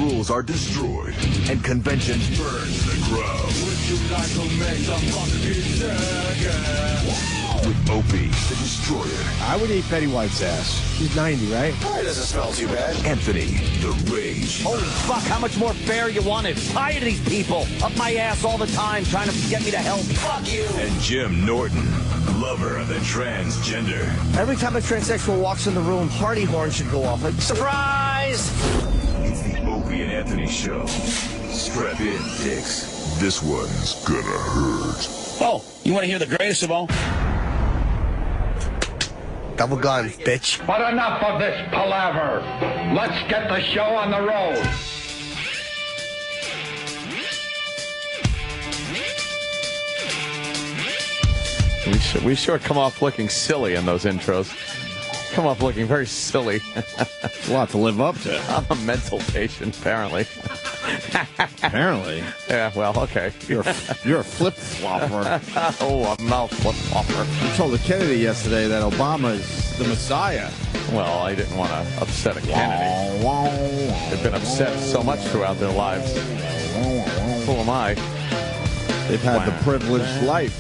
rules are destroyed and conventions burned to the ground. Would you like to make some funky with Opie, the Destroyer. I would eat Betty White's ass. She's 90, right? That doesn't smell too bad. Anthony, the Rage. Holy fuck, how much more fair you want it? Tired of these people up my ass all the time trying to get me to help. Fuck you. And Jim Norton, lover of the transgender. Every time a transsexual walks in the room, party horn should go off. Like, surprise! It's the Opie and Anthony Show. Strap in, dicks. This one's gonna hurt. Oh, you want to hear the greatest of all? Double gun, bitch. But enough of this palaver. Let's get the show on the road. We sure come off looking silly in those intros. Come off looking very silly. A lot to live up to. I'm a mental patient, apparently. Apparently. Yeah, well, okay. You're a flip-flopper. Oh, I'm not a flip-flopper. You told the Kennedy yesterday that Obama is the Messiah. Well, I didn't want to upset a Kennedy. They've been upset so much throughout their lives. Who am I? They've had the privileged life.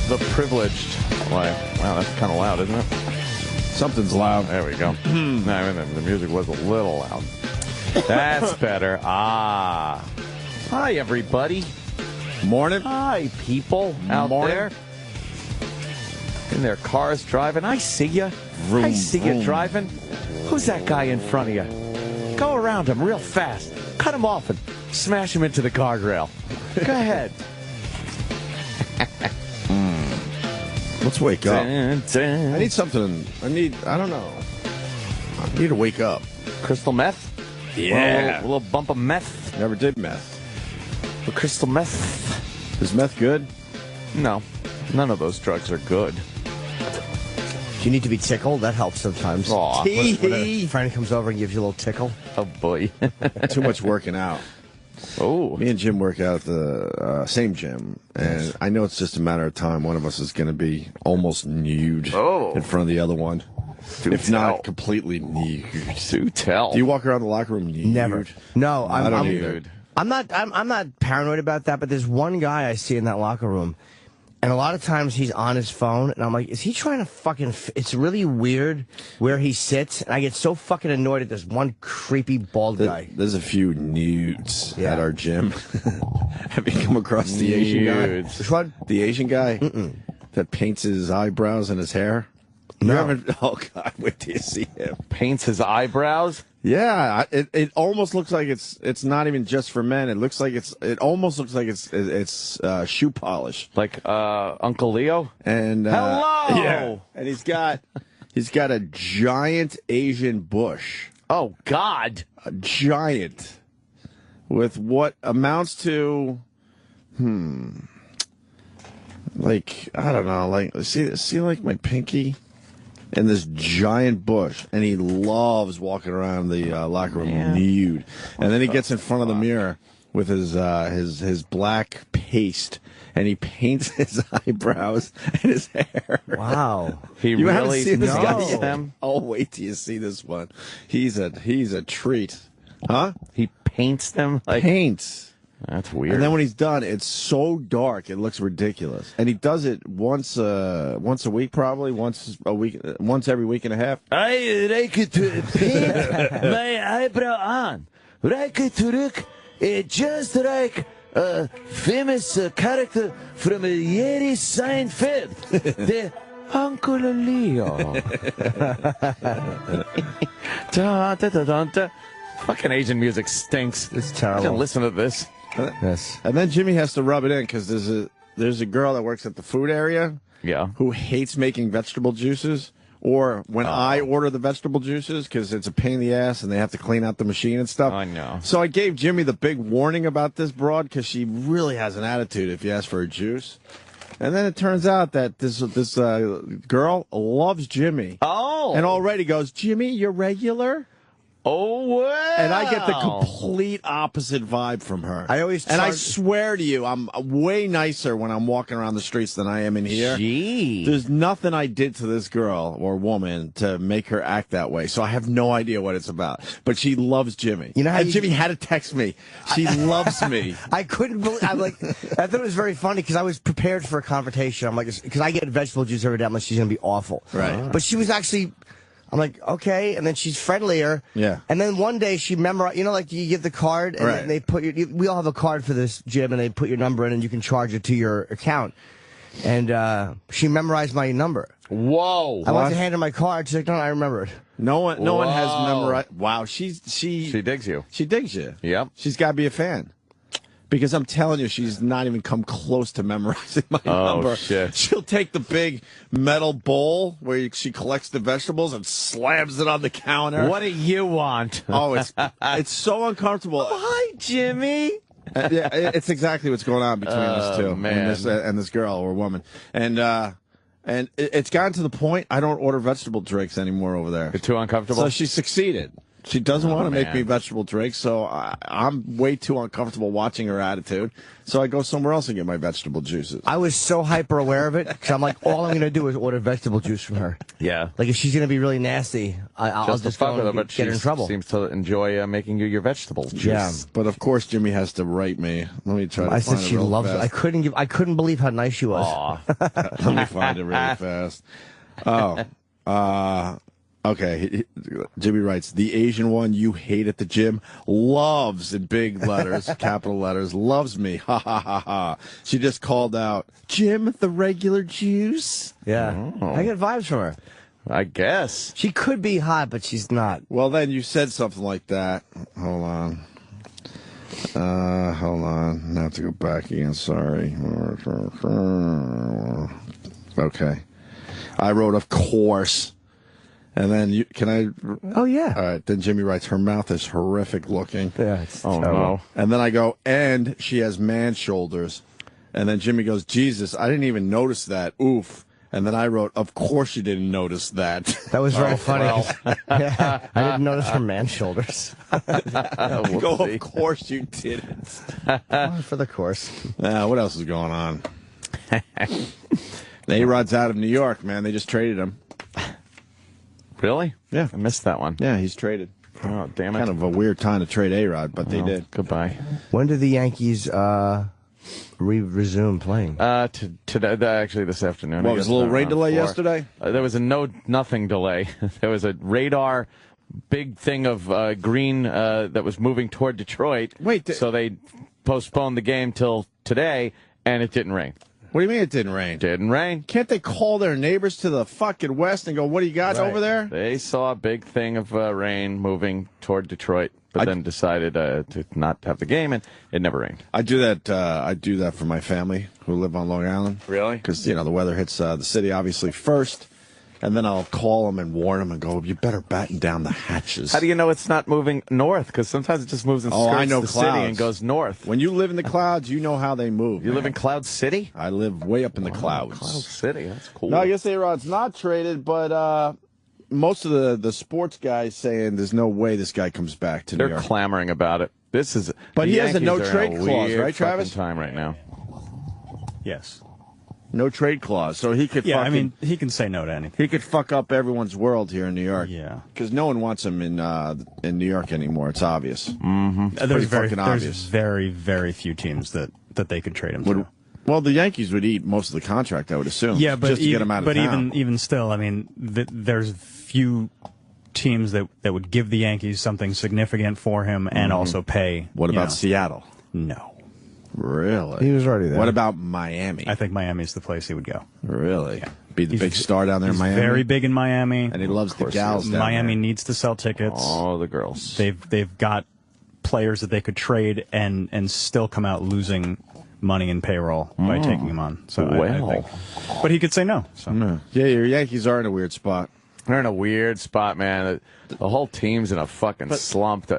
The privileged life. Wow, that's kind of loud, isn't it? Something's loud. There we go. No, I mean, the music was a little loud. That's better. Ah. Hi, everybody. Morning. Hi, people out Morning. there. In their cars driving. I see you. Vroom, I see vroom. you driving. Who's that guy in front of you? Go around him real fast. Cut him off and smash him into the guardrail. Go ahead. Let's wake up. Dun, dun. I need something. I don't know. I need to wake up. Crystal meth? Yeah. A little bump of meth. Never did meth. The crystal meth? Is meth good? No. None of those drugs are good. Do you need to be tickled? That helps sometimes. Aw. When a friend comes over and gives you a little tickle. Oh, boy. Too much working out. Oh. Me and Jim work out at the same gym, and I know it's just a matter of time. One of us is going to be almost nude in front of the other one, if not completely nude. Do tell. Do you walk around the locker room nude? Never. No, I don't either. I'm not paranoid about that, but there's one guy I see in that locker room, and a lot of times he's on his phone, and I'm like, is he trying to fucking... It's really weird where he sits, and I get so fucking annoyed at this one creepy bald guy. There's a few nudes at our gym. Have you come across the Asian guy? Which one? The Asian guy that paints his eyebrows and his hair? No. You haven't? Oh, God, wait till you see him. Paints his eyebrows? Yeah, it almost looks like it's not even just for men. It almost looks like it's shoe polish. Like Uncle Leo? And Hello! Yeah. And he's got a giant Asian bush. Oh, God. A giant. With what amounts to like, I don't know, like see like my pinky? And this giant bush, and he loves walking around the locker room nude. And then he gets in front of the mirror with his black paste, and he paints his eyebrows and his hair. Wow. You haven't really seen this guy knows yet? them? Oh, wait till you see this one. He's a treat, huh? He paints them? Paints. That's weird. And then when he's done, it's so dark it looks ridiculous. And he does it once a week, probably once every week and a half. I like to paint my eyebrow on. Like to look just like a famous character from Jerry Seinfeld, the Uncle Leo. Dun, dun, dun, dun, dun. Fucking Asian music stinks. It's I terrible. can listen to this. Yes. And then Jimmy has to rub it in because there's a girl that works at the food area Yeah. who hates making vegetable juices. Or when I order the vegetable juices, because it's a pain in the ass and they have to clean out the machine and stuff. I know. So I gave Jimmy the big warning about this broad because she really has an attitude if you ask for a juice. And then it turns out that this girl loves Jimmy. Oh. And already goes, Jimmy, you're regular? Oh, well. and I get the complete opposite vibe from her. I always and I charge- swear to you, I'm way nicer when I'm walking around the streets than I am in here. Gee. There's nothing I did to this girl or woman to make her act that way, so I have no idea what it's about. But she loves Jimmy. You know how and you- Jimmy had to text me. She loves me. I couldn't believe. I thought it was very funny because I was prepared for a confrontation. I'm like, because I get vegetable juice every day. I'm like, she's gonna be awful. Right. But she was actually. I'm like, okay, and then she's friendlier. Yeah. And then one day she memorized. You know, like you get the card, and Right. then they put we all have a card for this gym, and they put your number in, and you can charge it to your account. And she memorized my number. Whoa. I went to hand her my card. She's like, no, I remember it. No one has Whoa. memorized. Wow, she digs you. She digs you. Yep. She's got to be a fan. Because I'm telling you, she's not even come close to memorizing my number. Shit. She'll take the big metal bowl where she collects the vegetables and slams it on the counter. What do you want? Oh, it's so uncomfortable. Hi, Jimmy. Yeah, it's exactly what's going on between us two, man. and this girl or woman, and it's gotten to the point I don't order vegetable drinks anymore over there. You're too uncomfortable? So she succeeded. She doesn't want to make man. me vegetable drinks, so I'm way too uncomfortable watching her attitude. So I go somewhere else and get my vegetable juices. I was so hyper aware of it because I'm like, all I'm going to do is order vegetable juice from her. Yeah. Like if she's going to be really nasty, I'll just fuck go with her, and but get her in she trouble. seems to enjoy making you your vegetable juice. Yeah. But of course, Jimmy has to write me. Let me try to I find said it she real loves it. fast. I couldn't believe how nice she was. Aw. Let me find it really fast. Okay. Jimmy writes, the Asian one you hate at the gym loves, in big letters, capital letters, loves me. Ha ha ha ha. She just called out, Jim, the regular juice. Yeah. Oh. I get vibes from her. I guess. She could be hot, but she's not. Well, then you said something like that. Hold on. Hold on. I have to go back again. Sorry. Okay. I wrote, of course. And then can I? Oh, yeah. All right. Then Jimmy writes, her mouth is horrific looking. Yeah, it's Oh, terrible. no. And then I go, and she has man shoulders. And then Jimmy goes, Jesus, I didn't even notice that. Oof. And then I wrote, of course you didn't notice that. That was very Oh, funny. well. Yeah, I didn't notice her man shoulders. I go, of course you didn't. For the course. What else is going on? The A-Rod's out of New York, man. They just traded him. Really? Yeah. I missed that one. Yeah, he's traded. Oh, damn it. Kind of a weird time to trade A-Rod, but they Well, did. Goodbye. When did the Yankees resume playing? Today, actually, this afternoon. What, I was guess a little around rain delay 4. yesterday? There was a nothing delay. There was a radar big thing of green that was moving toward Detroit. Wait, so they postponed the game till today, and it didn't rain. What do you mean it didn't rain? Didn't rain. Can't they call their neighbors to the fucking west and go, what do you got over there? They saw a big thing of rain moving toward Detroit, but then decided to not have the game, and it never rained. I do that. I do that for my family who live on Long Island. Really? Because the weather hits the city obviously first, and then I'll call them and warn them and go, you better batten down the hatches. How do you know it's not moving north? Because sometimes it just moves and skirts I know the clouds. city and goes north. When you live in the clouds, you know how they move. You man. live in Cloud City? I live way up in the clouds. Cloud City, that's cool. No, I guess A-Rod's not traded, but most of the sports guys saying there's no way this guy comes back to New They're York. clamoring about it. This is, But the he has a Yankees are in no-trade clause, weird right, Travis? fucking time right now. Yes. No trade clause, so he could. Yeah, fucking, I mean, he can say no to anything. he could fuck up everyone's world here in New York. Yeah. because no one wants him in New York anymore. It's obvious. There's fucking obvious. very, very few teams that they could trade him to. Well, the Yankees would eat most of the contract, I would assume. Yeah, but just to get him out of town. even still, I mean, there's few teams that would give the Yankees something significant for him and also pay. What you about know. Seattle? No. Really? He was already there. What about Miami? I think Miami's the place he would go. Really? Be the He's- big star down there in He's Miami? very big in Miami. And he loves the gals down Miami there. needs to sell tickets. Oh, the girls. They've got players that they could trade and still come out losing money in payroll by taking him on. So I Well. think, but he could say no. So. Yeah, your Yankees are in a weird spot. They're in a weird spot, man. The whole team's in a fucking slump.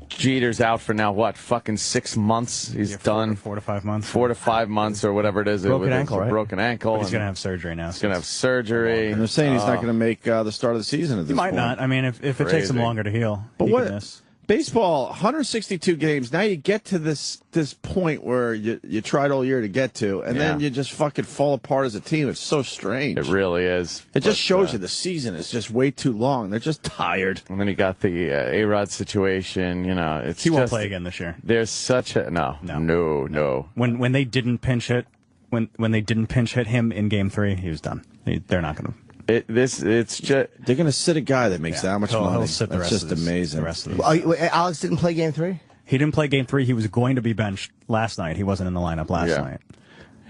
Jeter's out for now, what, fucking 6 months? He's Yeah, done. 4 to 5 months. 4 to 5 months or whatever it is. Broken It's ankle, a right? broken ankle. But he's and going to have surgery now. He's going to have surgery. And they're saying he's not going to make the start of the season at this He might point. not. I mean, if it takes him Crazy. longer to heal, But he what? could miss. Baseball, 162 games. Now you get to this point where you tried all year to get to, and then you just fucking fall apart as a team. It's so strange. It really is. It just shows you the season is just way too long. They're just tired. And then you got the A-Rod situation. You know, he won't play again this year. There's such a no. When they didn't pinch hit, when they didn't pinch hit him in Game 3, he was done. They're not going to. It's just they're going to sit a guy that makes that much money. He'll sit the That's rest just of amazing. The rest of the Alex didn't play Game 3? He didn't play Game 3. He was going to be benched last night. He wasn't in the lineup last night.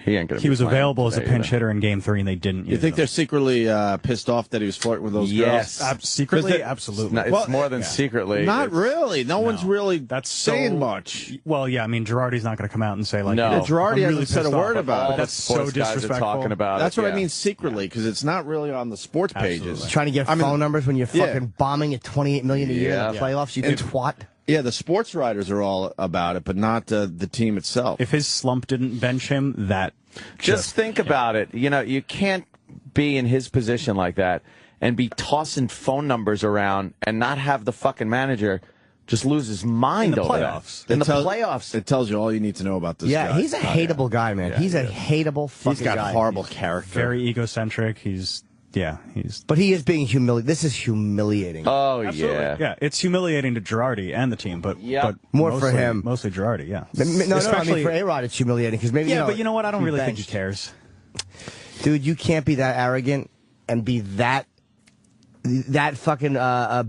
He ain't gonna. He was available as a pinch hitter in Game 3, and they didn't. You think they're secretly pissed off that he was flirting with those girls? Secretly, absolutely. It's more than secretly. Not really. No one's really saying much. Well, yeah. I mean, Girardi's not going to come out and say like, no. Girardi hasn't said a word about it. That's so disrespectful. Talking about That's what I mean secretly, because it's not really on the sports pages. Trying to get phone numbers when you're fucking bombing at $28 million a year in the playoffs. You twat. Yeah, the sports writers are all about it, but not the team itself. If his slump didn't bench him, that just think about it. You know, you can't be in his position like that and be tossing phone numbers around and not have the fucking manager just lose his mind over playoffs. In the playoffs. It tells you all you need to know about this guy. Yeah, he's a hateable guy, man. He's a hateable fucking guy. He's got horrible character. Very egocentric. But he is being humiliated. This is humiliating. Oh, absolutely. Yeah, it's humiliating to Girardi and the team, but more mostly, for him. Mostly Girardi, yeah. No, I mean, for A-Rod, it's humiliating. Because maybe, but you know what? I don't really think he cares. Dude, you can't be that arrogant and be that fucking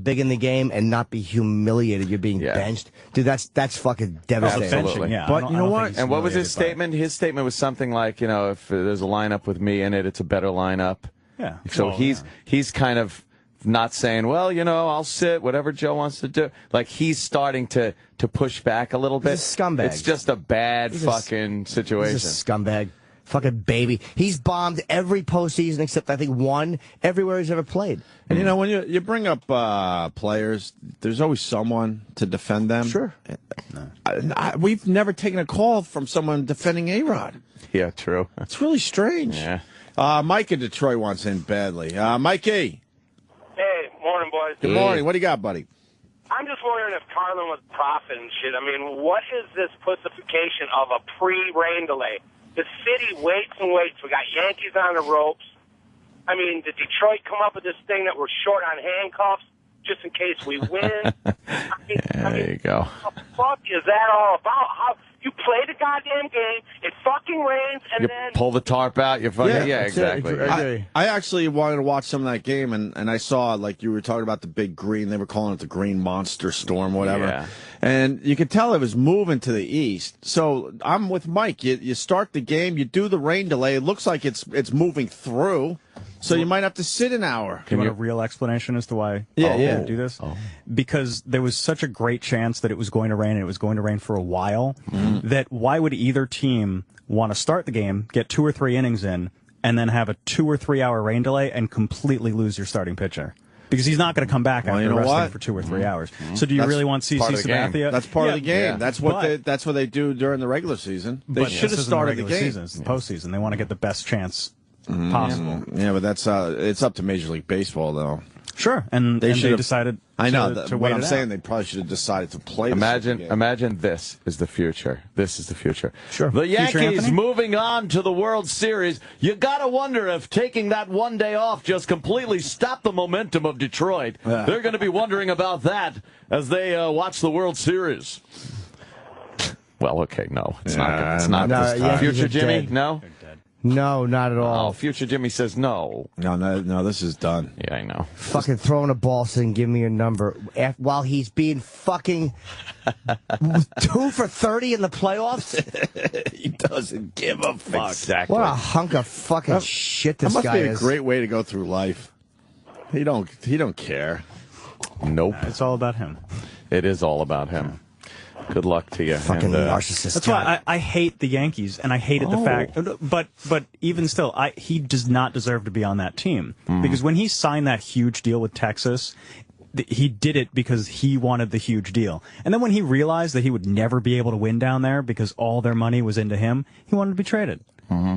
big in the game and not be humiliated. You're being benched. Dude, that's fucking devastating. Absolutely. Yeah, but you know what? And what was his statement? His statement was something like, you know, if there's a lineup with me in it, it's a better lineup. Yeah. So he's kind of not saying, well, you know, I'll sit, whatever Joe wants to do. Like, he's starting to push back a little bit. He's a scumbag. It's just a bad fucking situation. He's a scumbag. Fucking baby. He's bombed every postseason except, I think, one everywhere he's ever played. And, you know, when you bring up players, there's always someone to defend them. Sure. We've never taken a call from someone defending A-Rod. Yeah, true. It's really strange. Yeah. Mike in Detroit wants in badly. Mikey. Hey, morning, boys. Good morning. What do you got, buddy? I'm just wondering if Carlin was profit and shit. I mean, what is this pussification of a pre-rain delay? The city waits and waits. We got Yankees on the ropes. I mean, did Detroit come up with this thing that we're short on handcuffs just in case we win? There you go. What the fuck is that all about? How you play the goddamn game, it fucking rains, and You then pull the tarp out, you fucking, exactly. I actually wanted to watch some of that game, and I saw, like, you were talking about the big green. They were calling it the green monster storm, whatever. Yeah. And you could tell it was moving to the east. So I'm with Mike. You start the game, you do the rain delay. It looks like it's moving through. So you might have to sit an hour. Do you want a real explanation as to why they do this? Because there was such a great chance that it was going to rain, and it was going to rain for a while, that why would either team want to start the game, get 2 or 3 innings in, and then have a 2 or 3 hour rain delay and completely lose your starting pitcher? Because he's not going to come back after resting for 2 or 3 hours. So do you really want CC Sabathia? That's part of the game. That's what they do during the regular season. They should have started the game. It's the postseason. They want to get the best chance possible. Yeah, but that's it's up to Major League Baseball, though. Sure, and they decided. I know to what wait I'm it saying. out. They probably should have decided to play. Imagine this is the future. This is the future. Sure. The Yankees Anthony? moving on to the World Series. You gotta wonder if taking that one day off just completely stopped the momentum of Detroit. They're going to be wondering about that as they watch the World Series. Well, okay, no, it's not. It's not this time. Future Jimmy, dead. no. No, not at all. Oh, future Jimmy says no. No, this is done. Yeah, I know. Fucking throwing a ball saying, give me your number. While he's being fucking 2 for 30 in the playoffs? He doesn't give a fuck. Exactly. What a hunk of fucking shit this That must guy be a is. great way to go through life. He don't care. Nope. It's all about him. It is all about him. Good luck to you. Fucking narcissist. That's why I hate the Yankees, and I hated the fact. But even still, he does not deserve to be on that team because when he signed that huge deal with Texas, he did it because he wanted the huge deal. And then when he realized that he would never be able to win down there because all their money was into him, he wanted to be traded. I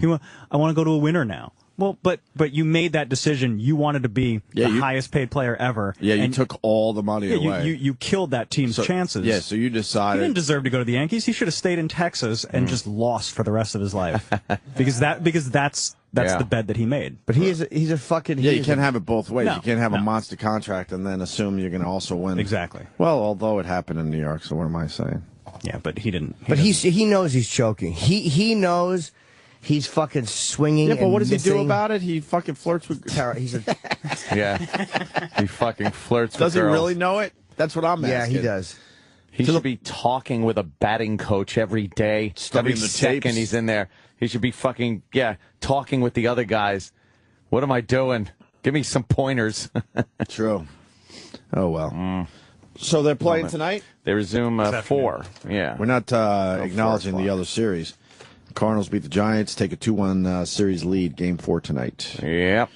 want to go to a winner now. Well, but you made that decision. You wanted to be the highest paid player ever. Yeah, you took all the money away. You killed that team's chances. Yeah, so you decided he didn't deserve to go to the Yankees. He should have stayed in Texas and just lost for the rest of his life. because that's the bet that he made. But he's a fucking you can't have it both ways. No, you can't have a monster contract and then assume you're going to also win. Exactly. Well, although it happened in New York, so what am I saying? Yeah, but he didn't. But he knows he's choking. He knows. He's fucking swinging. Yeah, but what does he do missing. about it? He fucking flirts with. He's a. Yeah, he fucking flirts with Does he girls. really know it? That's what I'm asking. Yeah, he does. He should be talking with a batting coach every day. Studying Every the second tapes. he's in there. He should be fucking, talking with the other guys. What am I doing? Give me some pointers. True. Oh, well. So they're playing tonight? They resume 4. Yeah. We're not acknowledging the other series. Cardinals beat the Giants, take a 2-1 series lead, Game 4 tonight. Yep.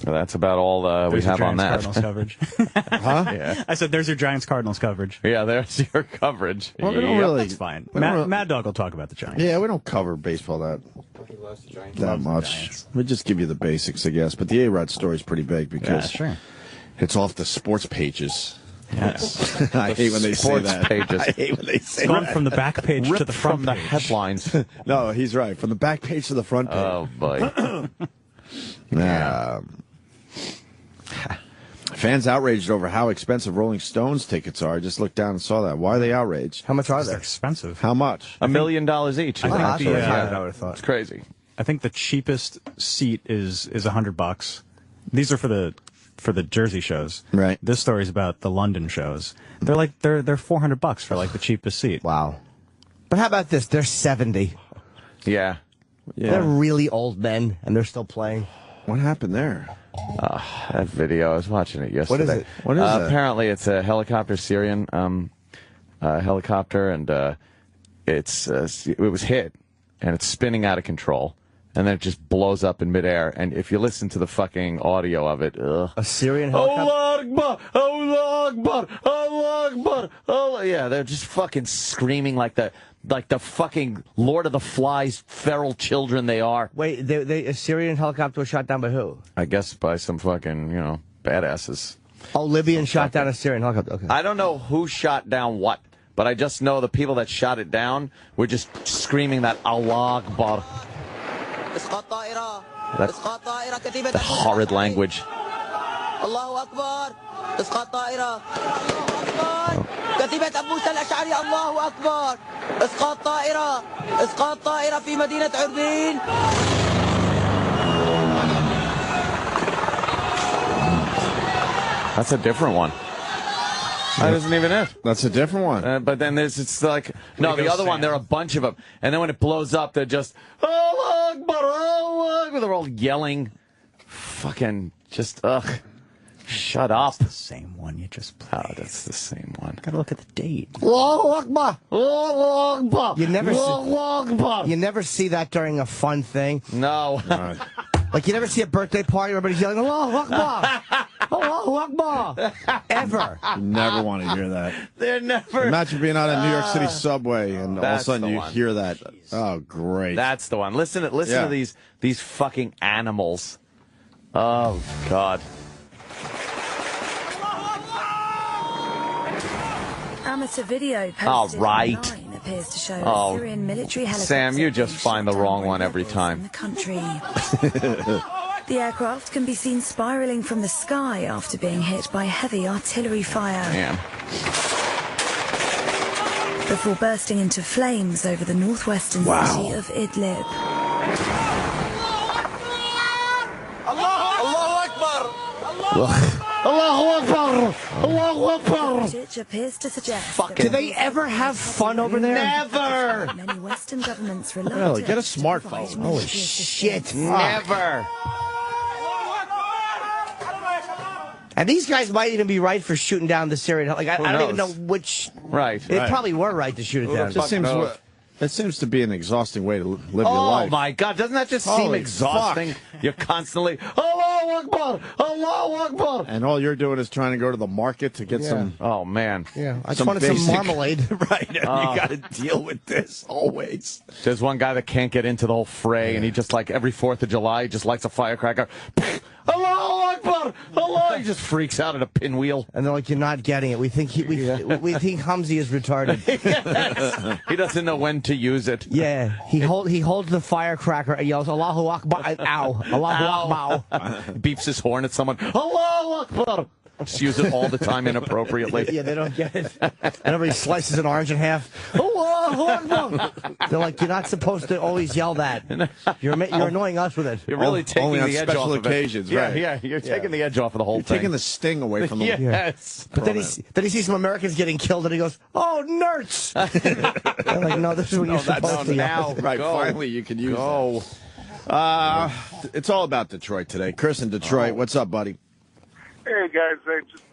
Well, that's about all we have on that. Cardinals coverage. Huh? Yeah. I said, "There's your Giants Cardinals coverage." Yeah, there's your coverage. Well, we don't really. That's fine. we don't Mad Dog will talk about the Giants. Yeah, we don't cover baseball that much. We just give you the basics, I guess. But the A-Rod story is pretty big because sure. it's off the sports pages. Yes. I hate when they say Sports that. pages. I hate when they say Gone that. from the back page to Ripped the front from the page. headlines. No, he's right. From the back page to the front page. Oh, boy. Fans outraged over how expensive Rolling Stones tickets are. I just looked down and saw that. Why are they outraged? How much are They're they? expensive. How much? $1 million each. I think that's the, what I would have thought. It's crazy. I think the cheapest seat is $100. These are for the Jersey shows. Right. This story's about the London shows. They're $400 for like the cheapest seat. Wow. But how about this? They're 70. Yeah. They're really old men, and they're still playing. What happened there? That video, I was watching it yesterday. What is it? What is that? Apparently, it's a helicopter, Syrian helicopter, and it was hit, and it's spinning out of control, and then it just blows up in midair. And if you listen to the fucking audio of it, A Syrian helicopter? Allah Akbar! Allah Akbar! Allah Akbar! Allah! Yeah, they're just fucking screaming like the fucking Lord of the Flies feral children they are. Wait, a Syrian helicopter was shot down by who? I guess by some fucking, badasses. Oh, Libyan shot down a Syrian helicopter. Okay. I don't know who shot down what, but I just know the people that shot it down were just screaming that Allah Akbar. That horrid language. Allahu Akbar. اسقاط طائرة. الله أكبر. كتيبة أبو موسى الأشعري الله أكبر. اسقاط طائرة. اسقاط طائرة في مدينة عربين. That's a different one. That isn't even it. That's a different one. But then it's like, no, the other one, there are a bunch of them. And then when it blows up, they're just, Allah Akbar, Allah Akbar. They're all yelling. Fucking just, ugh. Shut up. The same one you just played. Oh, that's the same one. Gotta look at the date. Allahu Akbar! Allahu Akbar! You never see that during a fun thing. No. Like you never see a birthday party, everybody's yelling Allahu Akbar! Allahu Akbar! Ever. You never want to hear that. They're never. Imagine being on a New York City subway and all of a That's sudden the you one. hear that. Oh, great. That's the one. Listen Yeah. to these fucking animals. Oh, God. Amateur video posted All right. online appears to show Oh, a Syrian military helicopter Sam, you just being find the shot wrong down one by every rebels time. in the country. The aircraft can be seen spiraling from the sky after being hit by heavy artillery fire. Man. Before bursting into flames over the northwestern city of Idlib. Allahu Akbar. Allahu Akbar! Allahu Akbar! Footage appears to suggest that Do they ever have fun over there? Never! many Western governments rely Really, get a to provide smartphone. Holy military shit. assistance. Never. And these guys might even be right for shooting down the Syrian. Like I don't even know knows? which. Right. They probably were right to shoot it down. Just it seems to be an exhausting way to live your Oh, life. my God. Doesn't that just seem Holy exhausting? You're constantly, Allahu Allahu Akbar! Allahu Akbar! And all you're doing is trying to go to the market to get some. Oh, man. Yeah, I just Some wanted some basic- marmalade. Right, and you got to deal with this always. There's one guy that can't get into the whole fray, and he just, like, every 4th of July, he just lights a firecracker. Allahu Akbar! Allah! He just freaks out at a pinwheel. And they're like, "You're not getting it. We think we think Humsey is retarded." Yes. He doesn't know when to use it. Yeah, he holds the firecracker and yells, "Allahu Akbar!" Ow! Allahu Akbar! Beeps his horn at someone. Allahu Akbar! Just use it all the time inappropriately. Yeah, they don't get it. And everybody slices an orange in half. Allahu Akbar! They're like, "You're not supposed to always yell that. You're annoying us with it." You're really taking only on the edge special off of occasions, it. right? Yeah, you're taking the edge off of the whole You're thing. taking the sting away from the. Yes. But then he sees some Americans getting killed, and he goes, "Oh, nerds!" They're like, "No, this is what you're supposed to yell." Right, finally you can use that. It's all about Detroit today. Chris in Detroit, what's up, buddy? Hey guys, I just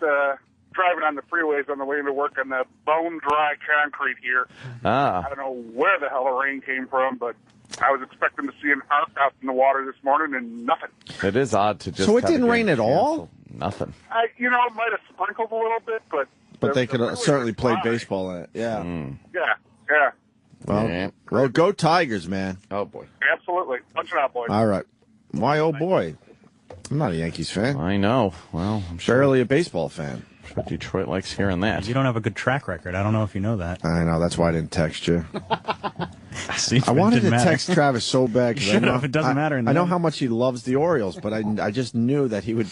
driving on the freeways on the way to work on the bone dry concrete here. I don't know where the hell the rain came from, but I was expecting to see an arc out in the water this morning and nothing. It is odd to just. So it have a didn't game rain at all? canceled. Nothing. It might have sprinkled a little bit, but They could have freeways certainly are played dry. baseball in it. Yeah. Yeah, Well, go Tigers, man. Oh boy. absolutely. Punch it out, boys. All right. Why, oh boy. I'm not a Yankees fan. I know. Well, I'm sure. Barely a baseball fan. But Detroit likes hearing that. You don't have a good track record. I don't know if you know that. I know. That's why I didn't text you. See, I wanted it didn't to matter. text Travis so bad. 'Cause You I should know- have. It doesn't matter in the I know end. how much he loves the Orioles, but I just knew that he would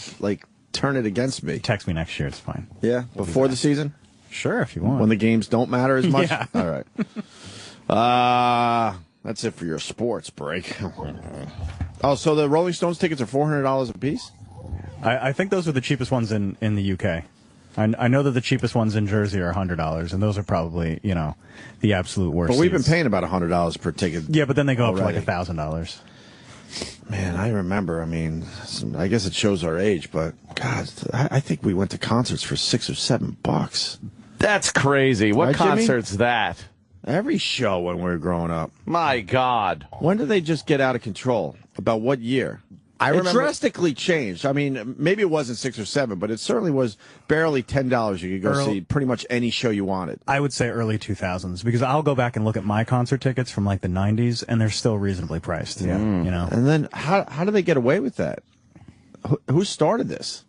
turn it against me. Text me next year. It's fine. Yeah, before the season, Sure, if you want. when the games don't matter as much. Yeah. All right. That's it for your sports break. Oh, so the Rolling Stones tickets are $400 a piece? I think those are the cheapest ones in the UK. I know that the cheapest ones in Jersey are $100, and those are probably, the absolute worst. But we've been seats. paying about $100 per ticket. Yeah, but then they go up to already. like $1,000. Man, I remember. I mean, I guess it shows our age, but God, I think we went to concerts for $6 or $7. That's crazy. What Right, Jimmy? concert's that? Every show when we were growing up. My God. When did they just get out of control? About what year? I It remember. drastically changed. I mean, maybe it wasn't 6 or 7, but it certainly was barely $10. You could go see pretty much any show you wanted. I would say early 2000s, because I'll go back and look at my concert tickets from like the 90s, and they're still reasonably priced. Yeah, And then how do they get away with that? Who started this?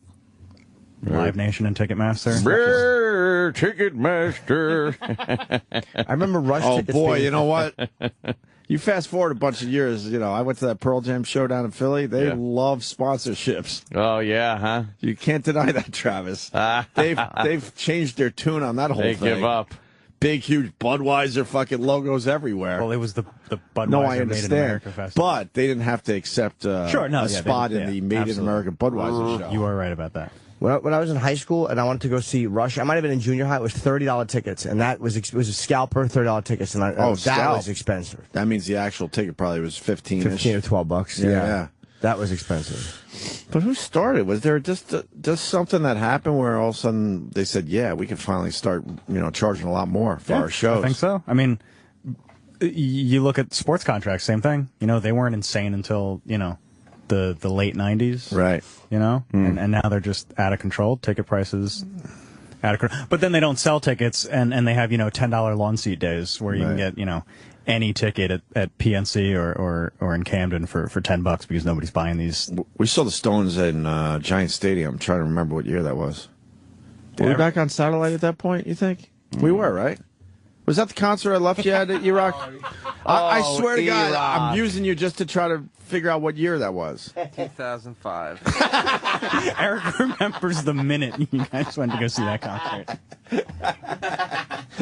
Live Nation and Ticketmaster. Brr, Ticketmaster. I remember Rush. Oh tickets boy, being- you know what? You fast forward a bunch of years. I went to that Pearl Jam show down in Philly. They love sponsorships. Oh yeah, huh? You can't deny that, Travis. They've changed their tune on that whole They thing. give up. Big, huge Budweiser fucking logos everywhere. Well, it was the Budweiser No, I Made in understand, America Festival. but they didn't have to accept a spot in the Made in America Budweiser show. You are right about that. When I was in high school and I wanted to go see Rush, I might have been in junior high. It was $30 tickets, and that was it was a scalper $30 tickets, and that scalp. was expensive. That means the actual ticket probably was 15 $15 or $12. Yeah. That was expensive. But who started? Was there just something that happened where all of a sudden they said, "Yeah, we can finally start, charging a lot more for our shows"? I think so. I mean, you look at sports contracts, same thing. They weren't insane until, the late 90s. Right. And now they're just out of control. Ticket prices out of control. But then they don't sell tickets, and they have, $10 lawn seat days where you can get, any ticket at PNC or in Camden for $10 because nobody's buying these. We saw the Stones in Giant Stadium. I'm trying to remember what year that was. Were we back on satellite at that point, you think? We were, right? Was that the concert I left you at E-Rock? I swear to God, E-Rock. I'm using you just to try to figure out what year that was. 2005. Eric remembers the minute you guys went to go see that concert.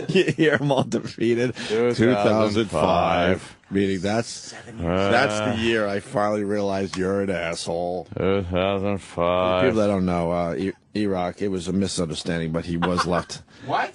You hear them all defeated. 2005. Meaning that's the year I finally realized you're an asshole. 2005. People that don't know, E-Rock, it was a misunderstanding, but he was left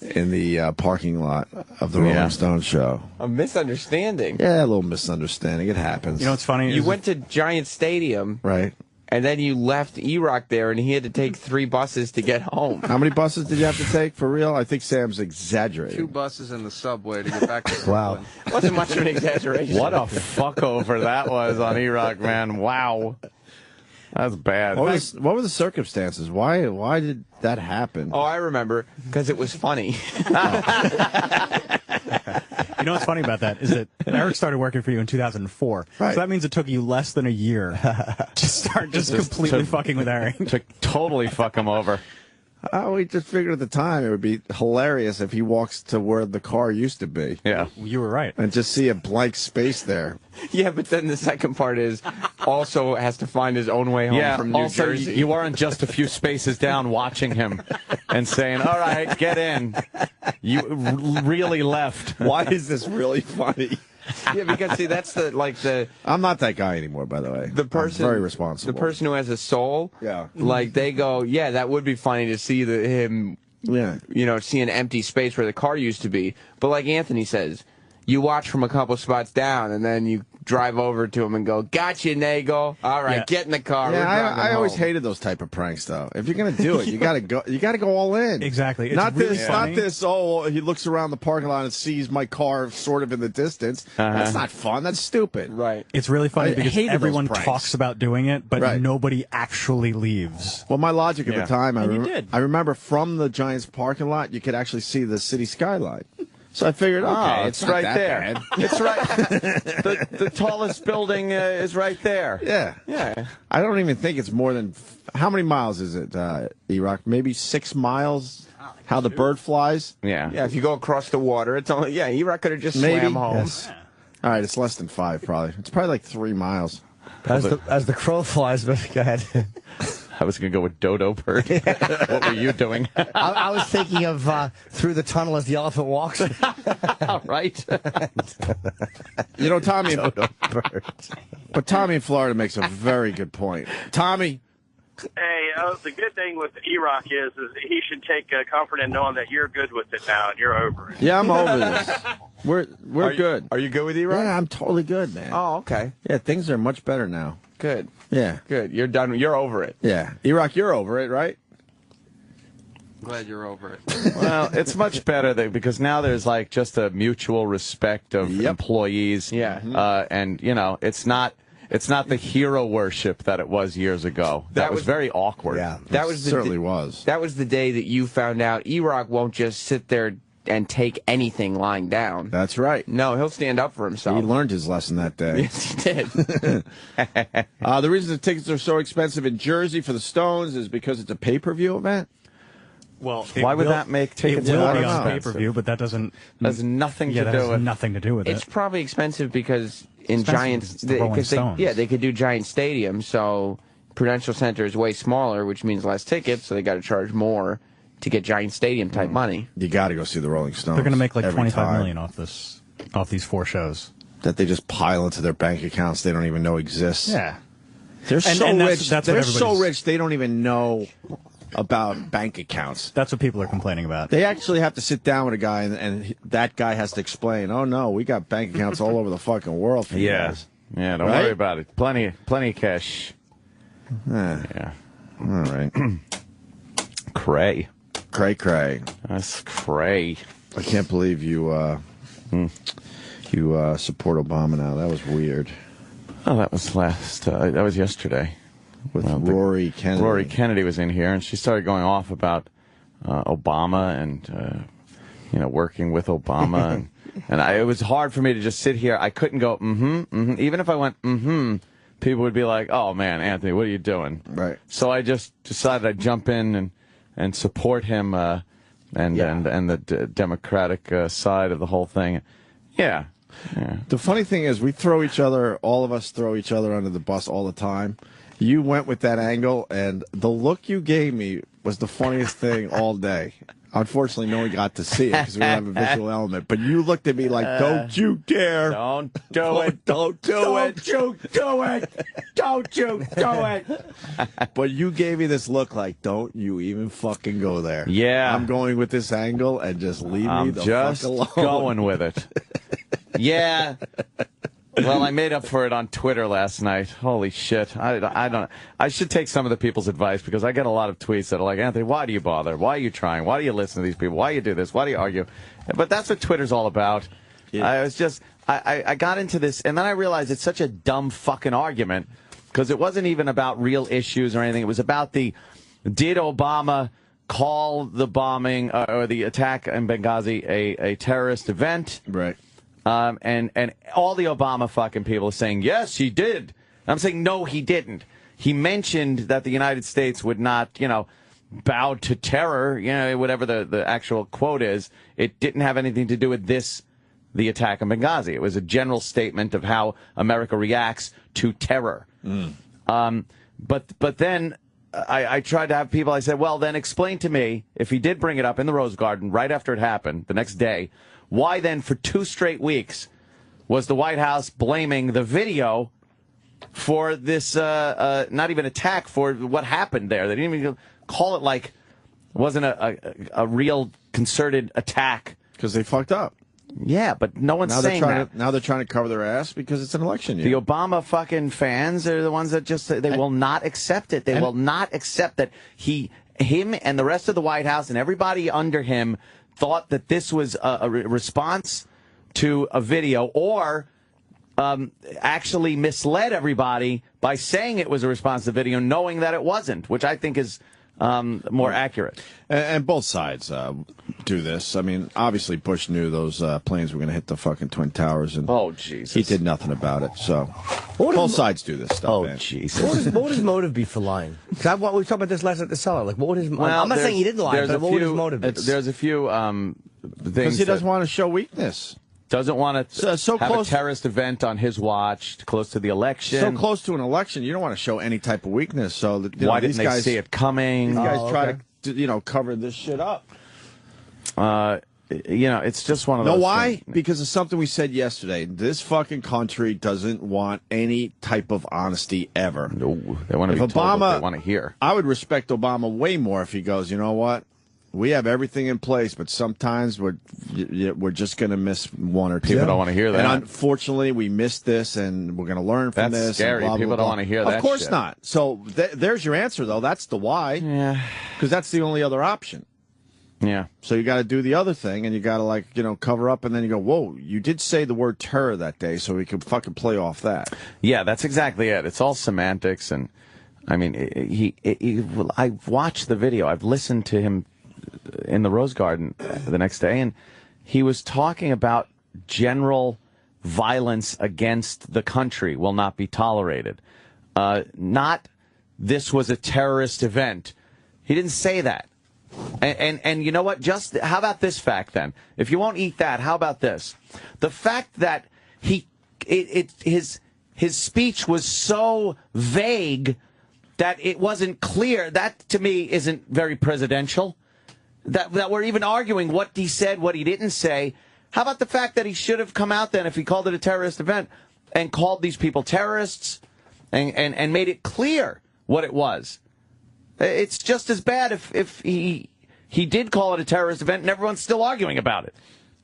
in the parking lot of the Rolling Stones show. A misunderstanding. Yeah, a little misunderstanding. It happens. What's funny? You went to Giant Stadium, right? And then you left E-Rock there, and he had to take 3 buses to get home. How many buses did you have to take for real? I think Sam's exaggerating. 2 buses in the subway to get back to Brooklyn. Wasn't much of an exaggeration. What a fuck over that was on E-Rock, man. Wow. That's bad. What were the circumstances? Why did that happen? Oh, I remember, because it was funny. You know what's funny about that is that Eric started working for you in 2004. Right. So that means it took you less than a year to start just completely fucking with Eric. To totally fuck him over. We just figured at the time it would be hilarious if he walks to where the car used to be. Yeah. You were right. And just see a blank space there. Yeah, but then the second part is also has to find his own way home from New also, Jersey. you aren't just a few spaces down watching him and saying, all right, get in. You really left. Why is this really funny? Yeah, because see, that's the I'm not that guy anymore, by the way. The person I'm very responsible. The person who has a soul. Yeah. Like they go, yeah, that would be funny to see him. Yeah. You know, see an empty space where the car used to be. But like Anthony says, you watch from a couple spots down, and then you drive over to him and go, "Gotcha, Nagel. All right, get in the car." Yeah, We're I always home." hated those type of pranks, though. If you're gonna do it, you gotta go. You gotta go all in. Exactly. It's Not really this. funny. Not this. Oh, he looks around the parking lot and sees my car sort of in the distance. That's not fun. That's stupid. Right. It's really funny I because hated those everyone pranks. talks about doing it, but Right. nobody actually leaves. Well, my logic at Yeah. the time, And you did. I remember from the Giants parking lot, you could actually see the city skyline. So I figured, It's right there. It's right. The tallest building is right there. Yeah. Yeah. I don't even think it's more than. How many miles is it, E-Rock? Maybe 6 miles? How the bird flies? Yeah. Yeah, if you go across the water, it's only E-Rock could have just Maybe. swam home. Yes. All right, it's less than 5, probably. It's probably like 3 miles. As the crow flies, but go ahead. I was going to go with dodo bird. What were you doing? I was thinking of through the tunnel as the elephant walks. Right. You know, Tommy. But Tommy in Florida makes a very good point. Tommy. Hey, the good thing with E-Rock is he should take comfort in knowing that you're good with it now and you're over it. Yeah, I'm over this. We're good. Are you good with E-Rock? Yeah, I'm totally good, man. Oh, okay. Yeah, things are much better now. Good. Yeah. Good. You're done. You're over it. Yeah. E-Rock, you're over it, right? Glad you're over it. Well, it's much better because now there's like just a mutual respect of employees. Yeah. And you know, it's not the hero worship that it was years ago. That was very awkward. Yeah. That was certainly was. That was the day that you found out E-Rock won't just sit there and take anything lying down. That's right. No, he'll stand up for himself. He learned his lesson that day. Yes, he did. The reason the tickets are so expensive in Jersey for the Stones is because it's a pay-per-view event. Well, Why would that make tickets It will more be on expensive? pay-per-view, but that doesn't. Has nothing Yeah, to that do has with nothing to do with It's it. probably expensive because in Expensive Giants, because it's the Rolling Stones. they could do Giant Stadium, so Prudential Center is way smaller, which means less tickets, so they got to charge more to get Giant Stadium type money. You got to go see the Rolling Stones. They're going to make like every 25 time. million off these 4 shows. That they just pile into their bank accounts they don't even know exist. Yeah. They're so and rich. that's what They're so everybody's- rich they don't even know about bank accounts. That's what people are complaining about. They actually have to sit down with a guy, and that guy has to explain. Oh no, we got bank accounts all over the fucking world for you guys. Yeah, don't Right? worry about it. Plenty of cash. Yeah. All right. Cray. Cray. That's cray. I can't believe you support Obama now. That was weird. Oh, that was that was yesterday. With Rory Kennedy. Rory Kennedy was in here, and she started going off about Obama and working with Obama, and it was hard for me to just sit here. I couldn't go even if I went people would be like, "Oh man, Anthony, what are you doing?" Right. So I just decided I'd jump in and support him and the Democratic side of the whole thing. Yeah. The funny thing is, all of us throw each other under the bus all the time. You went with that angle, and the look you gave me was the funniest thing all day. Unfortunately, no one got to see it because we don't have a visual element. But you looked at me like, don't you dare. Don't do it. Don't do it. Don't you do it. Don't you do it. But you gave me this look like, don't you even fucking go there. Yeah. I'm going with this angle and just leave me I'm the just fuck alone. going with it. Yeah. Well, I made up for it on Twitter last night. Holy shit. I should take some of the people's advice because I get a lot of tweets that are like, Anthony, why do you bother? Why are you trying? Why do you listen to these people? Why do you do this? Why do you argue? But that's what Twitter's all about. Yeah. I got into this, and then I realized it's such a dumb fucking argument because it wasn't even about real issues or anything. It was about did Obama call the bombing or the attack in Benghazi a terrorist event? Right. And all the Obama fucking people are saying, yes, he did. I'm saying, no, he didn't. He mentioned that the United States would not, bow to terror, whatever the actual quote is. It didn't have anything to do with the attack in Benghazi. It was a general statement of how America reacts to terror. But then I tried to have people, I said, well, then explain to me, if he did bring it up in the Rose Garden right after it happened, the next day, why then for 2 straight weeks was the White House blaming the video for this, not even attack, for what happened there? They didn't even call it like it wasn't a real concerted attack. Because they fucked up. Yeah, but no one's saying that. Now they're trying to cover their ass because it's an election year. The Obama fucking fans are the ones that they will not accept it. They will not accept that him and the rest of the White House and everybody under him thought that this was a response to a video, or actually misled everybody by saying it was a response to the video, knowing that it wasn't, which I think is more accurate. And both sides do this. I mean, obviously Bush knew those planes were going to hit the fucking Twin Towers, and oh Jesus, he did nothing about it. So both sides do this stuff. Oh man. Jesus, what would his motive be for lying? Because we talked about this last at the cellar. Like, what would his? I'm not saying he didn't lie, but what would his motive be? There's a few things because he doesn't want to show weakness. Doesn't want to so have a terrorist event on his watch, close to the election. So close to an election, you don't want to show any type of weakness. So that, why didn't they see it coming? These guys try to cover this shit up. It's just one of those. Know why? Things. Because of something we said yesterday. This fucking country doesn't want any type of honesty ever. No, they want to be told what they want to hear. I would respect Obama way more if he goes, you know what? We have everything in place, but sometimes we're just going to miss one or two. People don't want to hear that. And unfortunately, we missed this, and we're going to learn from this. That's scary. People don't want to hear that. Of course shit. not. So there's your answer, though. That's the why. Yeah. Because that's the only other option. Yeah. So you got to do the other thing, and you got to cover up, and then you go, whoa, you did say the word terror that day, so we could fucking play off that. Yeah, that's exactly it. It's all semantics, and I mean, I've watched the video. I've listened to him in the Rose Garden the next day, and he was talking about general violence against the country will not be tolerated. Not this was a terrorist event. He didn't say that. And you know what? Just how about this fact then? If you won't eat that, how about this? The fact that his speech was so vague that it wasn't clear. That to me isn't very presidential. That we're even arguing what he said, what he didn't say. How about the fact that he should have come out then if he called it a terrorist event and called these people terrorists and made it clear what it was? It's just as bad if he did call it a terrorist event and everyone's still arguing about it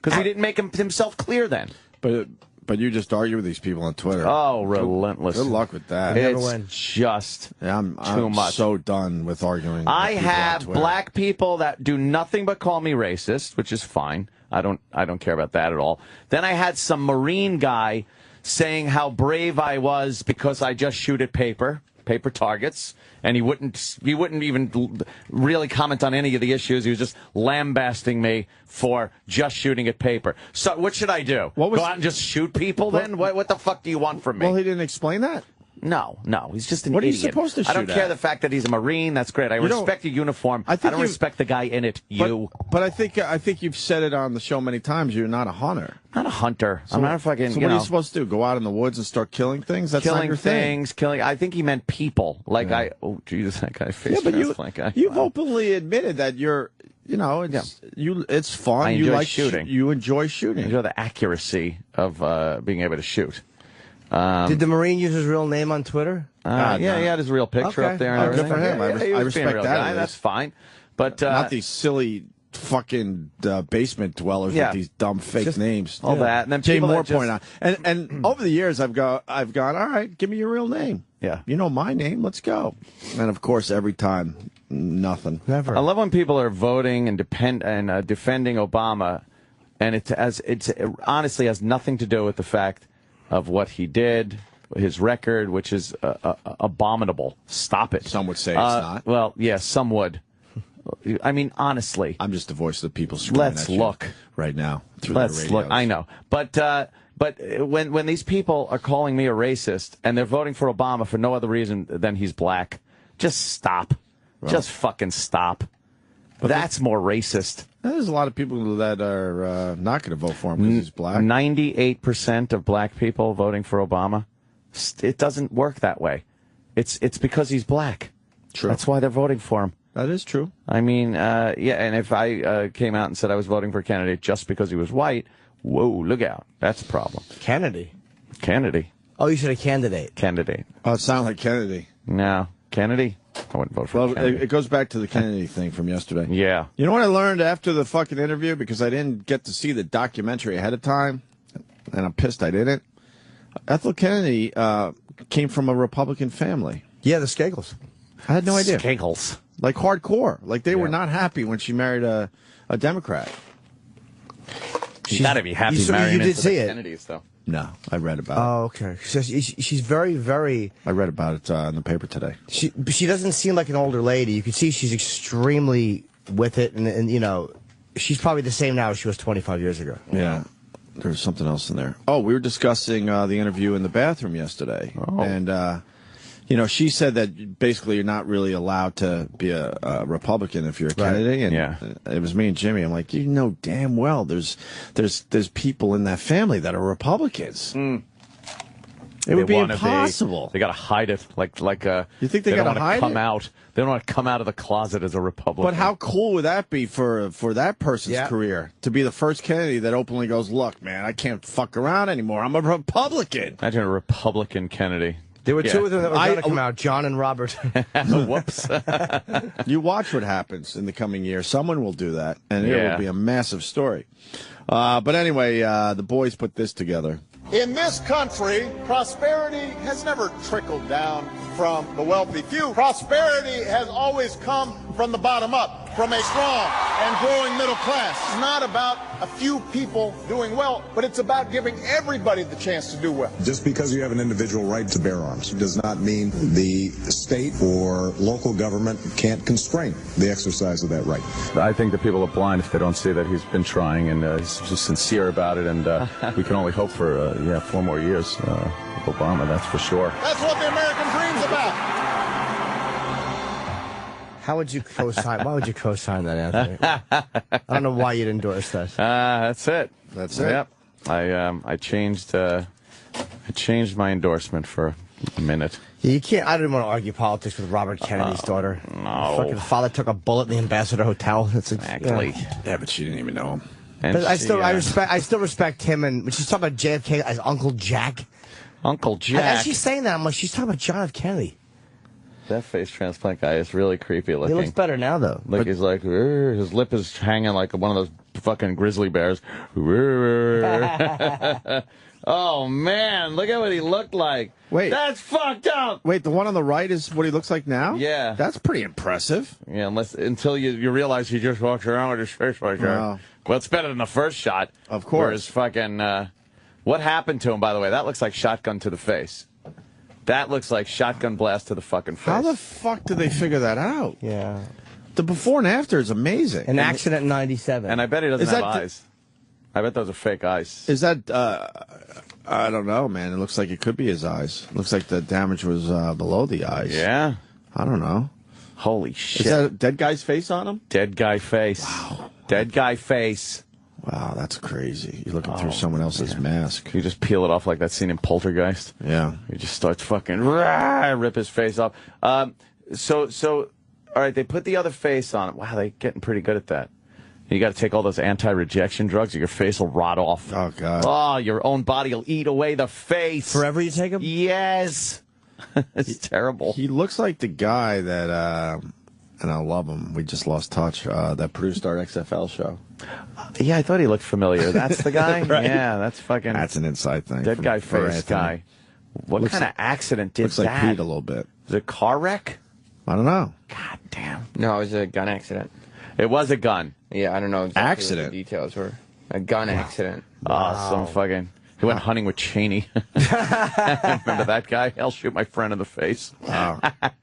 because he didn't make himself clear then. But you just argue with these people on Twitter. Oh, relentless. Good luck with that. It's just I'm too much. So done with arguing. I with have people on black people that do nothing but call me racist, which is fine. I don't care about that at all. Then I had some Marine guy saying how brave I was because I just shoot at paper targets, and he wouldn't even really comment on any of the issues. He was just lambasting me for just shooting at paper. So what should I do? Go out and just shoot people then? What the fuck do you want from me? Well, he didn't explain that. No, he's just an what idiot. What are you supposed to shoot I don't care at? the fact that he's a Marine. That's great. I respect your uniform. I don't respect the guy in it. But I think you've said it on the show many times. You're not a hunter. Not a hunter. So, I'm not a fucking. So what are you supposed to do? Go out in the woods and start killing things? That's killing not your things. Killing. I think he meant people. Like Oh Jesus, that guy face transplant guy. You've openly admitted that you're. It's fun. I enjoy shooting. You enjoy shooting. I enjoy the accuracy of being able to shoot. Did the Marine use his real name on Twitter? Yeah, he had his real picture up there and everything. Good for him. I respect that. Guy. That's fine. But not these silly fucking basement dwellers with these dumb fake names. All that. And then Jay people Moore that just... pointed out. And over the years, I've gone, all right, give me your real name. Yeah. You know my name. Let's go. And, of course, every time, nothing. Never. I love when people are voting and defending Obama, and it honestly has nothing to do with the fact of what he did his record, which is abominable. Stop it. Some would say it's not. Well, yeah, some would. I mean, honestly. I'm just the voice of the people screaming Let's at you look. right now through Let's the radios. look. I know. But when these people are calling me a racist and they're voting for Obama for no other reason than he's black, just stop. Well, just fucking stop. That's more racist. There's a lot of people that are not going to vote for him because he's black. 98% of black people voting for Obama. It doesn't work that way. It's because he's black. True. That's why they're voting for him. That is true. I mean, yeah, and if I came out and said I was voting for Kennedy just because he was white, whoa, look out. That's a problem. Kennedy. Oh, you said a candidate. Candidate. Oh, it sounded like Kennedy. No. Kennedy? I wouldn't vote for Kennedy. It goes back to the Kennedy thing from yesterday. Yeah. You know what I learned after the fucking interview? Because I didn't get to see the documentary ahead of time, and I'm pissed I didn't. Ethel Kennedy came from a Republican family. Yeah, the Skagels. I had no idea. Skagels. Like hardcore. Like they were not happy when she married a Democrat. She's got to be happy marrying you did into see the it. Kennedys, though. No, I read about Oh, okay. She's very, very... I read about it in the paper today. She doesn't seem like an older lady. You can see she's extremely with it, and you know, she's probably the same now as she was 25 years ago. Yeah. There's something else in there. Oh, we were discussing the interview in the bathroom yesterday. Oh. And, you know, she said that basically you're not really allowed to be a Republican if you're a Kennedy. And yeah. It was me and Jimmy. I'm like, you know damn well there's people in that family that are Republicans. It would be impossible. They got to hide it, like you think they don't got to wanna hide come it? out. They don't want to come out of the closet as a Republican. But how cool would that be for that person's career? To be the first Kennedy that openly goes, look, man, I can't fuck around anymore. I'm a Republican. Imagine a Republican Kennedy. There were two of them that were going to come out, John and Robert. Whoops. You watch what happens in the coming year. Someone will do that, and it will be a massive story. But anyway, the boys put this together. In this country, prosperity has never trickled down from the wealthy few. Prosperity has always come from the bottom up, from a strong and growing middle class. It's not about a few people doing well, but it's about giving everybody the chance to do well. Just because you have an individual right to bear arms does not mean the state or local government can't constrain the exercise of that right. I think that people are blind if they don't see that he's been trying and he's just sincere about it, and we can only hope for 4 more years of Obama, that's for sure. That's what the American dream's about. How would you co-sign? Why would you co-sign that, Anthony? I don't know why you'd endorse that. That's it. That's it. Yep. I changed my endorsement for a minute. Yeah, you can't. I didn't want to argue politics with Robert Kennedy's daughter. No. Fucking father took a bullet in the Ambassador Hotel. That's Exactly. Yeah, but she didn't even know him. But I still respect him. And when she's talking about JFK as Uncle Jack. Uncle Jack. As she's saying that, I'm like, she's talking about John F. Kennedy. That face transplant guy is really creepy looking. He looks better now, though. Like he's like, his lip is hanging like one of those fucking grizzly bears. Oh, man, look at what he looked like. Wait. That's fucked up. Wait, the one on the right is what he looks like now? Yeah. That's pretty impressive. Yeah, until you realize he just walks around with his face like that. Wow. Well, it's better than the first shot. Of course. Where his fucking, what happened to him, by the way? That looks like shotgun to the face. That looks like shotgun blast to the fucking face. How the fuck did they figure that out? Yeah. The before and after is amazing. An accident in 97. And I bet he doesn't have eyes. I bet those are fake eyes. Is that, I don't know, man. It looks like it could be his eyes. It looks like the damage was below the eyes. Yeah? I don't know. Holy shit. Is that a dead guy's face on him? Dead guy face. Wow. Dead guy face. Wow, that's crazy. You're looking through someone else's mask. You just peel it off like that scene in Poltergeist. Yeah. He just starts fucking rip his face off. So, all right, they put the other face on it. Wow, they're getting pretty good at that. You got to take all those anti-rejection drugs or your face will rot off. Oh, God. Oh, your own body will eat away the face. Forever you take them? Yes. It's terrible. He looks like the guy that, and I love him, we just lost touch, that produced our XFL show. Yeah, I thought he looked familiar. That's the guy? Right. Yeah, that's fucking... That's an inside thing. Dead guy for face Anthony. guy. What kind of accident did looks that? Looks like Pete a little bit. Was it a car wreck? I don't know. God damn. No, it was a gun accident. It was a gun. Yeah, I don't know exactly Accident? what the details were. A gun accident. Oh, some fucking... He went hunting with Cheney. Remember that guy? I'll shoot my friend in the face.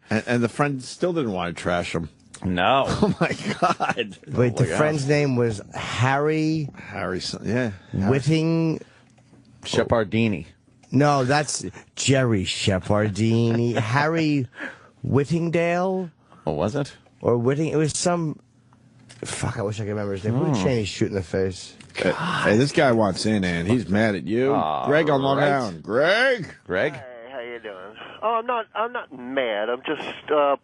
And the friend still didn't want to trash him. No. Oh, my God. Wait, the friend's name was Harry... Yeah. Whitting... Shepardini. No, that's Jerry Shepardini. Harry Whittingdale? Oh, was it? Or Whitting... It was some... Fuck, I wish I could remember his name. Who did Cheney shoot in the face? Hey, this guy wants in, and he's mad at you. Greg on Long Island. Greg? Greg? How you doing? Oh, I'm not mad. I'm just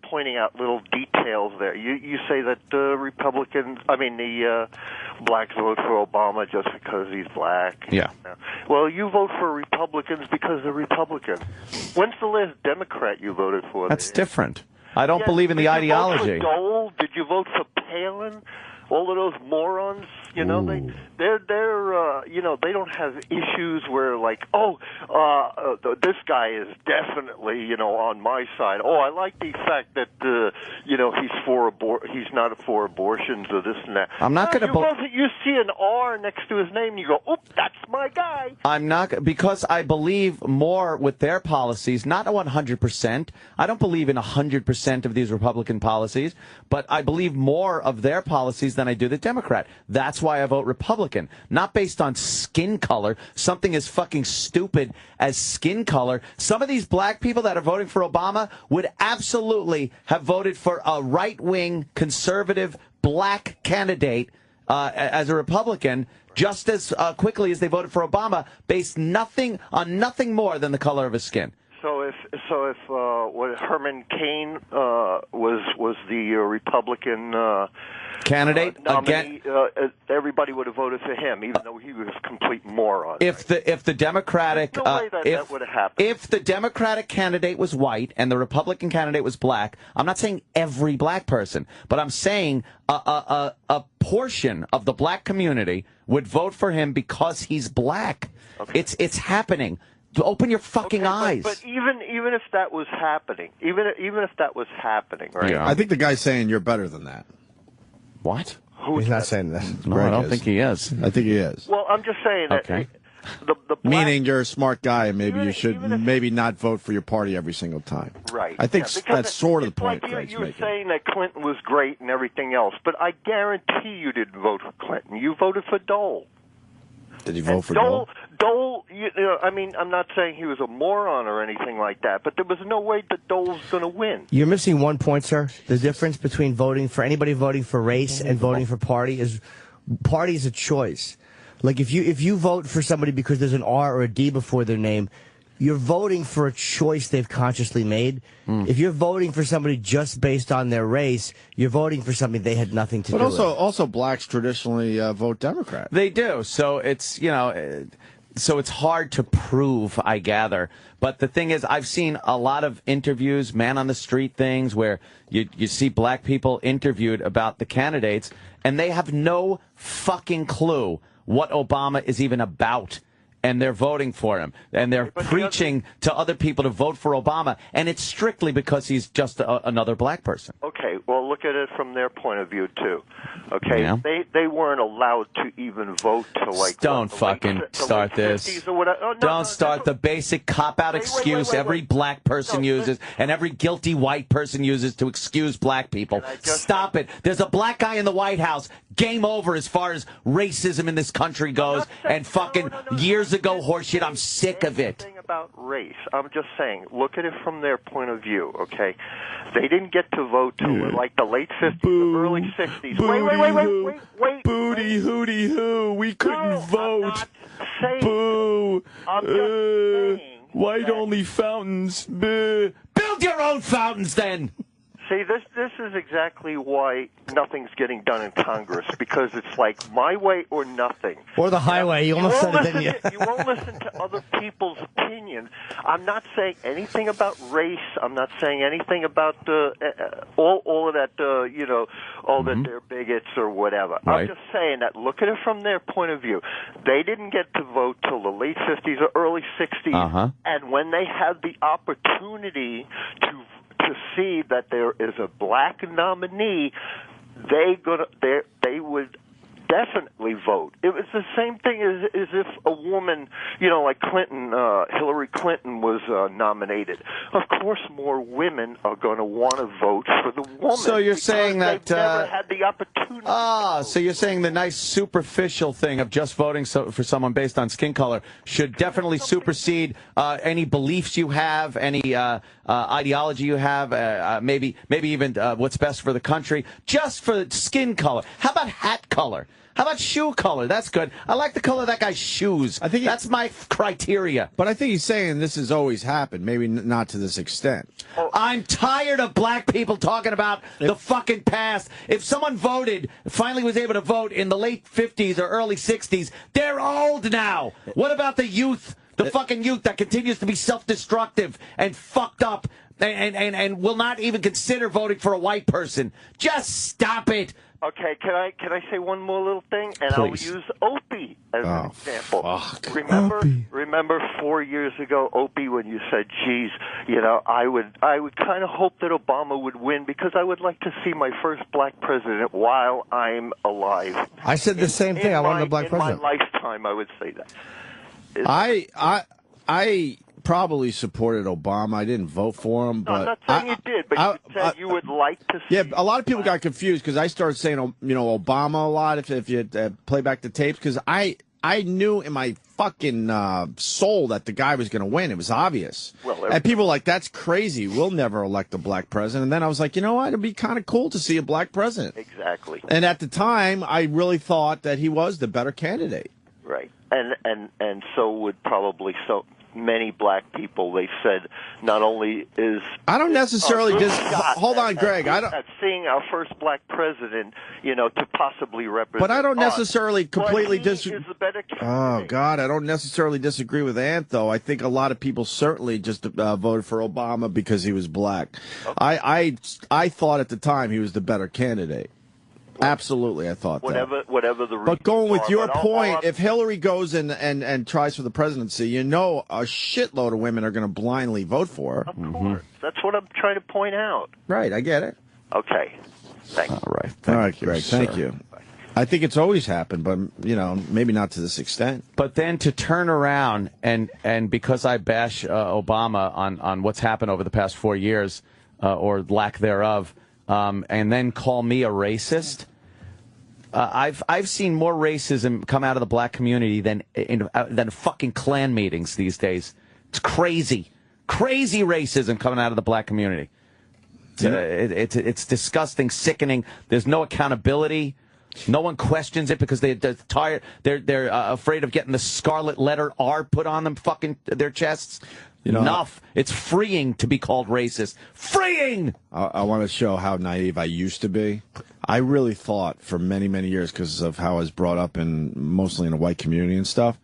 pointing out little details there. You say that the blacks vote for Obama just because he's black. Yeah. Well, you vote for Republicans because they're Republican. When's the last Democrat you voted for? That's different. I don't believe in the ideology. Did you vote for Dole? Did you vote for Palin? All of those morons, they're they don't have issues where like, this guy is definitely, on my side. Oh, I like the fact that, he's not for abortions or this and that. I'm not going to. You see an R next to his name, and you go, "Oop, that's my guy." I'm not, because I believe more with their policies, not 100%. I don't believe in 100% of these Republican policies, but I believe more of their policies than I do the Democrat. That's why I vote Republican, not based on skin color, something as fucking stupid as skin color. Some of these black people that are voting for Obama would absolutely have voted for a right-wing, conservative, black candidate as a Republican just as quickly as they voted for Obama, based on nothing more than the color of his skin. So if what Herman Cain was the Republican candidate nominee, everybody would have voted for him, even though he was a complete moron. If the Democratic no way that would have happened. If the Democratic candidate was white and the Republican candidate was black, I'm not saying every black person, but I'm saying a portion of the black community would vote for him because he's black. Okay. It's happening. Open your fucking eyes. But even if that was happening, even if that was happening, right? Yeah. I think the guy's saying you're better than that. What? He's not saying that. No, I don't think he is. I think he is. Well, I'm just saying that. Okay. The black, meaning you're a smart guy, and maybe you should maybe not vote for your party every single time. Right. I think that's sort of the point like Greg's you were making. saying that Clinton was great and everything else, but I guarantee you didn't vote for Clinton. You voted for Dole. Did he vote for Dole? Dole, I'm not saying he was a moron or anything like that, but there was no way that Dole's going to win. You're missing one point, sir. The difference between anybody voting for race and voting for party is a choice. Like if you vote for somebody because there's an R or a D before their name, you're voting for a choice they've consciously made. If you're voting for somebody just based on their race, you're voting for something they had nothing to do with. But also blacks traditionally vote Democrat. They do. So it's, so it's hard to prove, I gather. But the thing is, I've seen a lot of interviews, man on the street things, where you see black people interviewed about the candidates, and they have no fucking clue what Obama is even about. And they're voting for him. And they're preaching to other people to vote for Obama. And it's strictly because he's just another black person. Okay, well, look at it from their point of view, too. Okay, Yeah. They weren't allowed to even vote to, like... Don't fucking start this. Don't start the basic cop-out excuse every black person uses and every guilty white person uses to excuse black people. Stop it. There's a black guy in the White House. Game over as far as racism in this country goes. And fucking years ago horseshit. I'm sick of it. About race. I'm just saying, look at it from their point of view, okay? They didn't get to vote till like the late 50s, the early 60s. Wait. Booty hooty hoo. We couldn't vote. Boo. I'm just saying. White only fountains. Build your own fountains then. See, this is exactly why nothing's getting done in Congress, because it's like my way or nothing. Or the highway. You almost said it, didn't you? You won't listen to other people's opinions. I'm not saying anything about race. I'm not saying anything about all of that, that they're bigots or whatever. Right. I'm just saying that look at it from their point of view. They didn't get to vote till the late 50s or early 60s, and when they had the opportunity to see that there is a black nominee, they would definitely vote. It was the same thing as if a woman, like Clinton, Hillary Clinton was nominated. Of course, more women are going to want to vote for the woman. So you're saying that they've never had the opportunity. So you're saying the nice superficial thing of just voting for someone based on skin color should definitely supersede any beliefs you have, any ideology you have, maybe even what's best for the country, just for skin color. How about hat color? How about shoe color? That's good. I like the color of that guy's shoes. I think that's my criteria. But I think he's saying this has always happened, maybe not to this extent. I'm tired of black people talking about the fucking past. If someone finally was able to vote in the late 50s or early 60s, they're old now. What about the youth? The fucking youth that continues to be self-destructive and fucked up and will not even consider voting for a white person. Just stop it. Okay, can I say one more little thing? And Please. I'll use Opie as an example. Remember 4 years ago, Opie, when you said, "Geez, I would kind of hope that Obama would win because I would like to see my first black president while I'm alive." I said the same thing. I wanted a black president. In my lifetime, I would say that. I probably supported Obama. I didn't vote for him, but I'm not saying you did, but you said you would like to see. Yeah, a lot of people got confused because I started saying, Obama a lot. If you play back the tapes, because I knew in my fucking soul that the guy was going to win. It was obvious. And people were like, that's crazy. We'll never elect a black president. And then I was like, you know what? It'd be kind of cool to see a black president. Exactly. And at the time, I really thought that he was the better candidate. Right. And so would probably so many black people. They said not only is I don't necessarily hold on, Greg. At seeing our first black president, to possibly represent. But I don't necessarily completely disagree. Oh God, I don't necessarily disagree with Ant, though. I think a lot of people certainly just voted for Obama because he was black. Okay. I thought at the time he was the better candidate. Absolutely, I thought whatever the reason. But going with your point, if Hillary goes and tries for the presidency, a shitload of women are going to blindly vote for her. Of course. That's what I'm trying to point out. Right, I get it. Okay. Thanks. All right, Greg, thank you. I think it's always happened, but, maybe not to this extent. But then to turn around and because I bash Obama on what's happened over the past 4 years, or lack thereof, and then call me a racist. I've seen more racism come out of the black community than fucking Klan meetings these days. It's crazy racism coming out of the black community. It's disgusting, sickening. There's no accountability. No one questions it because they're tired. They're afraid of getting the scarlet letter R put on them, fucking their chests. Enough. It's freeing to be called racist. Freeing! I want to show how naive I used to be. I really thought for many, many years, because of how I was brought up mostly in a white community and stuff,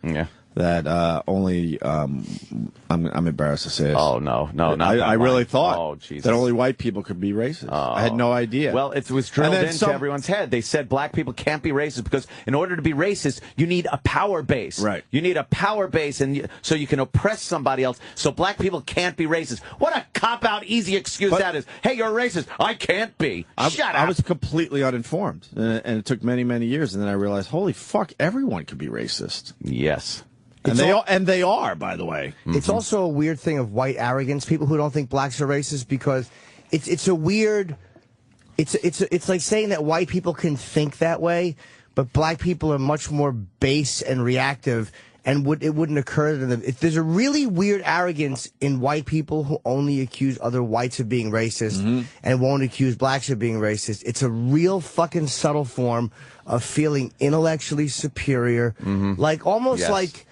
that only, I'm embarrassed to say this. Oh, no, I really thought that only white people could be racist. I had no idea. Well, it was drilled into everyone's head. They said black people can't be racist because in order to be racist, you need a power base. Right. You need a power base so you can oppress somebody else. So black people can't be racist. What a cop-out, easy excuse that is. Hey, you're a racist. I can't be. Shut up. I was completely uninformed, and it took many, many years, and then I realized, holy fuck, everyone could be racist. Yes. And they are, by the way. It's also a weird thing of white arrogance. People who don't think blacks are racist because it's a weird. It's like saying that white people can think that way, but black people are much more base and reactive, and it wouldn't occur to them. There's a really weird arrogance in white people who only accuse other whites of being racist and won't accuse blacks of being racist. It's a real fucking subtle form of feeling intellectually superior, like almost like.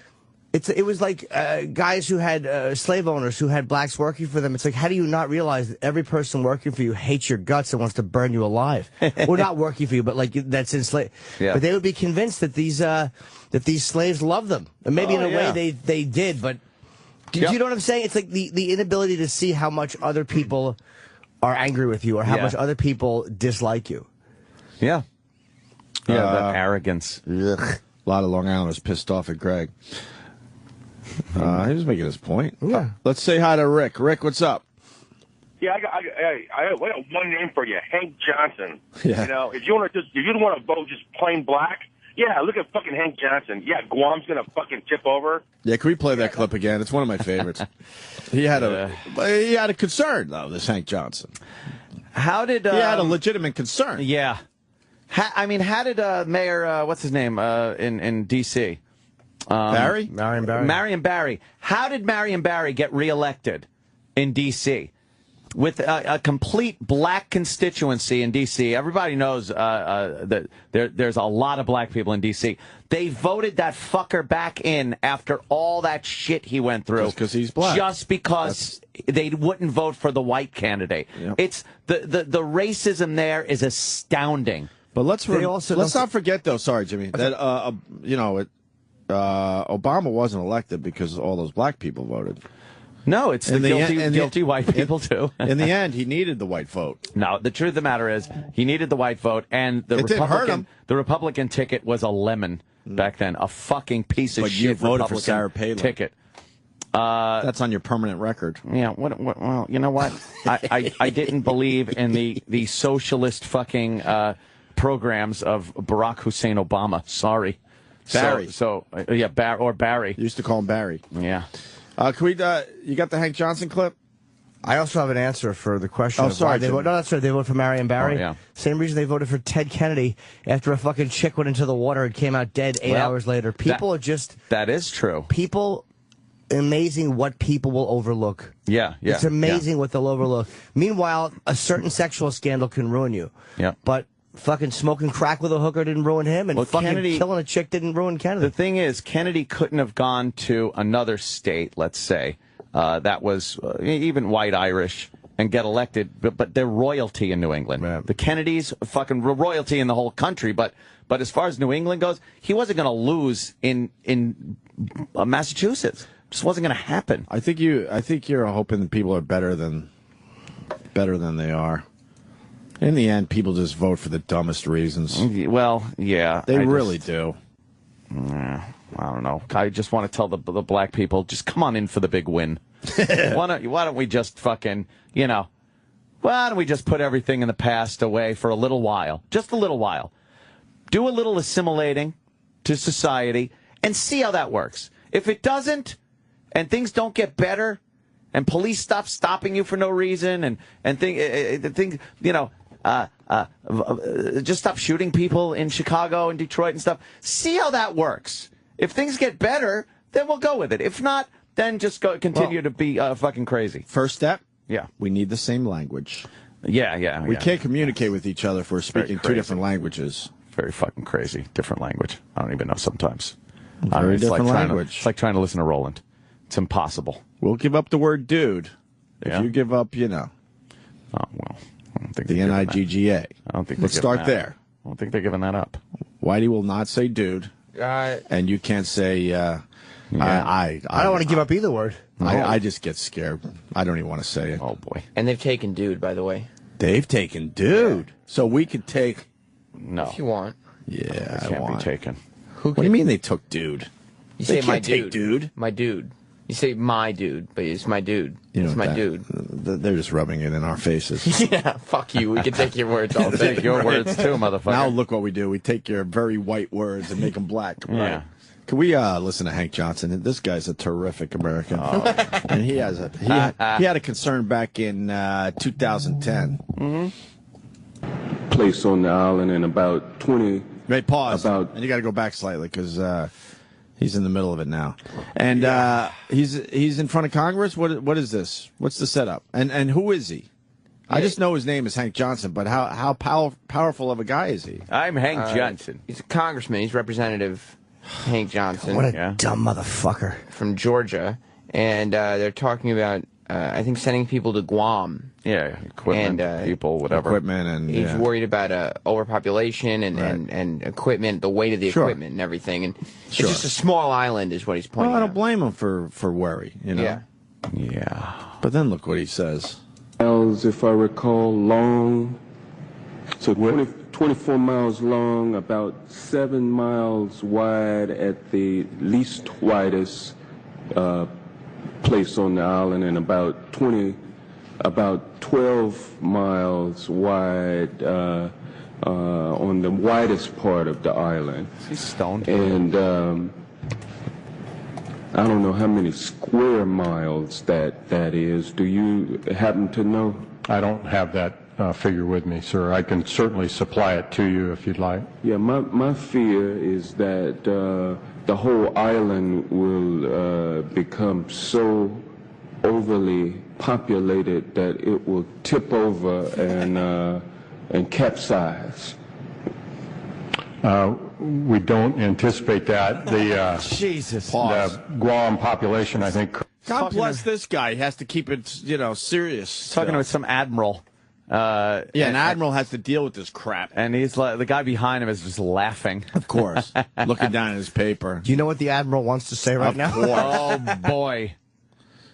It was like guys who had slave owners who had blacks working for them. It's like, how do you not realize that every person working for you hates your guts and wants to burn you alive? Well, not working for you, but like that's enslaved. Yeah. But they would be convinced that these slaves love them. And maybe in a way they did, but do you know what I'm saying? It's like the inability to see how much other people are angry with you or how much other people dislike you. Yeah. Yeah, that arrogance. Ugh. A lot of Long Islanders pissed off at Greg. He was making his point. Yeah. Let's say hi to Rick. Rick, what's up? Yeah, I got one name for you, Hank Johnson. Yeah. If you want to vote just plain black, Yeah, look at fucking Hank Johnson. Yeah, Guam's gonna fucking tip over. Yeah, can we play that clip again? It's one of my favorites. He had a concern though. This Hank Johnson. How did he had a legitimate concern? Yeah. How did Mayor what's his name in D.C. Marion Barry. How did Marion Barry get reelected in D.C. with a complete black constituency in D.C.? Everybody knows that there's a lot of black people in D.C. They voted that fucker back in after all that shit he went through. Just because he's black. Just because they wouldn't vote for the white candidate. Yep. It's the racism there is astounding. But let's not forget though. Sorry, Jimmy. That Obama wasn't elected because all those black people voted. No, it's the guilty white people, too. In the end, he needed the white vote. No, the truth of the matter is, he needed the white vote, and the Republican ticket was a lemon back then. A fucking piece of shit you voted Republican for Sarah Palin ticket. That's on your permanent record. Yeah, well, you know what? I didn't believe in the socialist fucking programs of Barack Hussein Obama. Sorry. Barry. Barry. You used to call him Barry. Yeah. Can we? You got the Hank Johnson clip? I also have an answer for the question. Oh, sorry. No, that's right. They voted for Marion Barry. Oh, yeah. Same reason they voted for Ted Kennedy after a fucking chick went into the water and came out dead 8 hours later. People are just... That is true. People... Amazing what people will overlook. Yeah. It's amazing what they'll overlook. Meanwhile, a certain sexual scandal can ruin you. Yeah. But fucking smoking crack with a hooker didn't ruin him, and fucking killing a chick didn't ruin Kennedy. The thing is, Kennedy couldn't have gone to another state, let's say, that was even white Irish, and get elected, but they're royalty in New England. Man. The Kennedys, fucking royalty in the whole country, but as far as New England goes, he wasn't going to lose in Massachusetts. Just wasn't going to happen. I think you're hoping that people are better than they are. In the end, people just vote for the dumbest reasons. Well, yeah. They really do. I don't know. I just want to tell the black people, just come on in for the big win. Why don't we just fucking, why don't we just put everything in the past away for a little while? Just a little while. Do a little assimilating to society and see how that works. If it doesn't, and things don't get better, and police stop stopping you for no reason, and just stop shooting people in Chicago and Detroit and stuff. See how that works. If things get better, then we'll go with it. If not, then just continue to be fucking crazy. First step? Yeah. We need the same language. Yeah. We can't communicate with each other if we're speaking two different languages. Very fucking crazy. Different language. I don't even know sometimes. Very different language. It's like trying to listen to Roland. It's impossible. We'll give up the word dude if you give up, Oh, well. I don't think the N-I-G-G-A. I don't think. Let's start there. I don't think they're giving that up. Whitey will not say dude, and you can't say. I don't want to give up either word. I just get scared. I don't even want to say it. Oh boy! And they've taken dude, by the way. They've taken dude, so we could take. No, if you want. Yeah, it can't be taken. What do you mean they took dude? You they say my take dude. My dude. You say my dude, but it's my dude. It's my dude. They're just rubbing it in our faces. Yeah, fuck you. We can take your words all day. Take your words too, motherfucker. Now look what we do. We take your very white words and make them black. Yeah. Can we listen to Hank Johnson? This guy's a terrific American, and he had a concern back in 2010. Mm-hmm. Place on the island in about 20. Wait, pause. And you got to go back slightly because he's in the middle of it now, and he's in front of Congress. What is this? What's the setup? And who is he? I just know his name is Hank Johnson, but how powerful of a guy is he? I'm Hank Johnson. He's a congressman. He's Representative Hank Johnson. What a dumb motherfucker. From Georgia. And they're talking about, I think, sending people to Guam. Yeah, equipment, people, whatever. Equipment and he's worried about overpopulation and equipment, the weight of the equipment and everything. And it's just a small island is what he's pointing out. Well, I don't blame him for worry, Yeah. Yeah. But then look what he says. Miles, if I recall, long. So 24 miles long, about 7 miles wide at the least widest place on the island, and about 12 miles wide on the widest part of the island. He's stoned. And I don't know how many square miles that is. Do you happen to know? I don't have that figure with me, sir. I can certainly supply it to you if you'd like. Yeah, my fear is that the whole island will become so overly populated that it will tip over and capsize. We don't anticipate that. The Jesus. the Guam population, I think. God bless this guy. He has to keep it, serious. Talking with some admiral. An admiral has to deal with this crap. And he's like, the guy behind him is just laughing. Of course. Looking down at his paper. Do you know what the admiral wants to say right now? Oh, boy.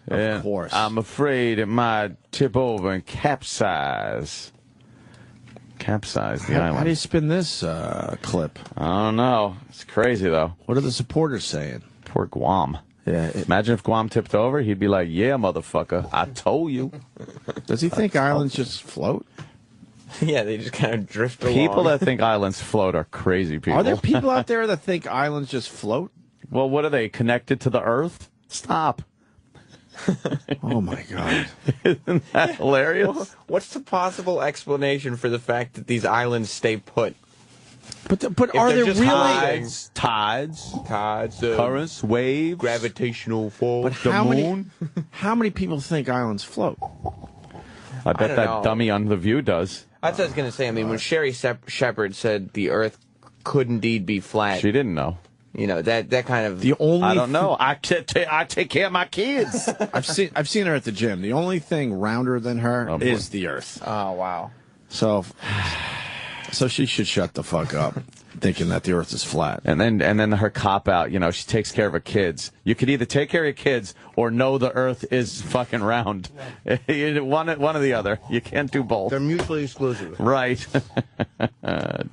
Of course. I'm afraid it might tip over and capsize. Capsize the island. How do you spin this clip? I don't know. It's crazy, though. What are the supporters saying? Poor Guam. Yeah. Imagine if Guam tipped over. He'd be like, yeah, motherfucker. I told you. Does he think islands just float? Yeah, they just kind of drift along. People that think islands float are crazy people. Are there people out there that think islands just float? Well, what are they, connected to the earth? Stop. Oh, my God. Isn't that hilarious? What's the possible explanation for the fact that these islands stay put? But are there really tides, currents, waves, gravitational force? But how many people think islands float? I bet that dummy on The View does. That's what I was going to say. I mean, when Sherry Shepard said the Earth could indeed be flat, she didn't know. That kind of I don't know. I take care of my kids. I've seen her at the gym. The only thing rounder than her is the Earth. Oh wow. So she should shut the fuck up, thinking that the Earth is flat. And then her cop out. She takes care of her kids. You could either take care of your kids or know the Earth is fucking round. one or the other. You can't do both. They're mutually exclusive. Right.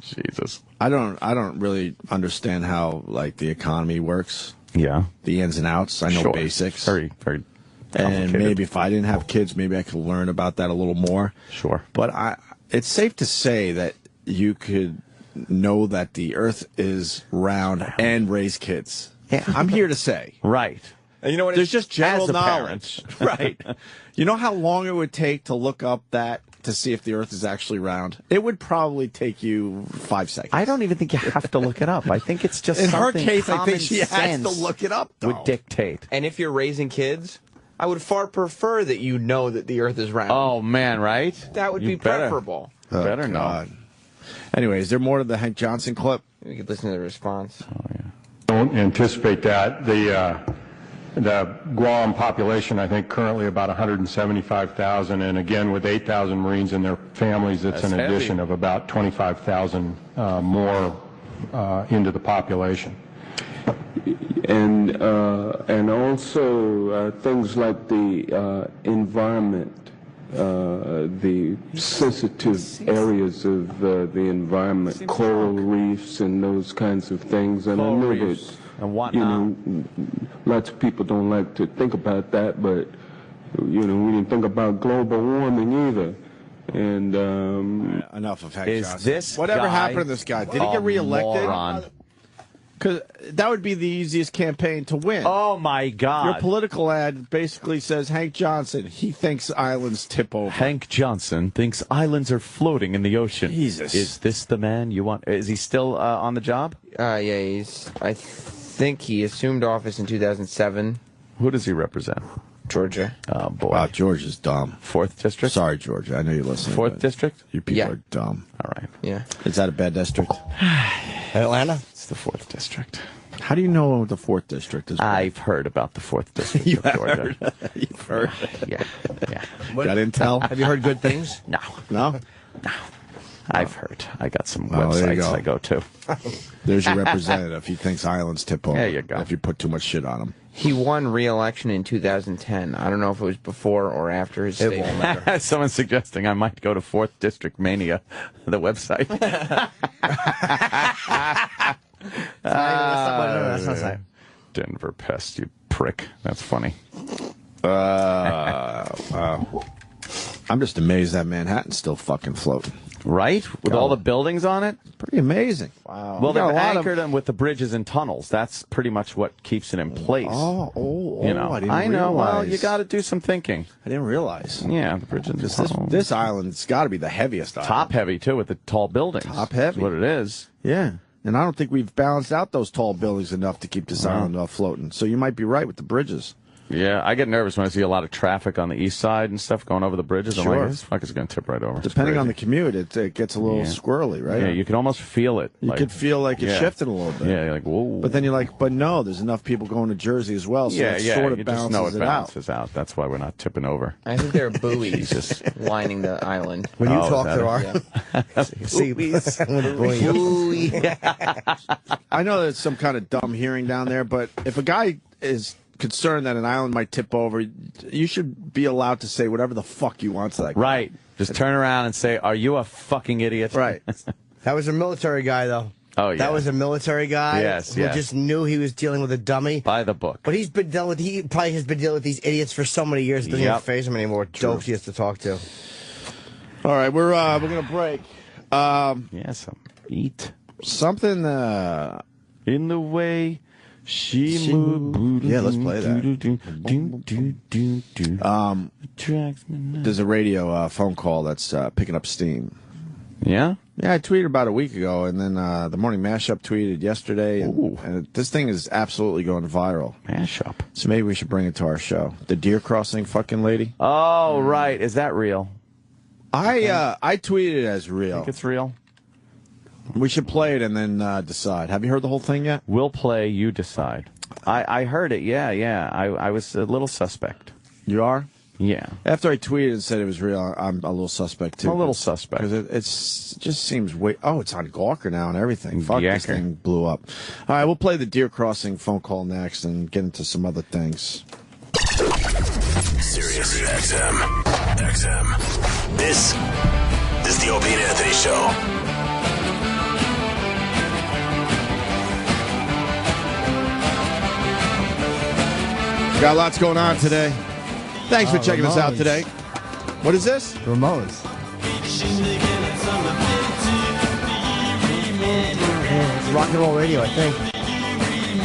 Jesus. I don't really understand how the economy works. Yeah. The ins and outs. I know basics. Very, very complicated. And maybe if I didn't have kids, maybe I could learn about that a little more. Sure. But it's safe to say that you could know that the Earth is round and raise kids. Yeah. I'm here to say. Right. And you know what? There's just general knowledge. Right. You know how long it would take to look up that to see if the Earth is actually round? It would probably take you 5 seconds. I don't even think you have to look it up. I think it's just in her something case. I think common she has sense to look it up. Though. Would dictate. And if you're raising kids, I would far prefer that you know that the Earth is round. Oh man, right? That would be preferable. Better know. Anyway, is there more to the Hank Johnson clip? We could listen to the response. Oh yeah. Don't anticipate that. The Guam population, I think, currently about 175,000, and again, with 8,000 Marines and their families, it's an addition of about 25,000 more into the population. And also things like the environment, the sensitive areas of the environment, coral reefs and those kinds of things. And I know that lots of people don't like to think about that, but we didn't think about global warming either. And enough of Hank Johnson. This whatever guy happened to this guy? Did he get reelected? Because that would be the easiest campaign to win. Oh, my God. Your political ad basically says Hank Johnson, he thinks islands tip over. Hank Johnson thinks islands are floating in the ocean. Jesus. Is this the man you want? Is he still on the job? Yeah, I think he assumed office in 2007. Who does he represent? Georgia. Oh, boy. Wow, Georgia's dumb. 4th District? Sorry, Georgia. I know you're listening. 4th District? You people are dumb. All right. Yeah. Is that a bad district? Atlanta? It's the 4th District. How do you know the 4th District is? I've heard about the 4th District You of have Georgia. You've heard. Yeah. Got intel? Have you heard good things? No. No? I've heard. I got some Well, there you websites go. I go to. There's your representative. He thinks islands tip over. There you go. If you put too much shit on them. He won re-election in 2010. I don't know if it was before or after his statement. Someone's suggesting I might go to 4th District Mania, the website. Denver Pest, you prick. That's funny. I'm just amazed that Manhattan's still fucking floating. Right? With all the buildings on it? Pretty amazing. Wow. Well, they've anchored them with the bridges and tunnels. That's pretty much what keeps it in place. You know, I didn't know. Well, realize. you got to do some thinking. I didn't realize. Yeah, the bridges and tunnels. This island's got to be the heaviest island. Top heavy, too, with the tall buildings. Top heavy. That's what it is. Yeah. And I don't think we've balanced out those tall buildings enough to keep this island floating. So you might be right with the bridges. Yeah, I get nervous when I see a lot of traffic on the east side and stuff going over the bridges. Sure. I'm like, this fuck is going to tip right over. Depending on the commute, it gets a little squirrely, right? Yeah, you can almost feel it. You could feel like it's shifting a little bit. Yeah, you're like, whoa. But then you're like, but no, there's enough people going to Jersey as well, so it sort of you just know it balances balances out. That's why we're not tipping over. I think there are buoys lining the island. When you talk, there are. Buoys. I know there's some kind of dumb hearing down there, but if a guy is concerned that an island might tip over, you should be allowed to say whatever the fuck you want to that guy. Right. Just turn around and say, are you a fucking idiot? Right. That was a military guy, though. Oh, yeah. That was a military guy who just knew he was dealing with a dummy. By the book. But he probably has been dealing with these idiots for so many years. It doesn't even faze him anymore. Dopes he has to talk to. All right, we're going to break. Eat. Something in the way she moved. Yeah, let's play that. There's a radio phone call that's picking up steam. Yeah? Yeah, I tweeted about a week ago, and then the Morning Mashup tweeted yesterday, and this thing is absolutely going viral. Mashup. So maybe we should bring it to our show. The deer crossing fucking lady. Oh, right. Is that real? I tweeted it as real. Think it's real? We should play it and then decide. Have you heard the whole thing yet? We'll play, you decide. I heard it, yeah. I was a little suspect. You are? Yeah. After I tweeted and said it was real, I'm a little suspect, too. I'm a little suspect. Because it just seems it's on Gawker now and everything. Fuck, this thing blew up. All right, we'll play the deer crossing phone call next and get into some other things. Sirius XM. This is the Opie and Anthony Show. Got lots going on today. Thanks for checking us out today. What is this? Ramones. It's rock and roll radio, I think.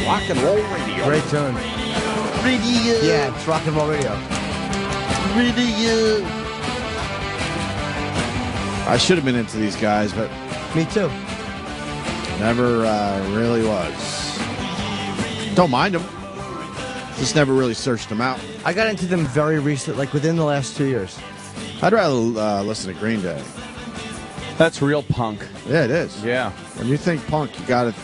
Rock and roll radio. Great tune. Radio. Yeah, it's rock and roll radio. Radio. I should have been into these guys, but me too. Never really was. Don't mind them. Just never really searched them out. I got into them very recently, like within the last 2 years. I'd rather listen to Green Day. That's real punk. Yeah, it is. Yeah. When you think punk, you got to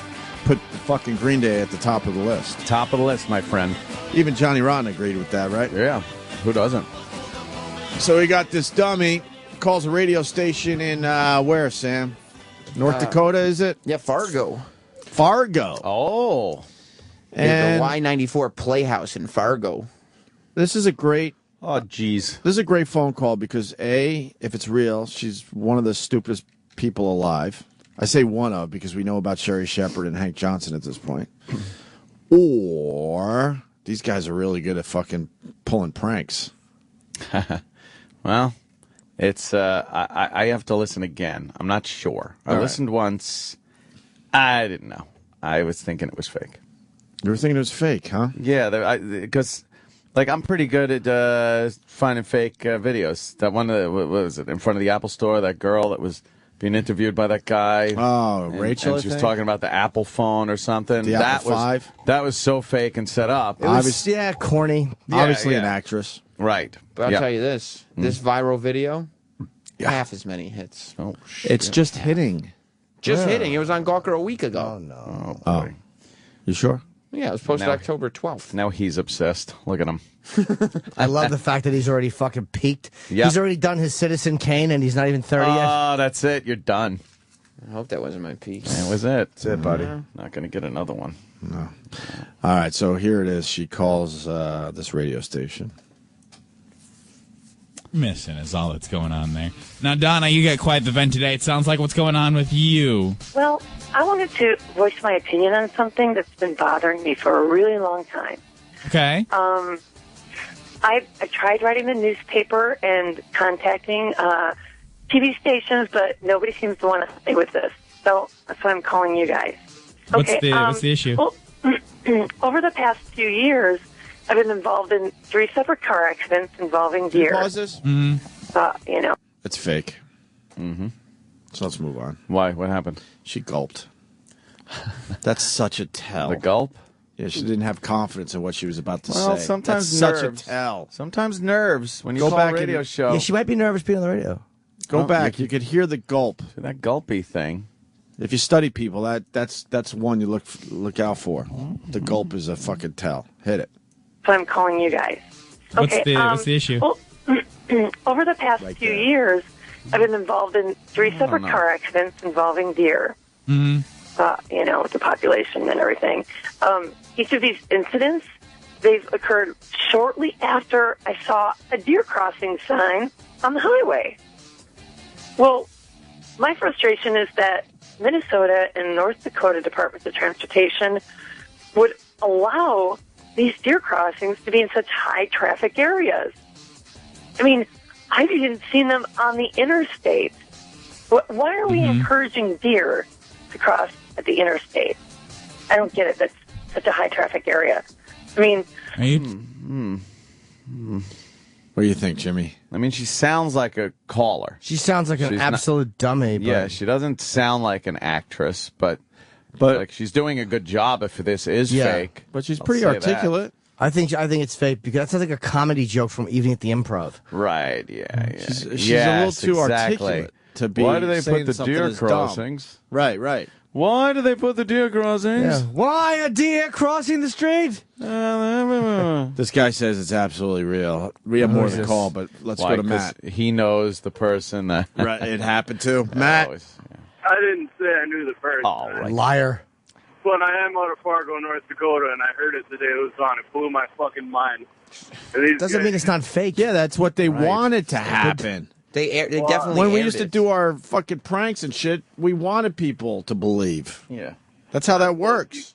put fucking Green Day at the top of the list. Top of the list, my friend. Even Johnny Rotten agreed with that, right? Yeah. Who doesn't? So we got this dummy, calls a radio station in, where, Sam? North Dakota, is it? Yeah, Fargo. Fargo. Oh. And the Y94 Playhouse in Fargo. This is a great... Oh, geez. This is a great phone call because, A, if it's real, she's one of the stupidest people alive. I say one of because we know about Sherry Shepherd and Hank Johnson at this point. Or these guys are really good at fucking pulling pranks. Well, it's I have to listen again. I'm not sure. I listened once. I didn't know. I was thinking it was fake. You were thinking it was fake, huh? Yeah, because like I'm pretty good at finding fake videos. That one, what was it, in front of the Apple Store? That girl that was being interviewed by that guy. Oh, Rachel. And she was talking about the Apple phone or something. The Apple 5. That was so fake and set up. It was, corny. Obviously an actress. Right. But I'll tell you this. This viral video, half as many hits. Oh, shit. It's just hitting. Just hitting. It was on Gawker a week ago. Oh, no. Oh. You sure? Yeah, it was posted October 12th. Now he's obsessed. Look at him. I love the fact that he's already fucking peaked. Yep. He's already done his Citizen Kane, and he's not even 30 yet. Oh, that's it. You're done. I hope that wasn't my peak. That was it. That's it, buddy. Not going to get another one. No. All right, so here it is. She calls this radio station. Missing is all that's going on there. Now, Donna, you got quite the vent today. It sounds like what's going on with you. Well, I wanted to voice my opinion on something that's been bothering me for a really long time. Okay. I tried writing the newspaper and contacting TV stations, but nobody seems to want to stay with this. So that's why I'm calling you guys. What's the issue? Well, over the past few years, I've been involved in 3 separate car accidents involving deer. Pause this? You know. It's fake. Mm-hmm. So let's move on. Why? What happened? She gulped. That's such a tell. The gulp? Yeah, she didn't have confidence in what she was about to say. Well, sometimes That's nerves. such a tell. Sometimes nerves when you Go call back a radio and- show. Yeah, she might be nervous being on the radio. Go back. You could hear the gulp. That gulpy thing. If you study people, that's one you look out for. The gulp is a fucking tell. Hit it. So I'm calling you guys. What's Okay, the issue? Well, over the past few years, I've been involved in 3 separate car accidents involving deer. Mm-hmm. You know, with the population and everything. Each of these incidents, they've occurred shortly after I saw a deer crossing sign on the highway. Well, my frustration is that Minnesota and North Dakota Departments of Transportation would allow these deer crossings to be in such high traffic areas. I mean, I've even seen them on the interstate. Why are we encouraging deer to cross at the interstate? I don't get it. That's such a high traffic area. I mean, What do you think, Jimmy? I mean, she sounds like a caller. She sounds like an She's not- absolute dummy. But Yeah, she doesn't sound like an actress, but like she's doing a good job if this is fake. But she's I'll pretty say that. articulate. I think it's fake because that sounds like a comedy joke from Evening at the Improv. Right, yeah. She's a Yes, little too exactly. articulate to be. Why do they saying put the something deer as dumb. crossings? Right. Why do they put the deer crossings? Yeah. Why a deer crossing the street? This guy says it's absolutely real. We have more than a call, but let's Why, go to 'cause Matt. He knows the person that Right, it happened to Matt. I didn't say I knew the person. Oh, right. Liar. But I am out of Fargo, North Dakota, and I heard it the day it was on. It blew my fucking mind. And these Doesn't guys- mean it's not fake. Yeah, that's what they wanted to happen. They definitely When we aired used to it. do our fucking pranks and shit, we wanted people to believe. Yeah. That's how that works.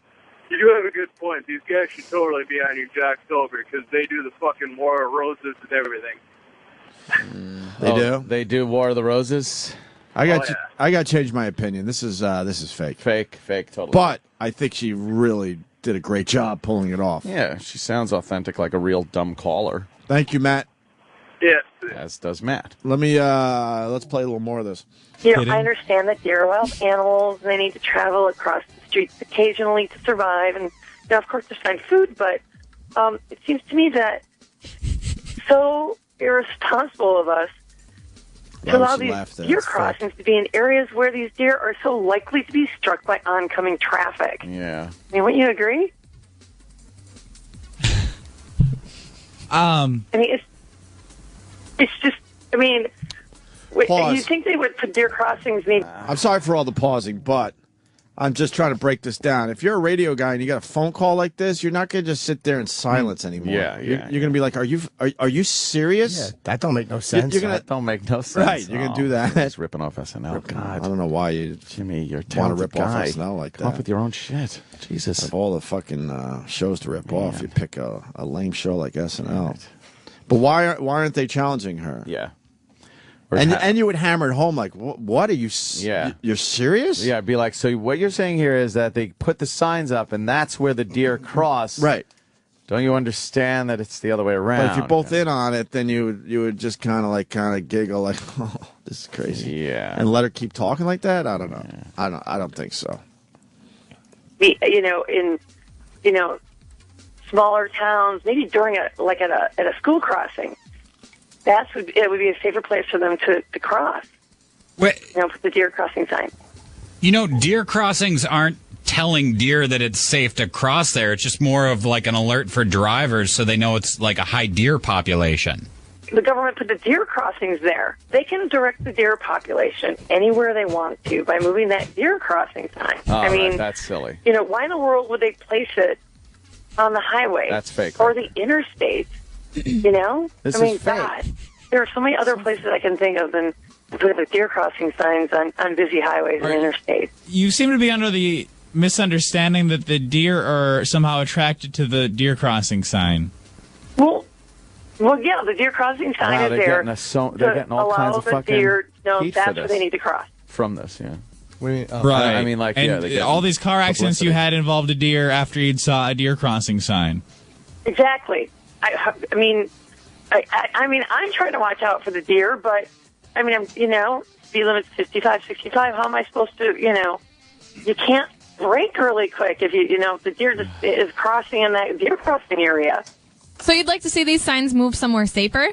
You do have a good point. These guys should totally be on your Jack Silver because they do the fucking War of Roses and everything. They do? They do War of the Roses. I got to change my opinion. This is fake. Fake, totally. But I think she really did a great job pulling it off. Yeah, she sounds authentic, like a real dumb caller. Thank you, Matt. Yes. As does Matt. Let me let's play a little more of this. You know, I understand that deer are wild animals and they need to travel across the streets occasionally to survive and, you know, of course, to find food, but it seems to me that so irresponsible of us to allow these deer crossings to be in areas where these deer are so likely to be struck by oncoming traffic. Yeah. I mean, wouldn't you agree? I mean, it's just, I mean, Pause. you think they would put deer crossings maybe... I'm sorry for all the pausing, but I'm just trying to break this down. If you're a radio guy and you got a phone call like this, you're not going to just sit there in silence anymore. Yeah, You're yeah. going to be like, are you serious? Yeah, that don't make no sense. You're gonna, That don't make no sense. Right, you're going to do that. He's ripping off SNL. God. I don't know why you Jimmy, you're a want to talented rip guy. off SNL like Come up that. with your own shit. Jesus. Of all the fucking shows to rip off, you pick a lame show like SNL. Right. But why aren't they challenging her? Yeah. And you would hammer it home like, what are you? You're serious? Yeah, I'd be like, so what you're saying here is that they put the signs up, and that's where the deer cross. Right. Don't you understand that it's the other way around? But if you're both in on it, then you would just kind of giggle like, oh, this is crazy. Yeah. And let her keep talking like that? I don't know. Yeah. I don't think so. In smaller towns, maybe during at a school crossing, it would be a safer place for them to cross. Wait. Put the deer crossing sign. Deer crossings aren't telling deer that it's safe to cross there. It's just more of like an alert for drivers so they know it's like a high deer population. The government put the deer crossings there. They can direct the deer population anywhere they want to by moving that deer crossing sign. Oh, that's silly. Why in the world would they place it on the highway? That's fake. Or the interstate? This is fake. God, there are so many other places I can think of than putting the deer crossing signs on busy highways and interstates. You seem to be under the misunderstanding that the deer are somehow attracted to the deer crossing sign. Well, Well, yeah, the deer crossing sign is they're there. They're getting all allow kinds of the fucking deer know heat that's for where this. they need to cross. From this, yeah. Right. I mean, like, and yeah, they get all these car accidents you publicity. had involved a deer after you'd saw a deer crossing sign. Exactly. I mean, I'm trying to watch out for the deer, but I mean, speed limit's 55, 65. How am I supposed to, you can't brake really quick if if the deer just is crossing in that deer crossing area. So you'd like to see these signs move somewhere safer?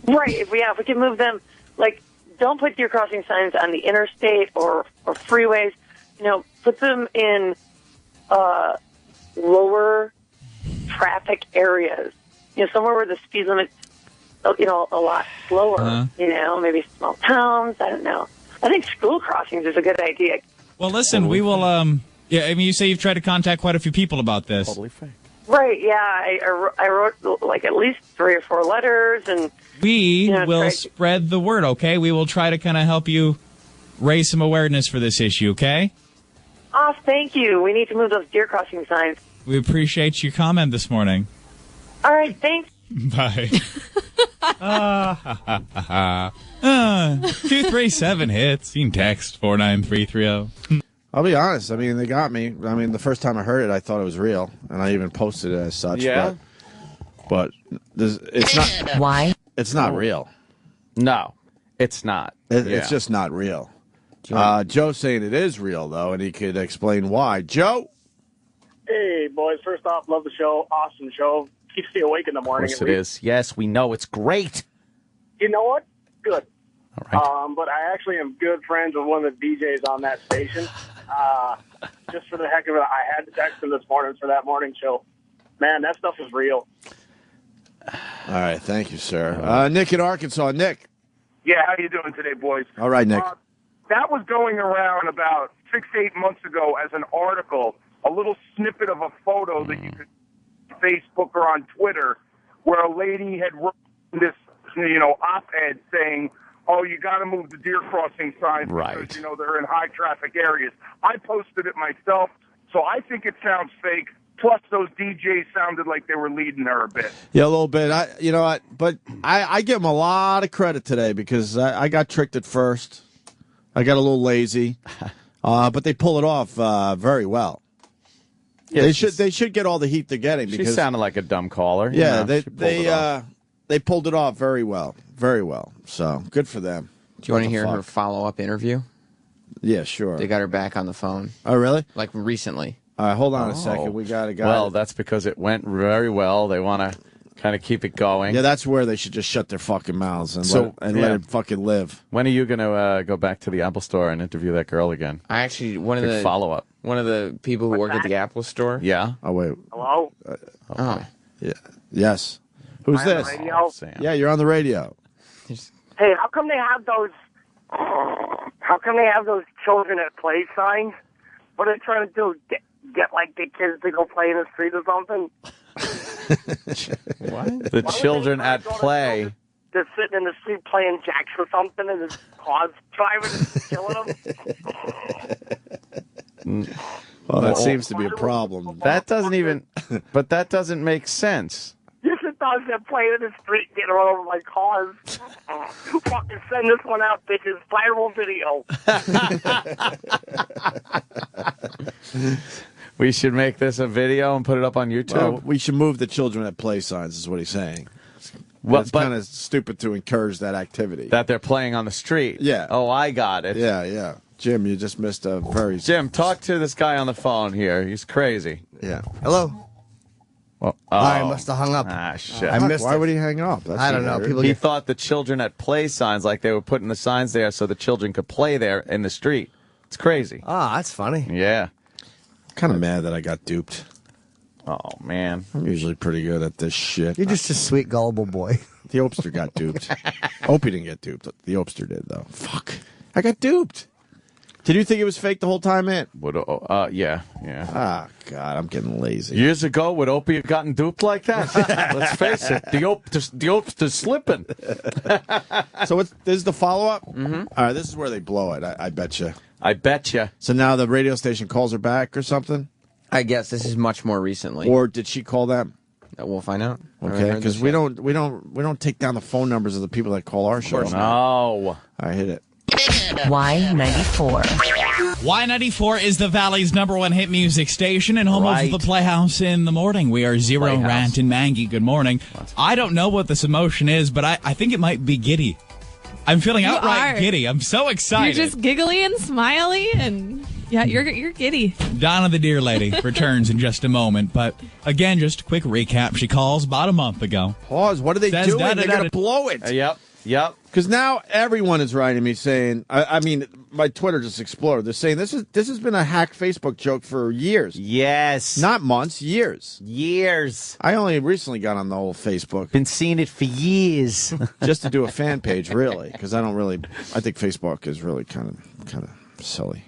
Right. If we can move them, like, don't put deer crossing signs on the interstate or freeways. Put them in lower traffic areas. Somewhere where the speed limit's a lot slower. Maybe small towns. I don't know. I think school crossings is a good idea. Well, listen, we will. You say you've tried to contact quite a few people about this. Totally fake. Right, yeah. I wrote like at least 3 or 4 letters, and We will spread the word, okay? We will try to kind of help you raise some awareness for this issue, okay? Oh, thank you. We need to move those deer crossing signs. We appreciate your comment this morning. All right, thanks. Bye. 237 hits. You can text 49330. I'll be honest. I mean, they got me. I mean, the first time I heard it, I thought it was real, and I even posted it as such. Yeah? But it's not. Why? It's not real. No, it's not. It's just not real. Joe's saying it is real, though, and he could explain why. Joe? Hey, boys. First off, love the show. Awesome show. Keeps you awake in the morning. Of course it is. Yes, we know. It's great. You know what? Good. All right. But I actually am good friends with one of the DJs on that station. Just for the heck of it, I had to text him this morning for that morning show. Man, that stuff is real. All right. Thank you, sir. Nick in Arkansas. Nick. Yeah, how you doing today, boys? All right, Nick. That was going around about 6 to 8 months ago as an article, a little snippet of a photo that you could Facebook or on Twitter, where a lady had written this, op-ed saying, "Oh, you got to move the deer crossing signs because they're in high traffic areas." I posted it myself, so I think it sounds fake. Plus, those DJs sounded like they were leading her a bit. Yeah, a little bit. I give them a lot of credit today because I got tricked at first. I got a little lazy, but they pull it off very well. Yeah, they should get all the heat they're getting. She because sounded like a dumb caller. Yeah, they pulled it off very well, very well. So good for them. Do you want to hear her follow-up interview? Yeah, sure. They got her back on the phone. Oh, really? Like recently. All right, hold on a second. We got a guy. Well, that's because it went very well. They want to kind of keep it going. Yeah, that's where they should just shut their fucking mouths and let it fucking live. When are you going to go back to the Apple Store and interview that girl again? I actually one of the follow-up. One of the people who work at the Apple Store. Yeah. Oh wait. Hello. Yeah. Yes. Who's Am I on this? the radio? Yeah, you're on the radio. Hey, how come they have those? How come they have those children at play signs? What are they trying to do? Get like the kids to go play in the street or something? What? The children at play. They're sitting in the street playing jacks or something, and his car's driving and killing them. Well, that seems to be a problem. That doesn't even. But that doesn't make sense. Yes, it does. They're playing in the street, getting run over by cars. Fucking send this one out, bitches. Viral video. We should make this a video and put it up on YouTube. Well, we should move the children at play signs, is what he's saying. Well, it's kind of stupid to encourage that activity. That they're playing on the street. Yeah. Oh, I got it. Yeah. Jim, you just missed a very... Jim, talk to this guy on the phone here. He's crazy. Yeah. Hello. Well, I must have hung up. Ah, shit. I missed Why it. would he hang up? I don't know. People He get... thought the children at play signs, like they were putting the signs there so the children could play there in the street. It's crazy. Ah, that's funny. Yeah. Kind of mad that I got duped. Oh, man. I'm usually pretty good at this shit. You're just a sweet, gullible boy. The Opster got duped. Opie didn't get duped. The Opster did, though. Fuck. I got duped. Did you think it was fake the whole time, man? Yeah. Ah, God, I'm getting lazy. Years ago, would Opie have gotten duped like that? Let's face it. The Opster's slipping. So this is the follow-up? Mm-hmm. All right, this is where they blow it, I bet you. I bet you. So now the radio station calls her back or something? I guess this is much more recently. Or did she call them? We'll find out. Okay, because we don't take down the phone numbers of the people that call our show. course No. I hit it. Y94. Y94 is the Valley's #1 hit music station and home of the Playhouse in the morning. We are Zero, Playhouse. Rant, and Mangy. Good morning. I don't know what this emotion is, but I think it might be giddy. I'm feeling outright giddy. I'm so excited. You're just giggly and smiley, and yeah, you're giddy. Donna the Deer Lady returns in just a moment, but again, just a quick recap. She calls about a month ago. Pause. What are they Says doing? da- They da- got da- to blow it. Yep. Because now everyone is writing me saying, I mean, my Twitter just exploded. They're saying this has been a hack Facebook joke for years. Yes. Not months, years. Years. I only recently got on the whole Facebook. Been seeing it for years. Just to do a fan page, really. Because I think Facebook is really kind of silly.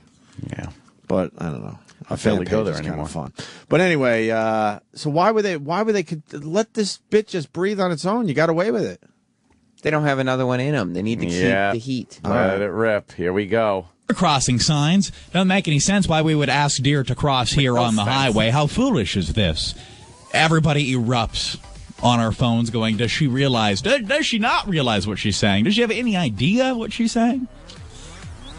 Yeah. But I don't know. I fail to fan go page there is kind anymore. of fun. But anyway, so why would they let this bitch just breathe on its own? You got away with it. They don't have another one in them. They need to keep the heat. Let it rip. Here we go. Crossing signs. Doesn't make any sense why we would ask deer to cross here on the highway. How foolish is this? Everybody erupts on our phones going, does she realize? Does she not realize what she's saying? Does she have any idea what she's saying?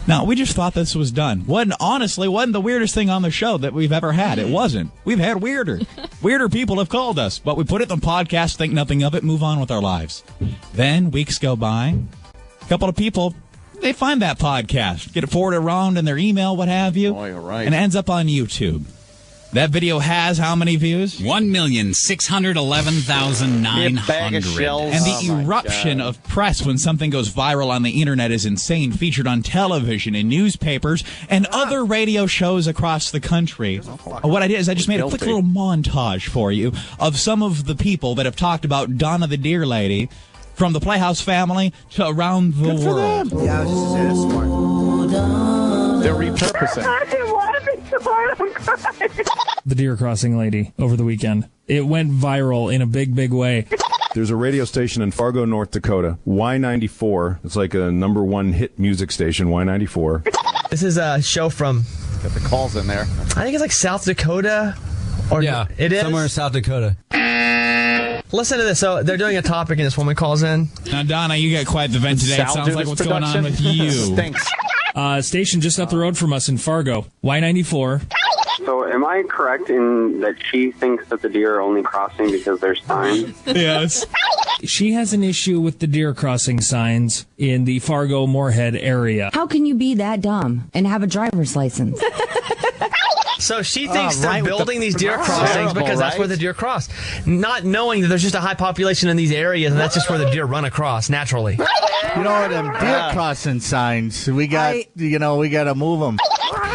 No, we just thought this was done. Honestly, wasn't the weirdest thing on the show that we've ever had. It wasn't. We've had weirder. Weirder people have called us, but we put it on the podcast, think nothing of it, move on with our lives. Then weeks go by. A couple of people, they find that podcast, get it forwarded around in their email, what have you, and it ends up on YouTube. That video has how many views? 1,611,900. And the eruption of press when something goes viral on the internet is insane. Featured on television, in newspapers, and other radio shows across the country. What I did is I just made a quick little montage for you of some of the people that have talked about Donna the Deer Lady, from the Playhouse family to around the world. Yeah, I was just saying, it's smart. They're repurposing. The deer crossing lady over the weekend. It went viral in a big, big way. There's a radio station in Fargo, North Dakota, Y94. It's like a #1 hit music station, Y94. This is a show from... Got the calls in there. I think it's like South Dakota. Or yeah, it is? somewhere in South Dakota. Listen to this. So they're doing a topic and this woman calls in. Now, Donna, you got quite the vent today. It sounds like what's going on with you. Stinks. Station just up the road from us in Fargo, Y94. So am I correct in that she thinks that the deer are only crossing because there's signs? Yes. She has an issue with the deer crossing signs in the Fargo-Moorhead area. How can you be that dumb and have a driver's license? So she thinks they're building these deer crossings because that's where the deer cross. Not knowing that there's just a high population in these areas and that's just where the deer run across naturally. You know, them deer crossing signs, we got to move them.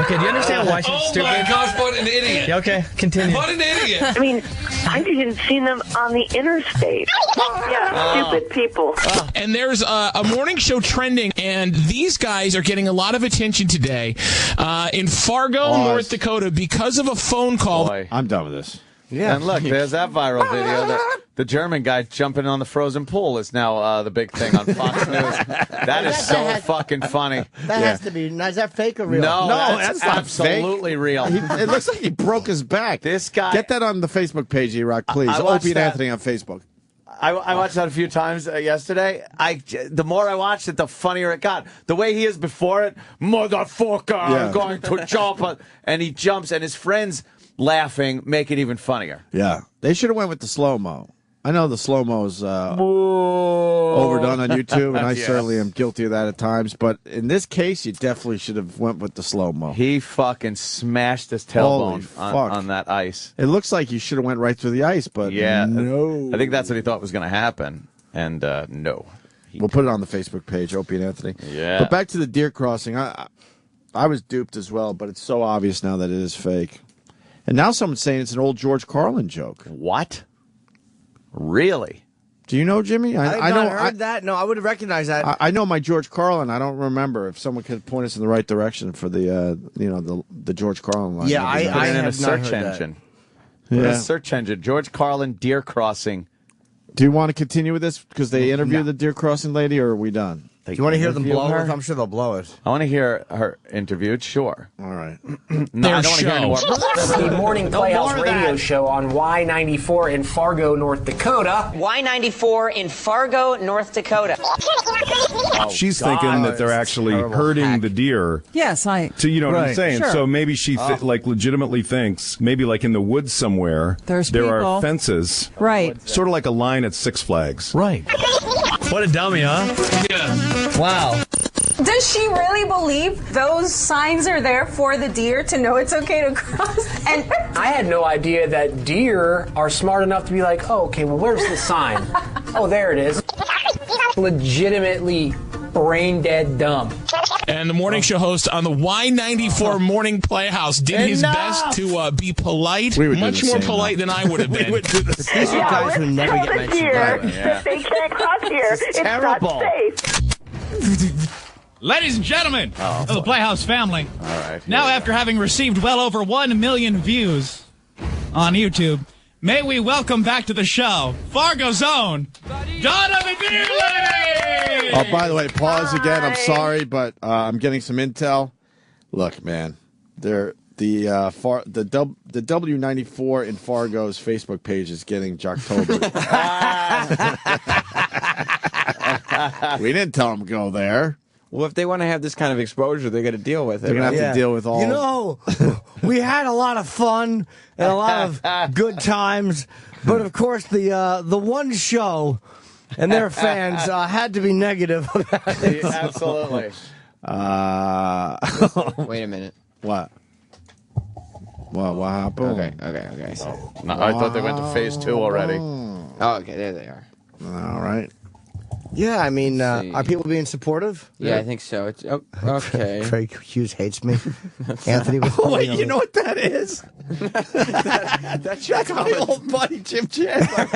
Okay, do you understand why she's stupid? Oh my gosh, what an idiot. Yeah, okay, continue. What an idiot. I mean, I've even seen them on the interstate. Yeah, stupid people. And there's a morning show trending, and these guys are getting a lot of attention today in Fargo, North Dakota, because of a phone call. I'm done with this. Yeah, and look, there's that viral video. The German guy jumping on the frozen pool is now the big thing on Fox News. That is so fucking funny. That has to be. Is that fake or real? No, that's not absolutely fake. real. It looks like he broke his back. This guy. Get that on the Facebook page, E-Rock, please. I watched Opie and that. Anthony on Facebook. I watched that a few times yesterday. The more I watched it, the funnier it got. The way he is before it, motherfucker, I'm going to jump. And he jumps, and his friends laughing make it even funnier. Yeah. They should have went with the slow-mo. I know the slow-mo is overdone on YouTube, and I certainly am guilty of that at times. But in this case, you definitely should have went with the slow-mo. He fucking smashed his tailbone on that ice. It looks like he should have went right through the ice, but no. I think that's what he thought was going to happen, and no. We'll put it on the Facebook page, Opie and Anthony. Yeah. But back to the deer crossing. I was duped as well, but it's so obvious now that it is fake. And now someone's saying it's an old George Carlin joke. What? Really? Do you know, Jimmy? I know. Heard that. No, I would recognize that. I know my George Carlin. I don't remember. If someone could point us in the right direction for the the George Carlin line. Yeah, I have in a not search heard engine. Yeah. Put a search engine. George Carlin deer crossing. Do you want to continue with this because they interviewed the deer crossing lady, or are we done? Do you want to hear them interview blow her? it? I'm sure they'll blow it. I want to hear her interviewed. Sure. All right. No, I don't want to hear anymore. The Morning Playhouse radio show on Y94 in Fargo, North Dakota. Y94 in Fargo, North Dakota. She's thinking that they're actually hurting the deer. Yes, So you know what I'm Right. saying? Sure. So maybe she like legitimately thinks maybe like in the woods somewhere there people. are fences. Right. Sort of like a line at Six Flags. Right. What a dummy, huh? Yeah. Wow. Does she really believe those signs are there for the deer to know it's okay to cross? And I had no idea that deer are smart enough to be like, oh, okay, well, where's the sign? Oh, there it is. Legitimately brain dead dumb. And the morning show host on the Y94 Morning Playhouse did his best to be polite, We would do much the more same, polite than I would have been. These are guys who never get mentioned. Here, they can't cross here. It's terrible. not safe. Ladies and gentlemen of the Playhouse family, All right. now after having received well over 1 million views on YouTube, may we welcome back to the show, Fargo's own, Donovan Beerley! Oh, by the way, pause again. I'm sorry, but I'm getting some intel. Look, man, the W94 in Fargo's Facebook page is getting Jocktober. We didn't tell them to go there. Well, if they want to have this kind of exposure, they got to deal with it. They're gonna have to deal with all. You know, we had a lot of fun and a lot of good times, but of course the one show and their fans had to be negative about it. Absolutely. Wait a minute. What? What happened? Okay. No, I thought they went to phase 2 already. Oh, okay, there they are. All right. Yeah, I mean, are people being supportive? Yeah, I think so. It's okay. Craig Hughes hates me. Anthony was Oh, wait, you know what that is? That's my old buddy Jim Chandler.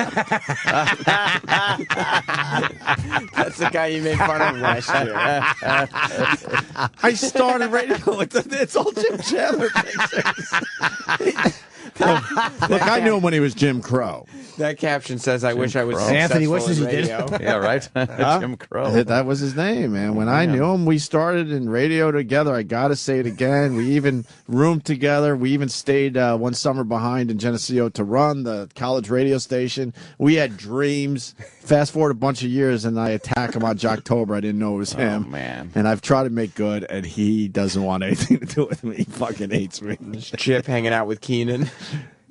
That's the guy you made fun of last year. I started radio with it's all Jim Chandler pictures. Look, I knew him when he was Jim Crow. That caption says, "I wish I was Crow. successful Anthony wishes in he did. radio." Yeah, right. Jim Crow. That was his name, man. When I knew him, we started in radio together. I got to say it again. We even roomed together. We even stayed one summer behind in Geneseo to run the college radio station. We had dreams. Fast forward a bunch of years, and I attack him on Jocktober. I didn't know it was him. Oh, man. And I've tried to make good, and he doesn't want anything to do with me. He fucking hates me. Chip hanging out with Keenan.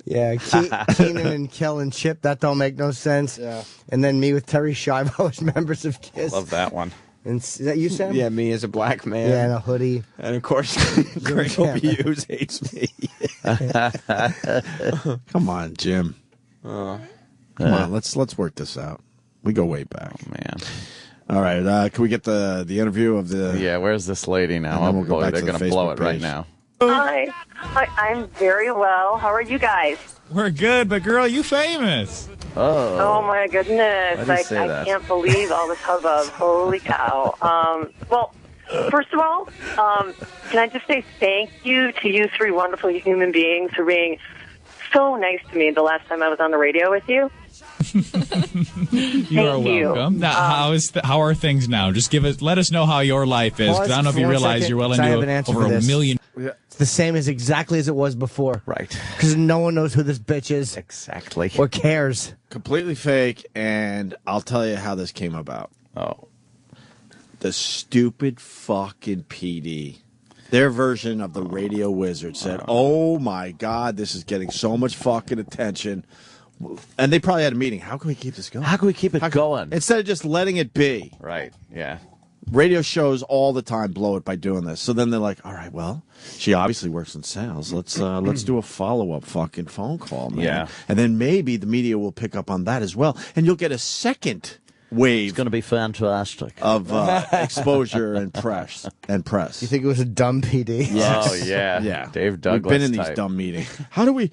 Yeah, Keenan and Kel and Chip, that don't make no sense. Yeah. And then me with Terry Schiavo as members of KISS. Love that one. And is that you, Sam? Yeah, me as a black man. Yeah, and a hoodie. And of course, Greg Hughes hates me. Come on, Jim. Come on, let's work this out. We go way back. Oh, man. All right, can we get the interview of the... Yeah, where's this lady now? And then Oh, we'll go boy, back they're to the going to blow Facebook it right page. now. Hi. I'm very well. How are you guys? We're good, but girl, you famous. Oh my goodness. Why do you say I that? can't believe all this hubbub. Holy cow. Well, first of all, can I just say thank you to you three wonderful human beings for being so nice to me the last time I was on the radio with you. You are Thank you. welcome. Now, how are things now? Just let us know how your life is. 'Cause I don't know if you realize you're well I have an into answer over for a this. million. It's the same as exactly as it was before. Right. Because no one knows who this bitch is. Exactly. Or cares. Completely fake, and I'll tell you how this came about. Oh. The stupid fucking PD. Their version of the Radio Wizard said, oh my God, this is getting so much fucking attention. And they probably had a meeting. How can we keep this going? How can we keep it going? Instead of just letting it be. Right, yeah. Radio shows all the time blow it by doing this. So then they're like, all right, well, she obviously works in sales. Let's do a follow-up fucking phone call, man. Yeah. And then maybe the media will pick up on that as well. And you'll get a second wave. It's going to be fantastic. Of exposure and press. You think it was a dumb PD? Yes. Oh, yeah. Yeah. Dave Douglas We've been in these type. dumb meetings. How do we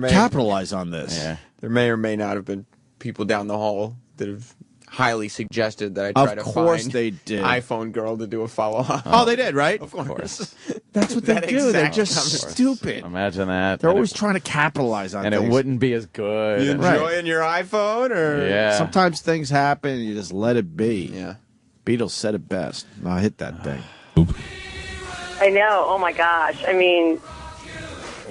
capitalize on this? Yeah. There may or may not have been people down the hall that have highly suggested that I try to Of course find they did. iPhone girl to do a follow-up. Oh, they did, right? Of course. That's what they That do. They're exact just number. stupid. Imagine that. They're And always it- trying to capitalize on and things. it wouldn't be as good. You enjoying your iPhone or Yeah. Sometimes things happen and you just let it be. Yeah. Beatles said it best. Now hit that thing. I know. Oh my gosh. I mean,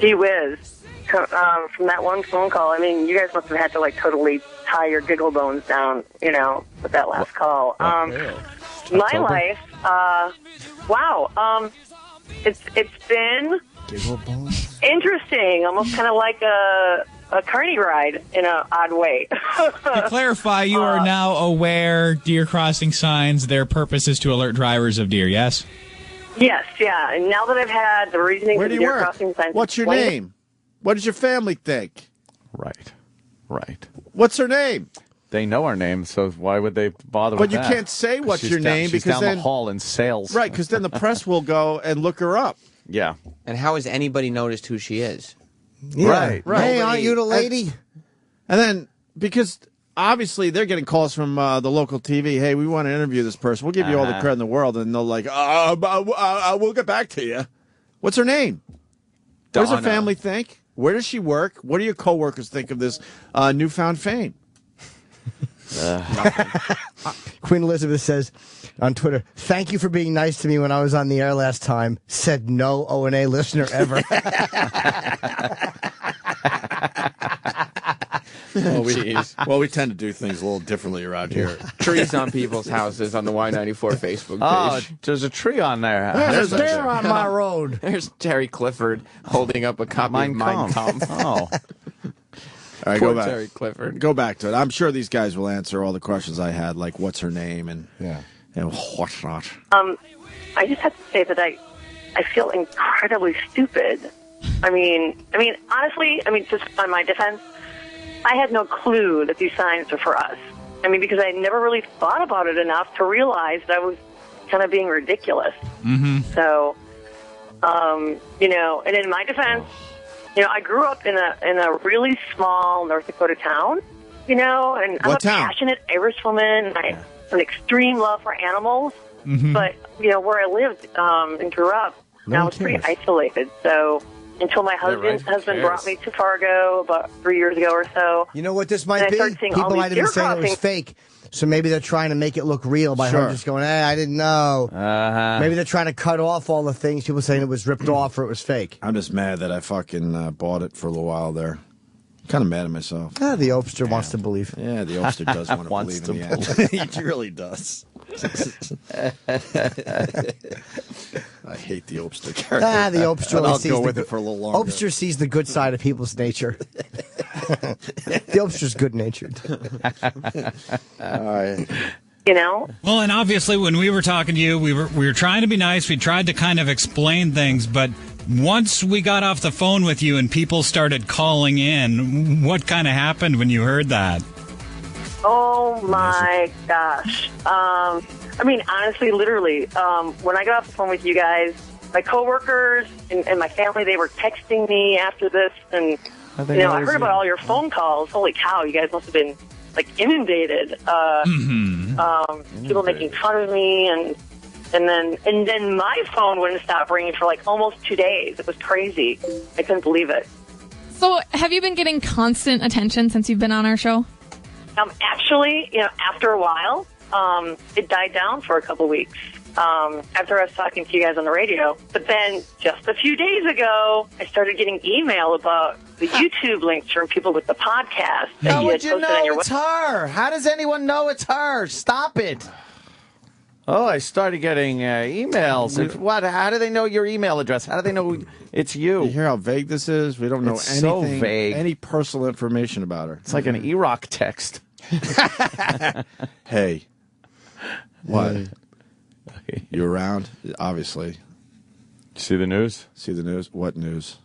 gee whiz. From that one phone call, I mean, you guys must have had to like totally tie your giggle bones down, you know, with that last call. My life, wow. It's been interesting, almost kind of like a carny ride in an odd way. To clarify, you are now aware deer crossing signs, their purpose is to alert drivers of deer, yes? Yes, yeah. And now that I've had the reasoning Where for do the you deer work? crossing signs, What's your explained- name? What does your family think? Right. What's her name? They know our name, so why would they bother But with you that? can't say what's She's your down- name she's because down then the hall in sales. Right, because then the press will go and look her up. Yeah. And how has anybody noticed who she is? Right. Hey, aren't you the lady? And then because obviously they're getting calls from the local TV. Hey, we want to interview this person. We'll give you all the credit in the world, and they'll like, we'll get back to you. What's her name? What does her Donna. family think? Where does she work? What do your coworkers think of this newfound fame? Queen Elizabeth says on Twitter, "Thank you for being nice to me when I was on the air last time." Said no O&A listener ever. Well, we tend to do things a little differently around here. Trees on people's houses on the Y94 Facebook Oh, page. there's a tree on there. There's a bear on my road. There's Terry Clifford holding up a copy Mein of Mein Kampf. Kampf. Oh. All right, Poor go back. Terry Clifford. Go back to it. I'm sure these guys will answer all the questions I had, like what's her name and whatnot. I just have to say that I feel incredibly stupid. I mean, honestly, just on my defense, I had no clue that these signs were for us. I mean, because I never really thought about it enough to realize that I was kind of being ridiculous. Mm-hmm. So, and in my defense, I grew up in a really small North Dakota town, and I'm What a town? passionate Irish woman, and I have an extreme love for animals. Mm-hmm. But, where I lived and grew up, No I one was pretty cares. isolated. So until my right. Who husband cares? brought me to Fargo about 3 years ago or so. You know what this And might I be? started seeing all People these might have been deer saying it was crossings. fake. So maybe they're trying to make it look real by her Sure. just going, hey, I didn't know. Uh-huh. Maybe they're trying to cut off all the things people saying it was ripped off or it was fake. I'm just mad that I fucking bought it for a little while there. Kind of mad at myself. The Opster wants to believe. Yeah, the Ulster does want to Wants believe in to the end. He really does. I hate the Ulster character. The Opster But only I'll sees go the with good- it for a little longer. Opster sees the good side of people's nature. The Opster's good-natured. All right. Well, and obviously, when we were talking to you, we were trying to be nice. We tried to kind of explain things, but once we got off the phone with you and people started calling in, what kind of happened when you heard that? Oh my gosh. Honestly, literally, when I got off the phone with you guys, my coworkers and my family, they were texting me after this, and I heard about all your phone calls. Holy cow, you guys must have been like inundated. People making fun of me, and then my phone wouldn't stop ringing for like almost 2 days. It was crazy. I couldn't believe it. So, have you been getting constant attention since you've been on our show? Actually, after a while, it died down for a couple weeks after I was talking to you guys on the radio. But then just a few days ago, I started getting email about the YouTube links from people with the podcast. that How you would had you posted on your know it's her? How does anyone know it's her? Stop it. Oh, I started getting emails. What? How do they know your email address? How do they know it's you? You hear how vague this is? We don't know It's so anything, vague. any personal information about her. It's like an Iraq text. Hey. What? You around? Obviously. See the news? See the news? What news?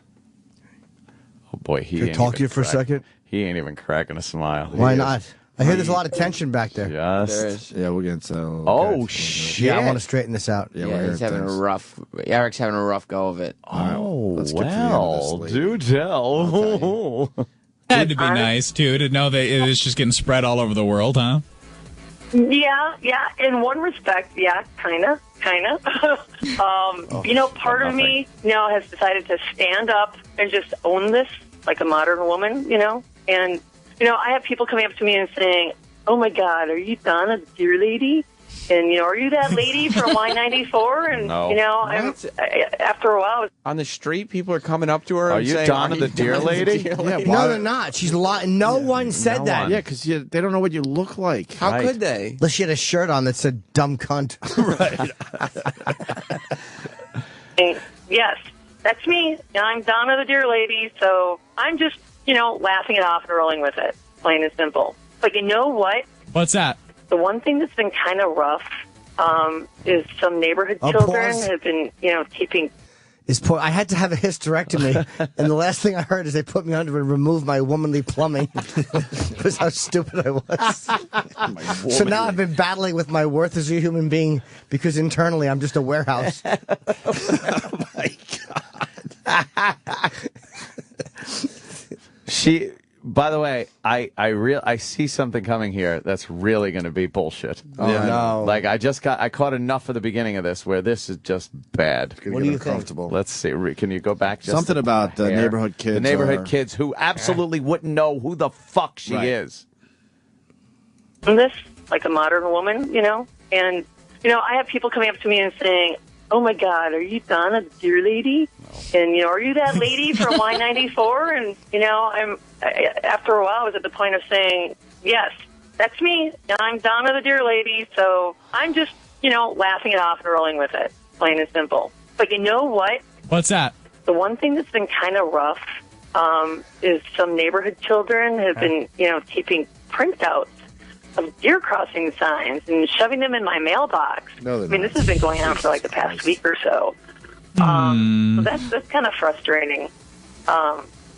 Oh, boy. Can I talk to you for a second? He ain't even cracking a smile. Why not? I hear there's a lot of tension back there. Yes. There is. Yeah, we'll get into Oh, shit. Yeah, I want to straighten this out. Yeah, Yeah, he's having a rough. Eric's having a rough go of it. Oh, let's get to the end of well, this, do tell. Had to be nice, too, to know that it was just getting spread all over the world, huh? Yeah. In one respect, yeah, kind of. Part of me, has decided to stand up and just own this like a modern woman, And, I have people coming up to me and saying, "Oh my God, are you Donna, the deer lady? And, are you that lady from Y94? And, No. after a while... On the street, people are coming up to her Are and you saying, Donna the deer lady? No, they're not. She's lying. No one said that. Yeah, because they don't know what you look like. How could they? Unless she had a shirt on that said "dumb cunt." Right. Yes, that's me. I'm Donna the deer lady, so I'm just, laughing it off and rolling with it, plain and simple. But you know what? What's that? The one thing that's been kind of rough is some neighborhood children pause. have been, keeping... I had to have a hysterectomy, and the last thing I heard is they put me under and removed my womanly plumbing because how stupid I was. So now I've been battling with my worth as a human being because internally I'm just a warehouse. Oh my God. By the way, I see something coming here that's really going to be bullshit. Oh, no. Like I caught enough of the beginning of this where this is just bad. What do you think? Let's see. Can you go back just Something about the neighborhood kids. The neighborhood kids who absolutely wouldn't know who the fuck she is. this like a modern woman, And, I have people coming up to me and saying, "Oh my God, are you Donna, the deer lady? And, are you that lady from Y94? And, after a while, I was at the point of saying, yes, that's me. I'm Donna, the deer lady. So I'm just, laughing it off and rolling with it, plain and simple. But you know what? What's that? The one thing that's been kind of rough is some neighborhood children have been, keeping printouts of deer crossing signs and shoving them in my mailbox. No, this has been going on for like the past week or so. So that's kind of frustrating.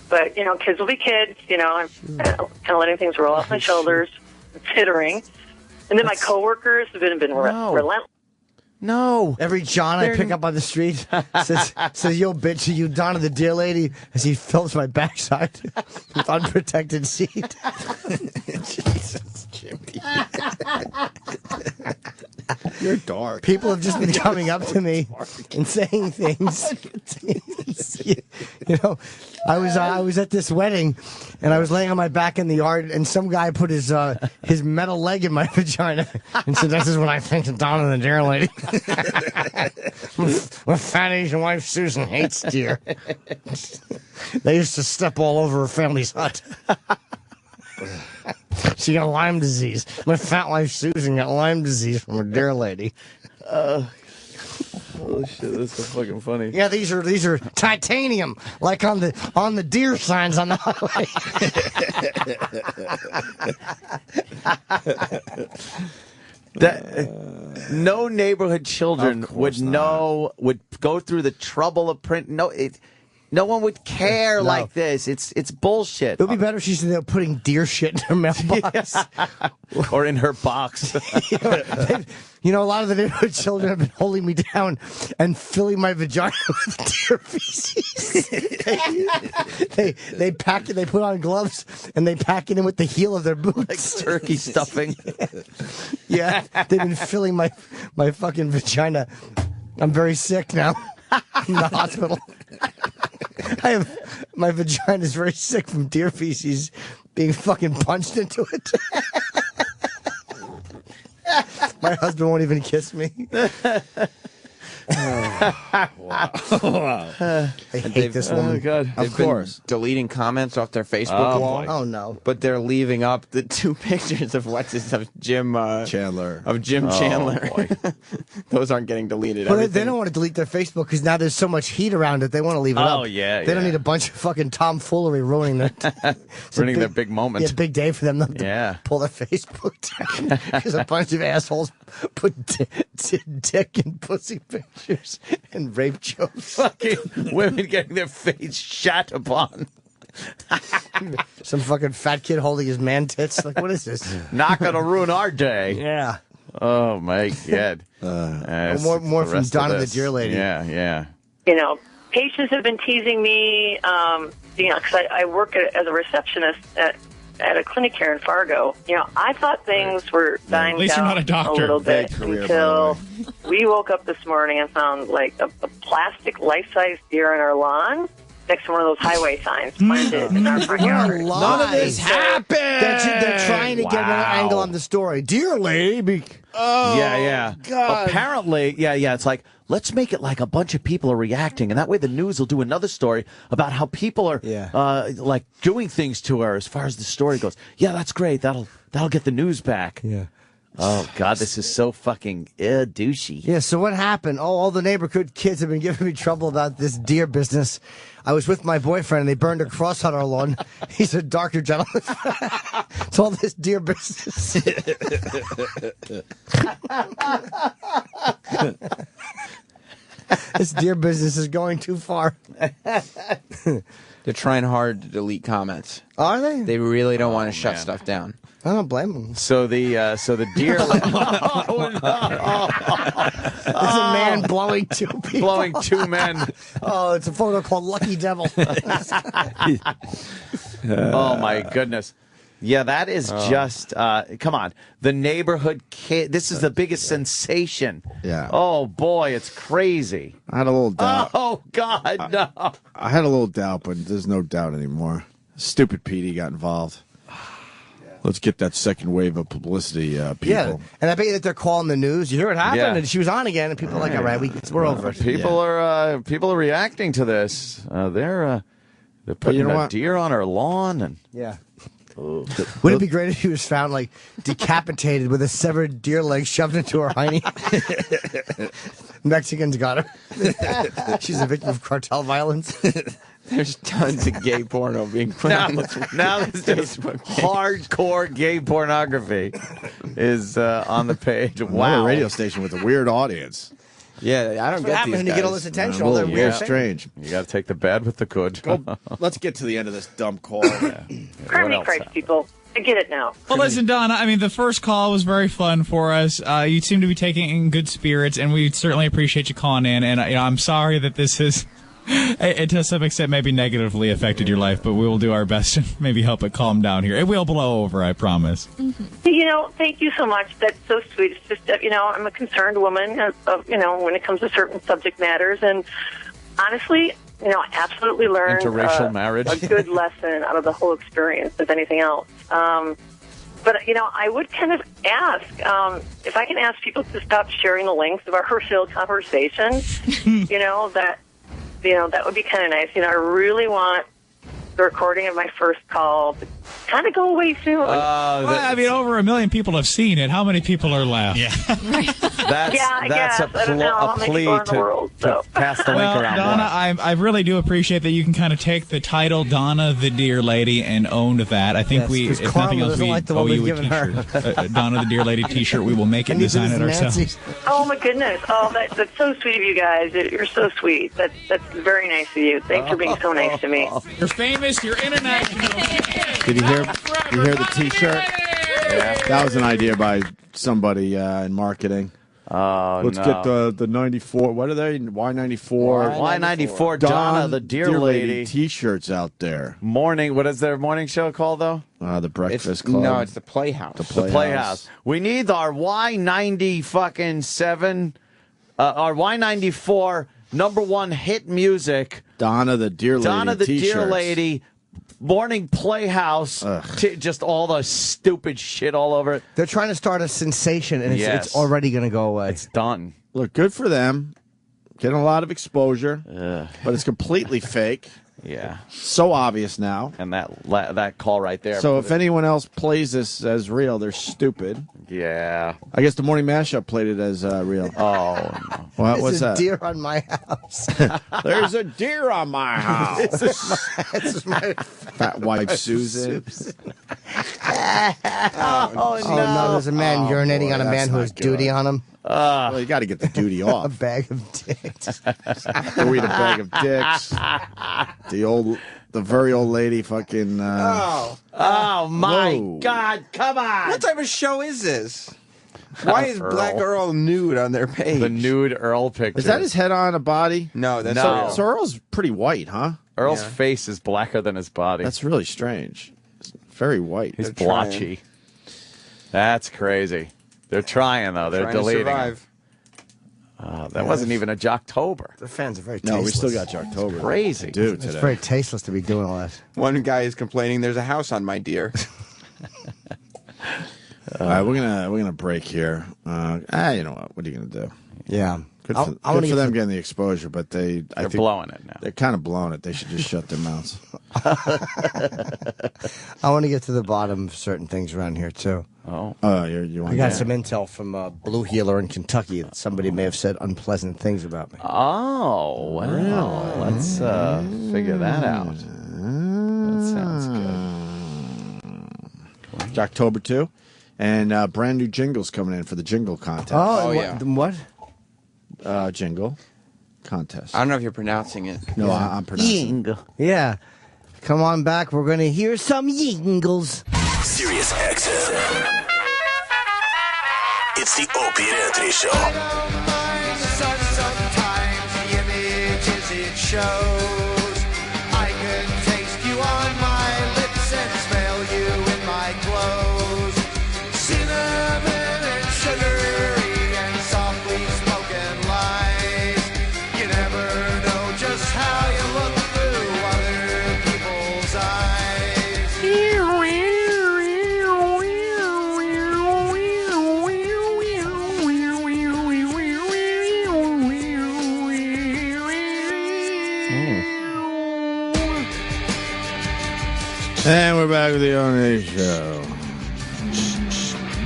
But, kids will be kids. I'm kind of letting things roll off my shoulders, considering. And then my coworkers have been relentless. No. Every John I pick up on the street says, "Yo, bitch, are you Donna the deer lady?" As he fills my backside with unprotected seed. Jesus, Jimmy. You're dark. People have just been coming up to me and saying things. I was at this wedding, and I was laying on my back in the yard, and some guy put his metal leg in my vagina and said, "This is what I think of Donna the deer lady." My fat Asian wife Susan hates deer. They used to step all over her family's hut. She got Lyme disease. My fat wife Susan got Lyme disease from a deer lady. Holy shit, that's so fucking funny. Yeah, these are titanium, like on the deer signs on the highway. No neighborhood children would go through the trouble of print. No one would care like this. It's bullshit. It would be better if she's putting deer shit in her mailbox. Or in her box. A lot of the neighborhood children have been holding me down and filling my vagina with deer feces. They pack it, they put on gloves, and they pack it in with the heel of their boots. Like turkey stuffing. Yeah, they've been filling my fucking vagina. I'm very sick now. I'm in the hospital. My vagina is very sick from deer feces being fucking punched into it. My husband won't even kiss me. Wow. I hate this woman. Oh, God. Of course. Deleting comments off their Facebook wall. Oh, no. But they're leaving up the two pictures of Jim Chandler. Of Jim Chandler. Those aren't getting deleted. But they don't want to delete their Facebook because now there's so much heat around it. They want to leave it up. Oh, yeah. They don't need a bunch of fucking tomfoolery ruining their their big moment. Yeah, big day for them to pull their Facebook down because a bunch of assholes put dick and pussy pictures and rape jokes. Fucking women getting their face shat upon. Some fucking fat kid holding his man tits. Like, what is this? Not gonna ruin our day. Yeah. Oh my God. More from Donna the deer lady. Yeah. Patients have been teasing me, because I work as a receptionist at at a clinic here in Fargo. You know, I thought things were dying At least you're down not a doctor. little bit Great career, until we woke up this morning and found like a plastic life-size deer on our lawn next to one of those highway signs planted in our front yard. None of this happened. They're trying to get another Wow. angle on the story. Dear lady. yeah. God. Apparently, yeah. It's like, let's make it like a bunch of people are reacting, and that way the news will do another story about how people are like doing things to her as far as the story goes. Yeah, that's great. That'll get the news back. Yeah. Oh, God, this is so fucking douchey. Yeah, so what happened? Oh, all the neighborhood kids have been giving me trouble about this deer business. I was with my boyfriend, and they burned a cross on our lawn. He's a darker gentleman. It's all this deer business. This deer business is going too far. They're trying hard to delete comments. Are they? They really don't want to shut stuff down. I don't blame them. So the deer. There's a man blowing two people. Blowing two men. Oh, it's a photo called Lucky Devil. Oh, my goodness. Yeah, that is just, come on. The neighborhood kid, this is the biggest sensation. Yeah. Oh, boy, it's crazy. I had a little doubt. Oh, God, no. I had a little doubt, but there's no doubt anymore. Stupid Petey got involved. Let's get that second wave of publicity, people. Yeah, and I bet you that they're calling the news. You hear what happened? Yeah. And she was on again, and people are like, all right, we're over it. People are reacting to this. They're putting you know a what? deer on our lawn. And Yeah. Wouldn't it be great if he was found, like, decapitated with a severed deer leg shoved into her hiney? Mexicans got her. She's a victim of cartel violence. There's tons of gay porno being put on this now it's just hardcore gay pornography is on the page. Wow. Wow. A radio station with a weird audience. Yeah, I don't get these happened guys. to get all this attention? A All little that weird, weird strange. You got to take the bad with the good. Let's get to the end of this dumb call. Criminy Christ, people. I get it now. Well, listen, Donna, I mean, the first call was very fun for us. You seem to be taking it in good spirits, and we certainly appreciate you calling in. And I'm sorry that this has, to some extent, maybe negatively affected your life, but we will do our best to maybe help it calm down here. It will blow over, I promise. You know, thank you so much. That's so sweet. It's just that, I'm a concerned woman, when it comes to certain subject matters. And honestly, I absolutely learned Interracial marriage. a good lesson out of the whole experience, if anything else. But, I would kind of ask, if I can ask people to stop sharing the links of our real conversations, that would be kind of nice. I really want the recording of my first call to kind of go away soon. Well, I mean, over 1 million people have seen it. How many people are left? Yeah. That's I guess. I don't know how a many plea people are in the world, to pass the link Well, around. Donna, I really do appreciate that you can kind of take the title Donna the Deer Lady and own that. I think Yes, 'cause if Carla nothing else, doesn't we like the owe one you we've a given her. T-shirt. Donna the Deer Lady T-shirt. We will make it and design it ourselves. Oh, my goodness. Oh, that's so sweet of you guys. You're so sweet. That's very nice of you. Thanks for being so nice to me. You're famous. You're international. Did you hear the T-shirt? Yeah. That was an idea by somebody in marketing. Let's get the 94. What are they? Y94. Y94. Donna the Deer Lady T-shirts out there. Morning. What is their morning show called, though? The Breakfast Club. No, it's the Playhouse. The Playhouse. We need our Y90 fucking 7, our Y94 #1 hit music. Donna the Deer Lady. Donna the T-shirts. Deer Lady. Morning Playhouse. Just all the stupid shit all over it. They're trying to start a sensation, and it's already going to go away. It's done. Look, good for them. Getting a lot of exposure, but it's completely fake. Yeah. So obvious now. And that call right there. So if anyone else plays this as real, they're stupid. Yeah. I guess the Morning Mashup played it as real. Oh, no. What's There's a that? deer on my house. There's a deer on my house. This is my Fat wife Susan. Oh, no. There's a man urinating boy, on a man that's who not has duty good. on him. Well, you got to get the duty A off. bag of dicks. Go eat a bag of dicks. The very old lady fucking. Oh my Whoa. God! Come on. What type of show is this? Why is Black Earl nude on their page? The nude Earl picture. Is that his head on a body? No, that's No. Earl. So Earl's pretty white, huh? Earl's face is blacker than his body. That's really strange. very white. He's They're trying. blotchy. That's crazy. They're trying, though. They're Trying to deleting survive. him. That wasn't even a Jocktober. The fans are very No, tasteless. we still got Jocktober. Crazy. Dude, It's today. very tasteless to be doing all that. One guy is complaining there's a house on my deer. All right, we're gonna break here. You know what? What are you gonna do? Yeah. Good I for, wanna good for get them to- getting the exposure, but I They're think blowing it now. They're kind of blowing it. They should just shut their mouths. I want to get to the bottom of certain things around here, too. Oh. You want I got some intel from Blue Healer in Kentucky that somebody may have said unpleasant things about me. Oh, well. Let's figure that out. That sounds good. October 2, and brand new jingles coming in for the jingle contest. Oh, yeah. What? Jingle contest. I don't know if you're pronouncing it. No, I'm pronouncing. Yingle. Yeah. Come on back. We're going to hear some yingles. Sirius XM. It's the Opie and Anthony Show. Sometimes the images it shows. I can taste you on my lips and smell you in my clothes. Cinnamon and sugary and softly spoken lies. You never know just how you look through other people's And we're back with the O&A Show.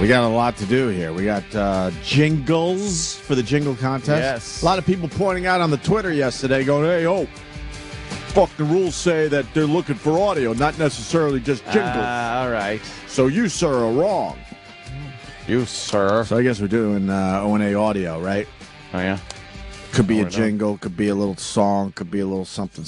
We got a lot to do here. We got jingles for the jingle contest. Yes. A lot of people pointing out on the Twitter yesterday going, hey, fuck, the rules say that they're looking for audio, not necessarily just jingles. All right. So you, sir, are wrong. You, sir. So I guess we're doing O&A audio, right? Oh, yeah? Could be a Or no. jingle, could be a little song, could be a little something.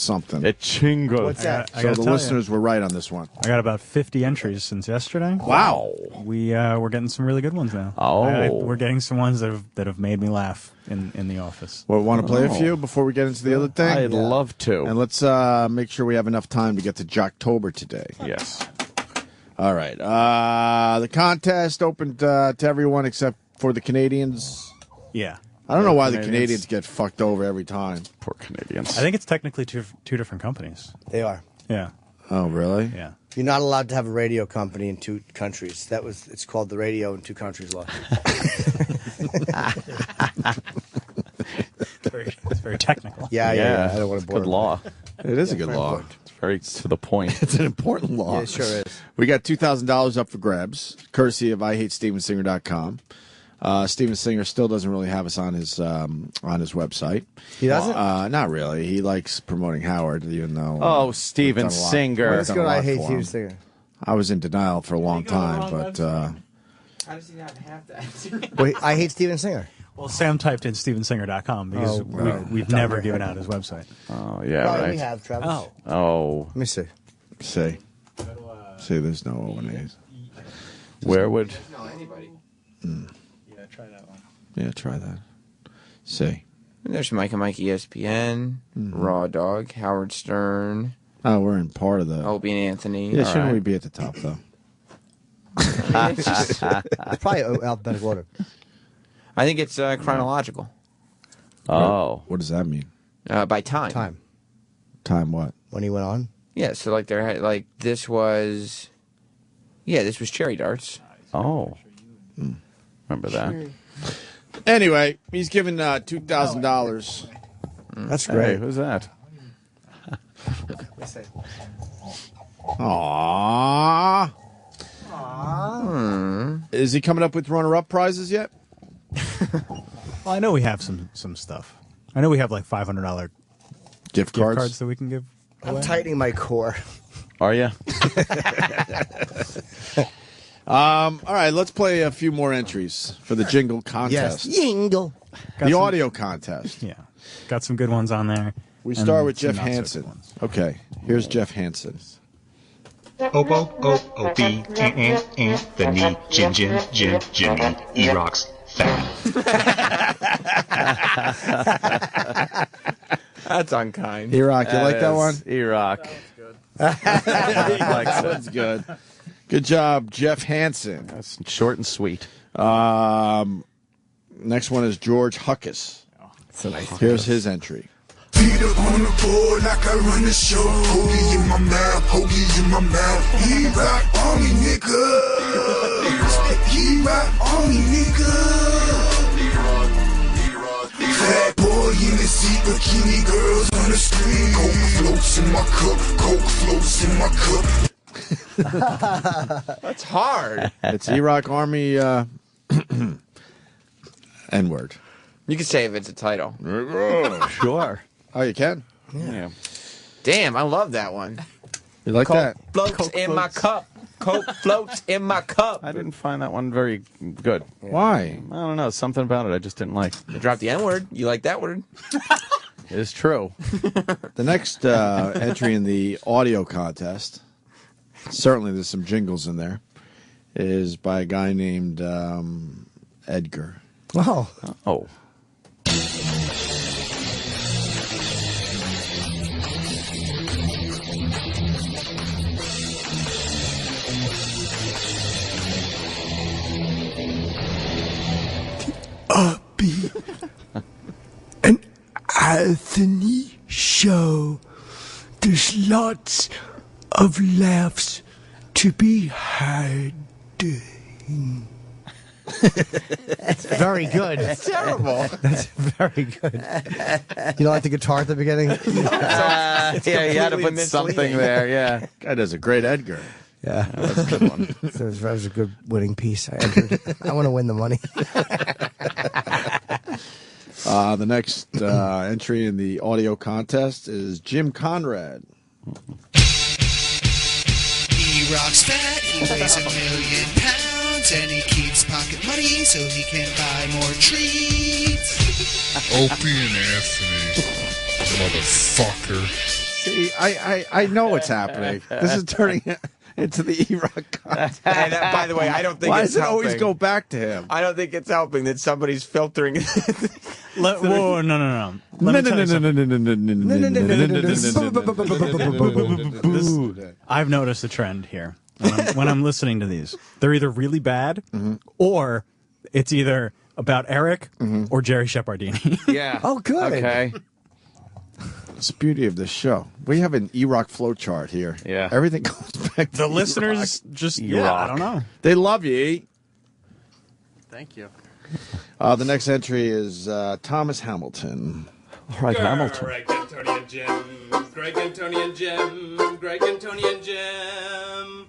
A jingle. What's that? So the listeners were right on this one. I got about 50 entries since yesterday. Wow. We're getting some really good ones now. Oh. We're getting some ones that have made me laugh in the office. Well, want to play a few before we get into the other thing? I'd love to. And let's make sure we have enough time to get to Jocktober today. Yes. All right. The contest opened to everyone except for the Canadians. Yeah. I don't know why the Canadians. Canadians get fucked over every time. Poor Canadians. I think it's technically two different companies. They are. Yeah. Oh, really? Yeah. You're not allowed to have a radio company in two countries. It's called the Radio in Two Countries law. It's very technical. Yeah. I don't want to bore Good them. law. It is a good law. It's very to the point. It's an important law. Yeah, it sure is. We got $2,000 up for grabs, courtesy of IHateStevenSinger.com. Steven Singer still doesn't really have us on his website. He doesn't? Not really. He likes promoting Howard, even though. Oh, Steven we've done a lot- Singer. we've Let's done go a to I lot Hate for Steven him. Singer. I was in denial for a long time, but How does he not have that? Wait, I Hate Steven Singer. Well, Sam typed in StevenSinger.com because we've never given out his website. Oh, yeah, Probably right. we have, Travis. Oh. Let me see. say there's no O&As. Where would... No, anybody. Yeah, try that one. Yeah, try that. Say. There's Mike and Mike ESPN, Raw Dog, Howard Stern, Oh, we're in part of the. Opie and Anthony. Yeah, All shouldn't right. we be at the top though? It's probably alphabetical order. I think it's chronological. Oh. What does that mean? By time. Time what? When he went on? Yeah, so like this was Cherry Darts. Oh. Remember that. Anyway, he's given $2,000. That's Hey, great. who's that? Aww. Is he coming up with runner-up prizes yet? Well, I know we have some stuff. I know we have like $500 Gift gift cards? cards that we can give I'm away. tightening my core. Are you? All right, let's play a few more entries for the jingle contest. Yes. Jingle. The audio contest. Yeah. Got some good ones on there. We and start with some Jeff not so good Hansen. ones. Okay, here's Jeff Hansen. Opie, Anthony, Jimmy, E-Rocks, fat. That's unkind. E-Rock, you like that one? E-Rock. That's good. Good job, Jeff Hansen. That's short and sweet. Next one is George Huckus. Here's his entry. Feet up on the board like I run the show. Hoagie in my mouth, hoagie in my mouth. He rock on me, nigga. He rock on me, nigga. Fat boy in the seat, bikini girls on the screen. Coke floats in my cup, Coke floats in my cup. That's hard. It's E-Rock Army N-word. You can say if it's a title. Sure. Oh, you can? Yeah. Damn, I love that one. You like Coke that? Floats Coke in floats. my cup. Coke floats in my cup. I didn't find that one very good. Why? I don't know. Something about it I just didn't like. You dropped the N-word. You like that word? It's true. The next entry in the audio contest, certainly there's some jingles in there, is by a guy named Edgar. Oh. Oh. Be an Anthony show. There's lots of laughs to be had. That's very good. It's terrible. That's very good. You don't like the guitar at the beginning? Yeah, you had to put something there. Yeah. Guy does a great Edgar. Yeah. That's a good one. So that was a good winning piece. I entered. I want to win the money. The next entry in the audio contest is Jim Conrad. He rocks fat, he weighs 1,000,000 pounds, and he keeps pocket money so he can buy more treats. Opie and Anthony, motherfucker. See, I know what's happening. This is turning into the E-Rock contest. And by the way, I don't think Why it's does it helping. always go back to him? I don't think it's helping that somebody's filtering. Whoa, no. Let me tell you something. I've noticed a trend here. When I'm listening to these, they're either really bad or it's either about Eric or Jerry Shepardini. Yeah. Oh, good. Okay. It's the beauty of this show. We have an E-Rock flow chart here. Yeah. Everything goes back to The E-Rock. listeners just, I don't know. They love you, E. Thank you. The next entry is Thomas Hamilton. All right, Hamilton. Greg and Tony and Jim. Greg and Tony and Jim. Greg and Tony and Jim.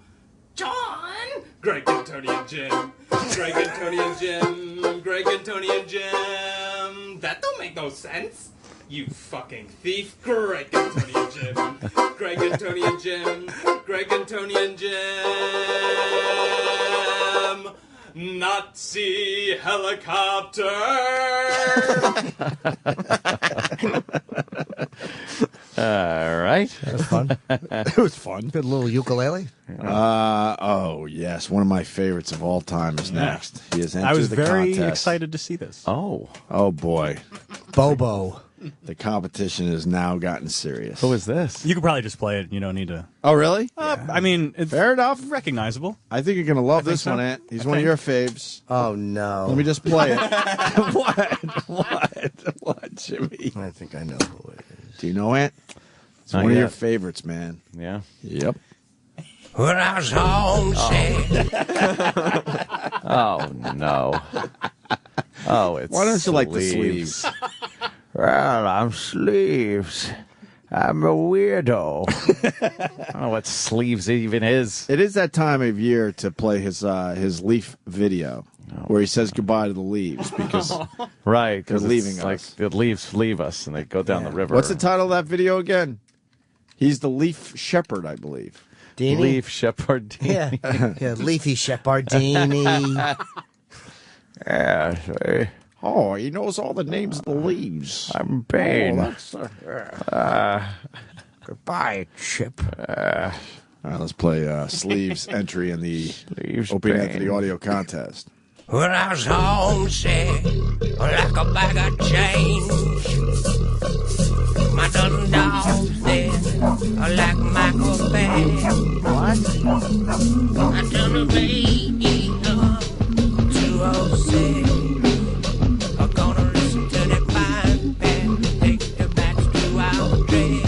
John. Greg and Tony and Jim. Greg and Tony and Jim. Greg and Tony and Jim. That don't make no sense. You fucking thief. Greg and Tony and Jim. Greg and Tony and Jim. Greg and Tony and Jim. Nazi helicopter. All right. That was fun. It was fun. Good little ukulele. Oh, yes. One of my favorites of all time is next. He has entered I was the very contest. excited to see this. Oh. Oh, boy. Bobo. The competition has now gotten serious. Who is this? You could probably just play it. You don't need to. Oh, really? I mean, it's Fair enough. recognizable. I think you're going to love think this so. one, Ant. He's I one of think. your faves. Oh, no. Let me just play it. What, Jimmy? I think I know who it is. Do you know Ant? It's Not one of your yet. favorites, man. Yeah. Yep. When I was homesick. Oh, no. Oh, it's Why don't you like the sleeves? Well, I'm sleeves. I'm a weirdo. I don't know what sleeves even is. It is that time of year to play his Leaf video where he says goodbye to the leaves because Right, they're because leaving like us. the leaves leave us and they go down the river. What's the title of that video again? He's the Leaf Shepherd, I believe. Dini? Leaf Shepardini. Yeah. Yeah, Leafy Shepardini. Yeah. Oh, he knows all the names of the leaves. I'm Bane. Oh, that's, Goodbye, Chip. all right, let's play Sleeves entry in the Sleeves Opie and Bane. Anthony audio contest. When I was homesick, like a bag of change. My Dundalk's dead, like Michael Bay. What? I done a baby up 206. I'm gonna listen to that fine band, take the bats to our dread.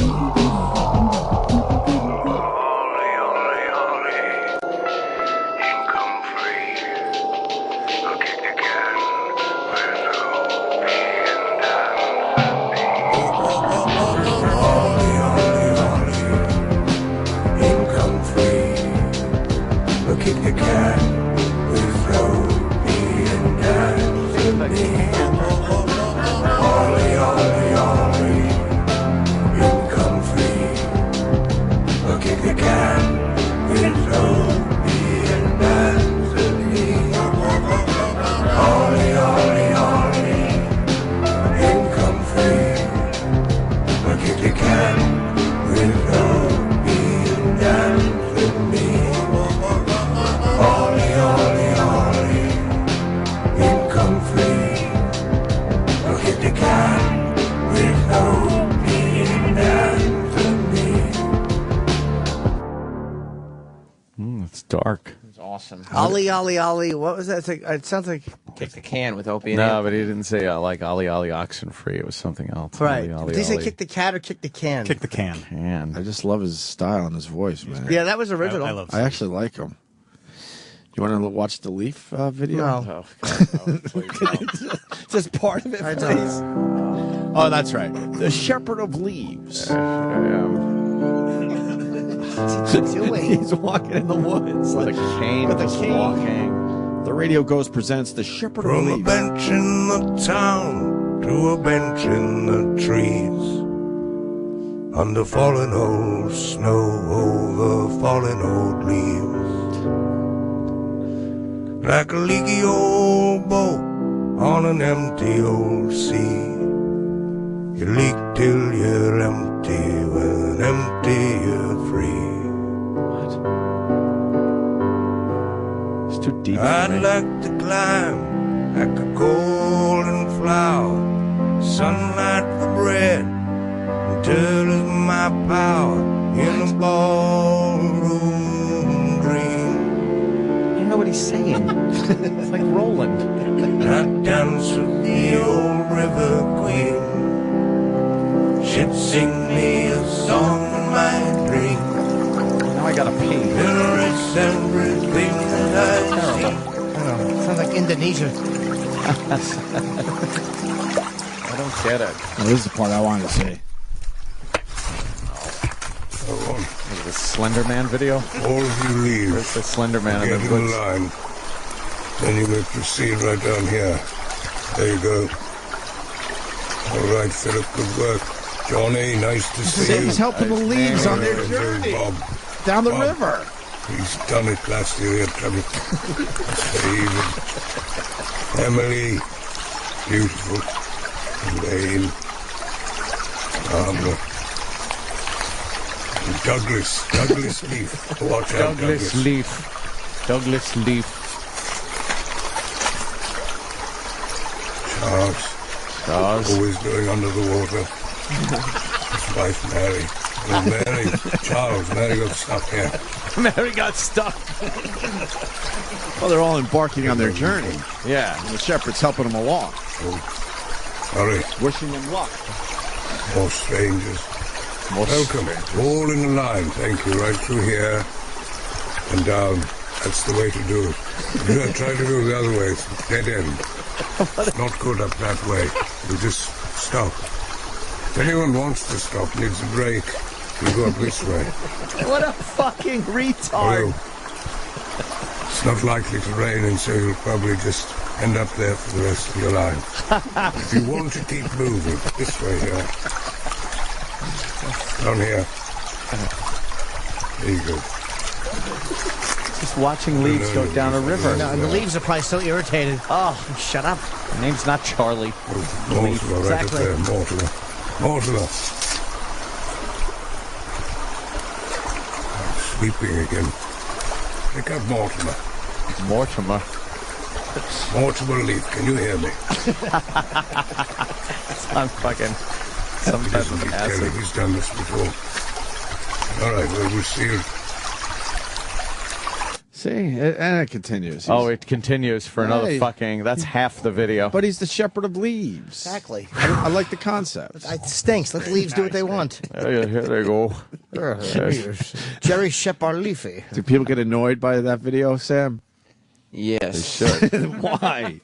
Kick the can with Roby and Nancy. Ollie, ollie, ollie, income free. Kick the can with Roby and Nancy. Ollie, ollie, ollie, income free. Kick the can with Roby and Nancy. Ollie, ollie, ollie, income free. Look at the can with no being Anthony. It's dark. It's awesome. Ollie, ollie, ollie. What was that? It's like, it sounds like Kick the can with Opie and No, Anthony. but he didn't say like Ollie, Ollie, oxen free. It was something else. right. Ollie, Ollie, Did he say Ollie. kick the cat or kick the can? Kick the can. Can. I just love his style and his voice, man. Yeah, that was original. I actually like him. You want to watch the Leaf video? No. Oh, God, no, please, no. Just part of it, I please. know. Oh, that's right. The Shepherd of Leaves. What's he doing? He's walking in the woods. With a cane, With a just cane. walking. The Radio Ghost presents The Shepherd of From a Leaves. bench in the town to a bench in the trees. Under fallen old snow, over fallen old leaves. Like a leaky old boat on an empty old sea. You leak till you're empty, when empty you're free. It's too deep. I'd like to climb like a golden flower, sunlight for bread, until it's my power in a ballroom dream. I don't know what he's saying. It's like Roland. I'd dance with the old river queen. She'd sing me a song in my dream. Now I gotta pee. Erase everything that I've seen. I don't know. Sounds like Indonesia. I don't get it. Well, this is the part I wanted to say. Is it the Slender Man video? All of you leave. Where's the Slender Man in Get the in woods? line. Then you may proceed right down here. There you go. All right, Philip, good work. Johnny, nice to see you. He's helping the leaves on their And journey Bob. down the Bob. river. He's done it last year. He had trouble. David. Emily. Beautiful. Elaine. Barbara. And Douglas. Douglas Leaf. Watch out, Douglas Leaf. Douglas Leaf. Charles. Always going under the water. His wife, Mary. Oh, Mary. Charles. Mary got stuck here. Mary got stuck. Well, they're all embarking on their journey. Yeah. And the shepherd's helping them along. Sorry. Wishing them luck. More strangers. Welcome. All in a line. Thank you. Right through here and down. That's the way to do it. Try to do the other way. It's dead end. Not good up that way. You just stop. If anyone wants to stop, needs a break, you go up this way. What a fucking retard. It's not likely to rain, and so you'll probably just end up there for the rest of your life. If you want to keep moving, this way here. Down here. There you go. Just watching leaves go down a river. No, and the leaves are probably so irritated. Oh, shut up. Her name's not Charlie. Mortimer, right Exactly. up there. Mortimer. Mortimer. Sleeping again. Pick up Mortimer. Mortimer. Mortimer Leaf, can you hear me? I'm fucking Some type of acid. He's done this before. All right, well, we'll see you. See, and it continues. Oh, it continues for another Hey. fucking. That's half the video. But he's the shepherd of leaves. Exactly. I like the concept. It stinks. Let the leaves do what they want. Here they go. Jerry Sheparleafy. Do people get annoyed by that video, Sam? Yes. They should. Why?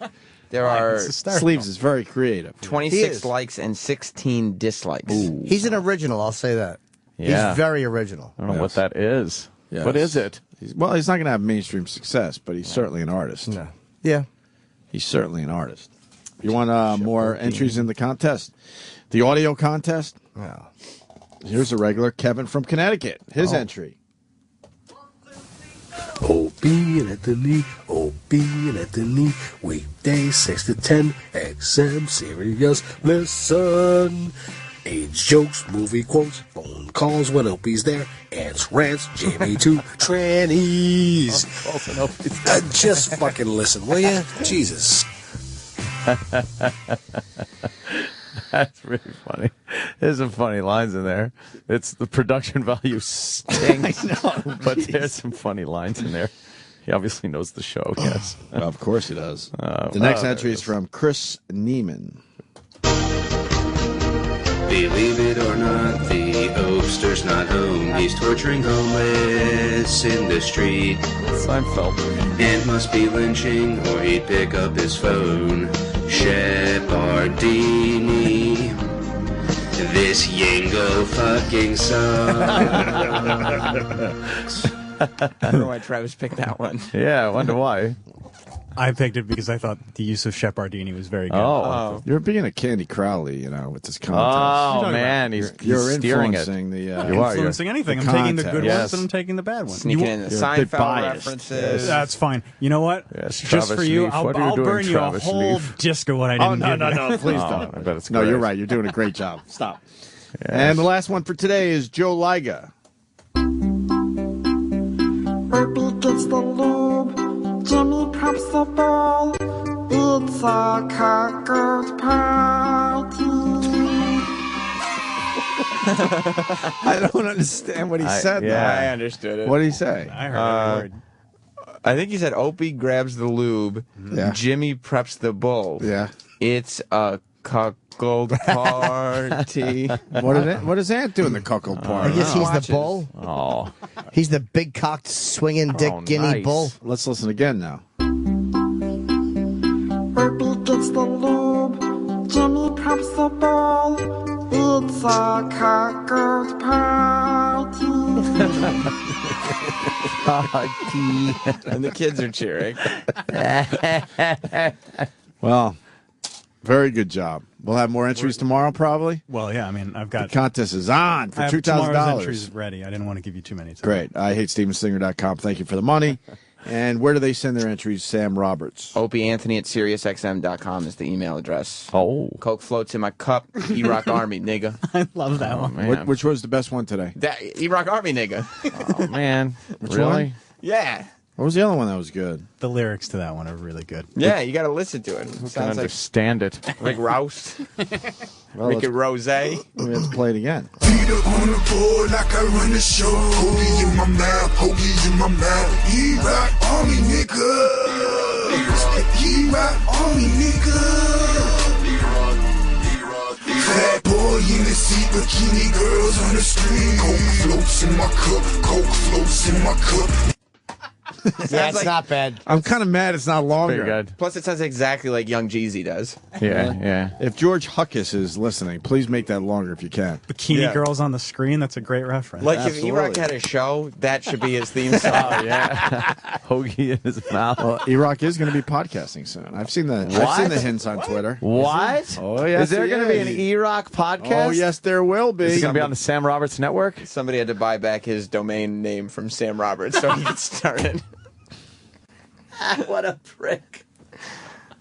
There are Sleeves is very creative. 26 likes and 16 dislikes. He's an original, I'll say that. Yeah. He's very original. I don't know what that is. Yes. What is it? He's not going to have mainstream success, but he's certainly an artist. No. Yeah. He's certainly an artist. You want more entries in the contest? The audio contest? Yeah. Here's a regular Kevin from Connecticut. His entry. Opie and Anthony, Opie and Anthony, weekdays 6 to 10, XM Sirius, listen. Age jokes, movie quotes, phone calls when Opie's there, ants, rants, Jamie to trannies. Just fucking listen, will ya? Jesus. That's really funny. There's some funny lines in there. It's the production value stinks. But there's some funny lines in there. He obviously knows the show, yes. Of course he does. The next entry is from Chris Neiman. Believe it or not, the Oakster's not home. He's torturing homeless in the street. Seinfeld. And must be lynching or he'd pick up his phone. Shepardini, this Yango fucking song. I don't know why Travis picked that one. Yeah, I wonder why. I picked it because I thought the use of Shepardini was very good. Oh. You're being a Candy Crowley, with this contest. Oh, man. He's You're steering it. influencing the. You are. Influencing anything. I'm taking the good ones and I'm taking the bad ones. Sneaking in the Seinfeld references. That's fine. You know what? Yes, Just Travis for you, Leaf. I'll What are you doing, burn you a Travis whole Leaf? disc of what I didn't give you. No, please Oh, don't. I bet it's No, you're great. right. You're doing a great job. Stop. And the last one for today is Joe Liga. Opie gets the lube, Jimmy pops the ball. It's a cockroach party. I don't understand what he said. Yeah, though. I understood it. What did he say? I heard every word. I think he said Opie grabs the lube, Yeah. Jimmy preps the bull. Yeah. It's a cuckold party. What does Ant do in the cuckold I party? guess he's the bull. Oh. He's the big cocked swinging dick guinea nice. bull. Let's listen again now. Opie gets the lube, Jimmy pops the ball. It's a cockroach party. And the kids are cheering. Well, very good job. We'll have more entries tomorrow, probably. Well, yeah, I mean, I've got. The contest is on I for have $2,000. tomorrow's entries ready. I didn't want to give you too many. Great. I hate StevenSinger.com. Thank you for the money. And where do they send their entries, Sam Roberts? Opie Anthony at SiriusXM.com is the email address. Oh. Coke floats in my cup. E-Rock Army, nigga. I love that one. Man. Which was the best one today? That E-Rock Army, nigga. Oh, man. Which Really? one? Yeah. What was the other one that was good? The lyrics to that one are really good. Yeah, you got to listen to it. I can Sounds like understand it. Rick Rouse. Well, Rick and Rose. let's play it again. Feet up on the board like I run the show. Hoagie in my mouth, hoagie in my mouth. E-Rock Army, nigga. E-Rock Army, nigga. Fat boy in the seat, bikini girls on the screen. Coke floats in my cup, Coke floats in my cup. That's like- not bad. I'm kind of mad it's not longer. Pretty good. Plus, it sounds exactly like Young Jeezy does. Yeah, yeah. If George Huckus is listening, please make that longer if you can. Bikini Yeah. Girls on the Screen, that's a great reference. Like, Absolutely. if E-Rock had a show, that should be his theme song. Oh, yeah. Hoagie in his mouth. Well, E-Rock is going to be podcasting soon. I've seen the hints on Twitter. What? Oh, yes, Is there he going to be an is. E-Rock podcast? Oh, yes, there will be. Is it going to be on the Sam Roberts Network? Somebody had to buy back his domain name from Sam Roberts so he could start it. What a prick.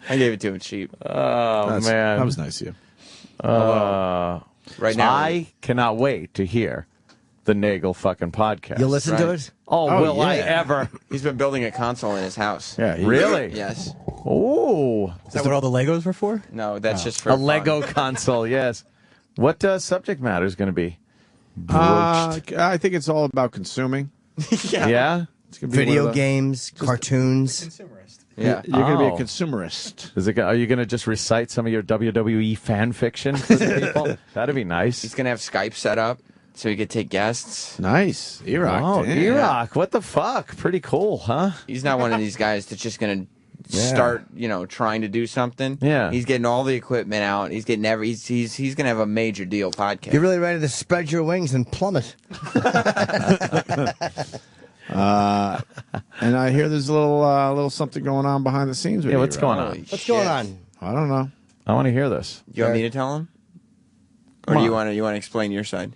I gave it to him cheap. Oh, That's- man. That was nice of you. Right now. I cannot wait to hear the Nagel fucking podcast. You'll listen to Right. it? Oh, Oh, will I yeah. ever? He's been building a console in his house. Yeah, he- Really? Yes. Oh. Is that what all the Legos were for? No, that's just for A fun. Lego console, yes. What subject matter is going to be? I think it's all about consuming. Yeah? It's gonna be Video one of the- games, cartoons. Consumerist. Yeah. You're going to be a Oh. consumerist. Are you going to just recite some of your WWE fan fiction for the people? That'd be nice. He's gonna have Skype set up so he could take guests. Nice. E-Rock. Oh, damn. E-Rock. What the fuck? Pretty cool, huh? He's not one of these guys that's just gonna Yeah. start, trying to do something. Yeah. He's getting all the equipment out. He's getting he's gonna have a major deal podcast. You're really ready to spread your wings and plummet. And I hear there's a little something going on behind the scenes with Yeah, you, what's right? going on? What's going on? I don't know. I want to hear this. You want me to tell him, or do you want to explain your side?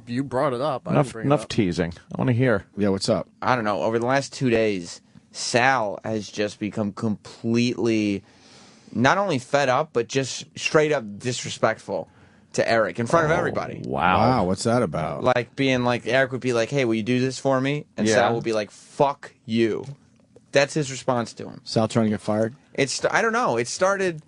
You brought it up. I didn't bring it Enough up. teasing. I want to hear. Yeah, what's up? I don't know. Over the last 2 days, Sal has just become completely not only fed up, but just straight up disrespectful to Eric in front of everybody. Wow, what's that about? Like being like, Eric would be like, "Hey, will you do this for me?" And Yeah. Sal would be like, "Fuck you." That's his response to him. Sal trying to get fired? I don't know. It started.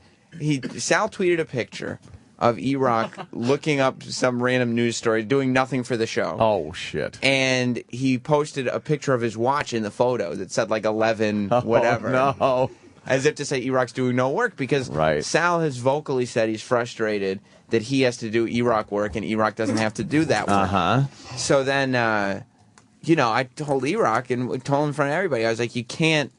Sal tweeted a picture of E-Rock looking up some random news story, doing nothing for the show. Oh shit! And he posted a picture of his watch in the photo that said like 11 whatever. No. As if to say E-Rock's doing no work because Sal has vocally said he's frustrated that he has to do E-Rock work and E-Rock doesn't have to do that work. Uh-huh. So then, I told E-Rock and told him in front of everybody, I was like, you can't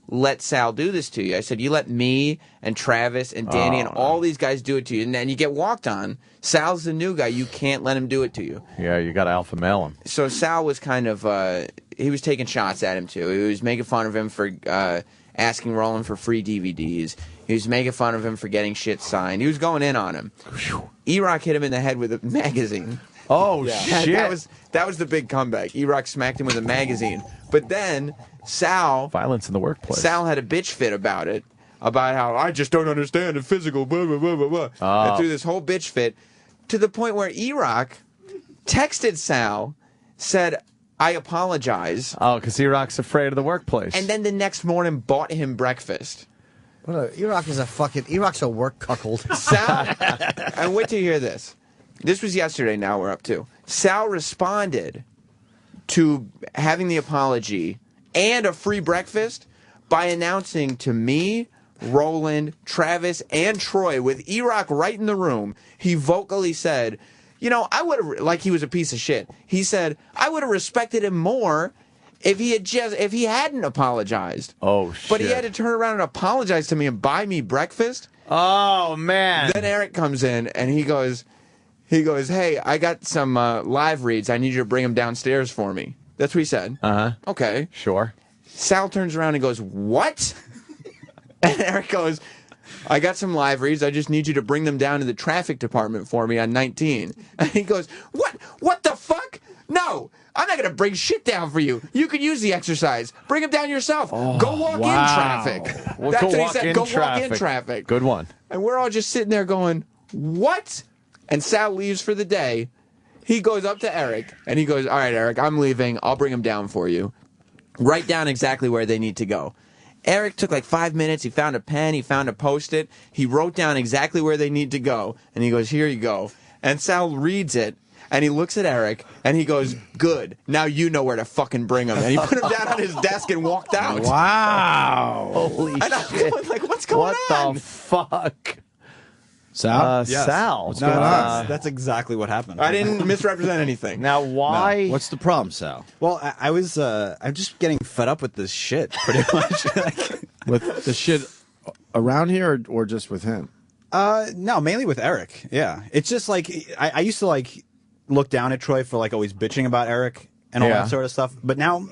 let Sal do this to you. I said, you let me and Travis and Danny and all these guys do it to you, and then you get walked on. Sal's the new guy. You can't let him do it to you. Yeah, you got to alpha male him. So Sal was kind of, he was taking shots at him, too. He was making fun of him for asking Roland for free DVDs. He was making fun of him for getting shit signed. He was going in on him. E-Rock hit him in the head with a magazine. Oh, shit. That was the big comeback. E-Rock smacked him with a magazine. But then Sal... Violence in the workplace. Sal had a bitch fit about it. About how, I just don't understand the physical, blah, blah, blah, blah, blah. Oh. And threw this whole bitch fit to the point where E-Rock texted Sal, said, I apologize. Oh, because E-Rock's afraid of the workplace. And then the next morning bought him breakfast. E-Rock is E-Rock's a work cuckold. Sal, and wait till you hear this. This was yesterday, now we're up to. Sal responded to having the apology and a free breakfast by announcing to me, Roland, Travis, and Troy, with E-Rock right in the room, he vocally said, I would have, like he was a piece of shit. He said, I would have respected him more if he hadn't apologized. Oh, shit. But he had to turn around and apologize to me and buy me breakfast. Oh, man. Then Eric comes in and he goes, hey, I got some live reads. I need you to bring them downstairs for me. That's what he said. Uh-huh. Okay. Sure. Sal turns around and goes, what? And Eric goes, I got some live reads. I just need you to bring them down to the traffic department for me on 19. And he goes, what? What the fuck? No, I'm not going to bring shit down for you. You could use the exercise. Bring them down yourself. Go walk in traffic. Well, That's go what he walk said. in Go traffic. walk in traffic. Good one. And we're all just sitting there going, what? And Sal leaves for the day. He goes up to Eric, and he goes, all right, Eric, I'm leaving. I'll bring them down for you. Write down exactly where they need to go. Eric took like 5 minutes. He found a pen. He found a Post-it. He wrote down exactly where they need to go. And he goes, here you go. And Sal reads it. And he looks at Eric, and he goes, good. Now you know where to fucking bring him. And he put him down on his desk and walked out. Wow. Holy And I'm going like, what's going on? What the fuck? Sal? Yes. Sal. What's No, going on? that's exactly what happened. I didn't misrepresent anything. Now, why? What's the problem, Sal? Well, I'm just getting fed up with this shit, pretty much. With the shit around here or just with him? No, mainly with Eric. Yeah, it's just like I used to like look down at Troy for like always bitching about Eric and all Yeah. that sort of stuff, but now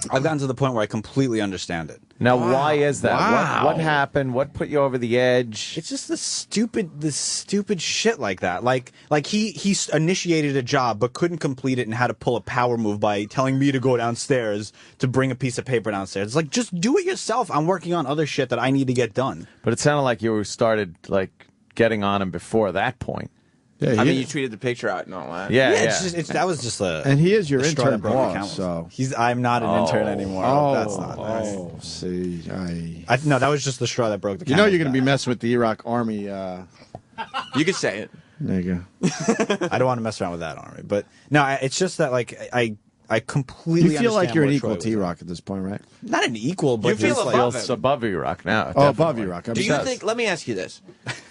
I've gotten to the point where I completely understand it. Now, why is that? Wow. What happened? What put you over the edge? It's just this stupid shit like that. Like he initiated a job but couldn't complete it and had to pull a power move by telling me to go downstairs to bring a piece of paper downstairs. It's like, just do it yourself. I'm working on other shit that I need to get done. But it sounded like you started like getting on him before that point. Yeah, I mean, you tweeted the picture out and all that. Yeah, yeah. It's just, that was just a. And he is your the straw intern that broke the boss, camel's. so. I'm not an intern anymore. That's not. Oh, see, No, that was just the straw that broke the you camel's know you're going to be back. messing with the Iraq Army. You could say it. There you go. I don't want to mess around with that on me. But no, it's just that like I completely You feel like understand you're an what equal Troy to was E-Rock at this point, right? Not an equal, but You feel just above like, him. Above E-Rock now. Oh, above E-Rock. Do you think? Let me ask you this: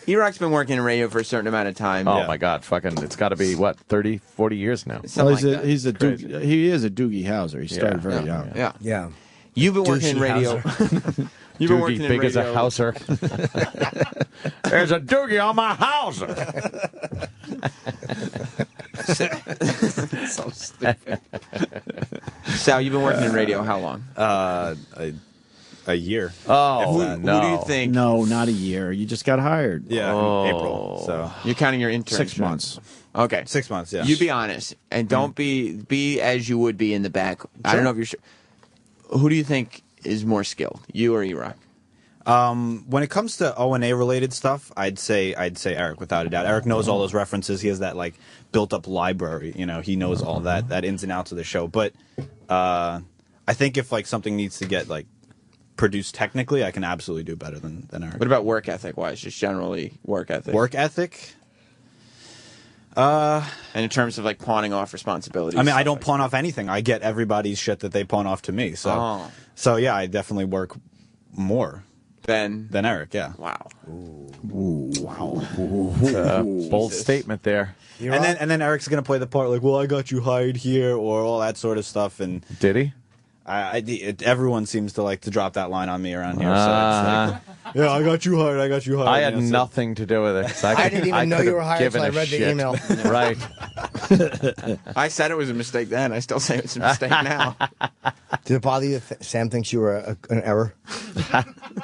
E-Rock's been working in radio for a certain amount of time. Oh my God, fucking! It's got to be what 30, 40 years now. Well, he is a Doogie Howser. He started very young. Yeah. You've been working in radio. You've been working in big as a radio. houser. There's a Doogie on my houser. So stupid. Sal, you've been working in radio how long? A year. Oh, who do you think? No, not a year. You just got hired. Yeah, in April. So You're counting your internship. 6 months. Okay. 6 months, yeah. You be honest and don't be as you would be in the back. I don't know if you're sure. Who do you think is more skilled, you or E-Rock? When it comes to O&A related stuff, I'd say Eric, without a doubt. Eric knows all those references. He has that like built up library. You know, he knows all that ins and outs of the show. But I think if like something needs to get like produced technically, I can absolutely do better than Eric. What about work ethic wise? Just generally work ethic. Work ethic? And in terms of like pawning off responsibilities. I mean, I don't pawn off anything. I get everybody's shit that they pawn off to me. So yeah, I definitely work more than Eric. Yeah. Wow. Wow. Bold statement there. And then Eric's gonna play the part like, well, I got you hired here, or all that sort of stuff. And did he? Everyone seems to like to drop that line on me around here. So it's like, yeah, I got you hired. I got you hired. I had nothing to do with it. 'Cause I didn't even know you were hired given until I a read the shit. email. Right. I said it was a mistake then. I still say it's a mistake now. Did it bother you that Sam thinks you were an error?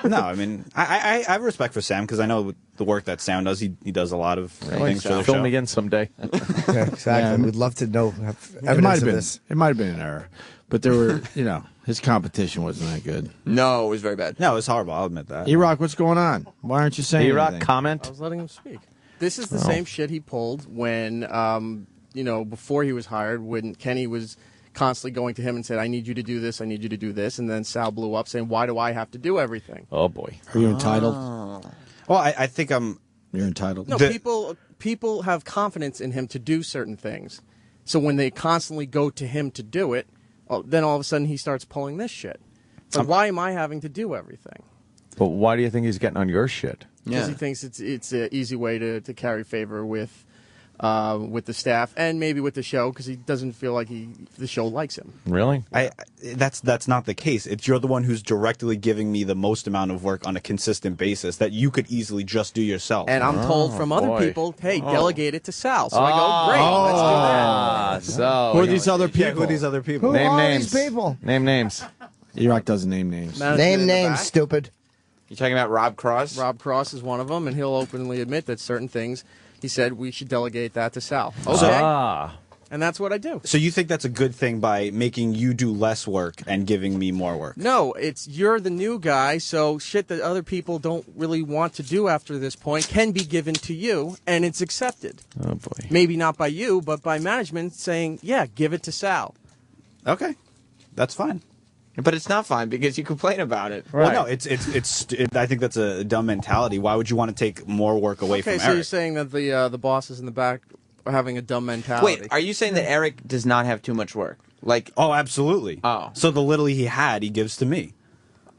No, I mean, I have respect for Sam because I know the work that Sam does. He does a lot of things for the Film show. me in someday. Yeah, exactly. Yeah. We'd love to know It might evidence have of been. this. It might have been an error, but there were, his competition wasn't that good. No, it was very bad. No, it was horrible. I'll admit that. E-Rock, what's going on? Why aren't you saying E-Rock, anything? comment. I was letting him speak. This is the same shit he pulled when, before he was hired, when Kenny was constantly going to him and said, I need you to do this, I need you to do this. And then Sal blew up saying, why do I have to do everything? Oh, boy. Are you entitled? Well, I think You're entitled. No, people have confidence in him to do certain things. So when they constantly go to him to do it, then all of a sudden he starts pulling this shit. But why am I having to do everything? But why do you think he's getting on your shit? Because he thinks it's an easy way to carry favor with the staff and maybe with the show because he doesn't feel like the show likes him. Really? That's not the case. It's you're the one who's directly giving me the most amount of work on a consistent basis that you could easily just do yourself. And I'm told from other people, hey, delegate it to Sal. So I go, great, let's do that. So Who are these other people? who are these other people? Who Name are names. these people? Name names. E-Rock doesn't name names. Management in Name the names, back. stupid. You talking about Rob Cross? Rob Cross is one of them, and he'll openly admit that certain things, he said, we should delegate that to Sal. Okay. And that's what I do. So you think that's a good thing by making you do less work and giving me more work? No, you're the new guy, so shit that other people don't really want to do after this point can be given to you, and it's accepted. Oh, boy. Maybe not by you, but by management saying, yeah, give it to Sal. Okay, that's fine. But it's not fine because you complain about it. Well, no, it's I think that's a dumb mentality. Why would you want to take more work away Okay, from so Eric? you're saying that the bosses in the back are having a dumb mentality. Wait, are you saying that Eric does not have too much work? Like, oh, absolutely. Oh. So the little he had, he gives to me.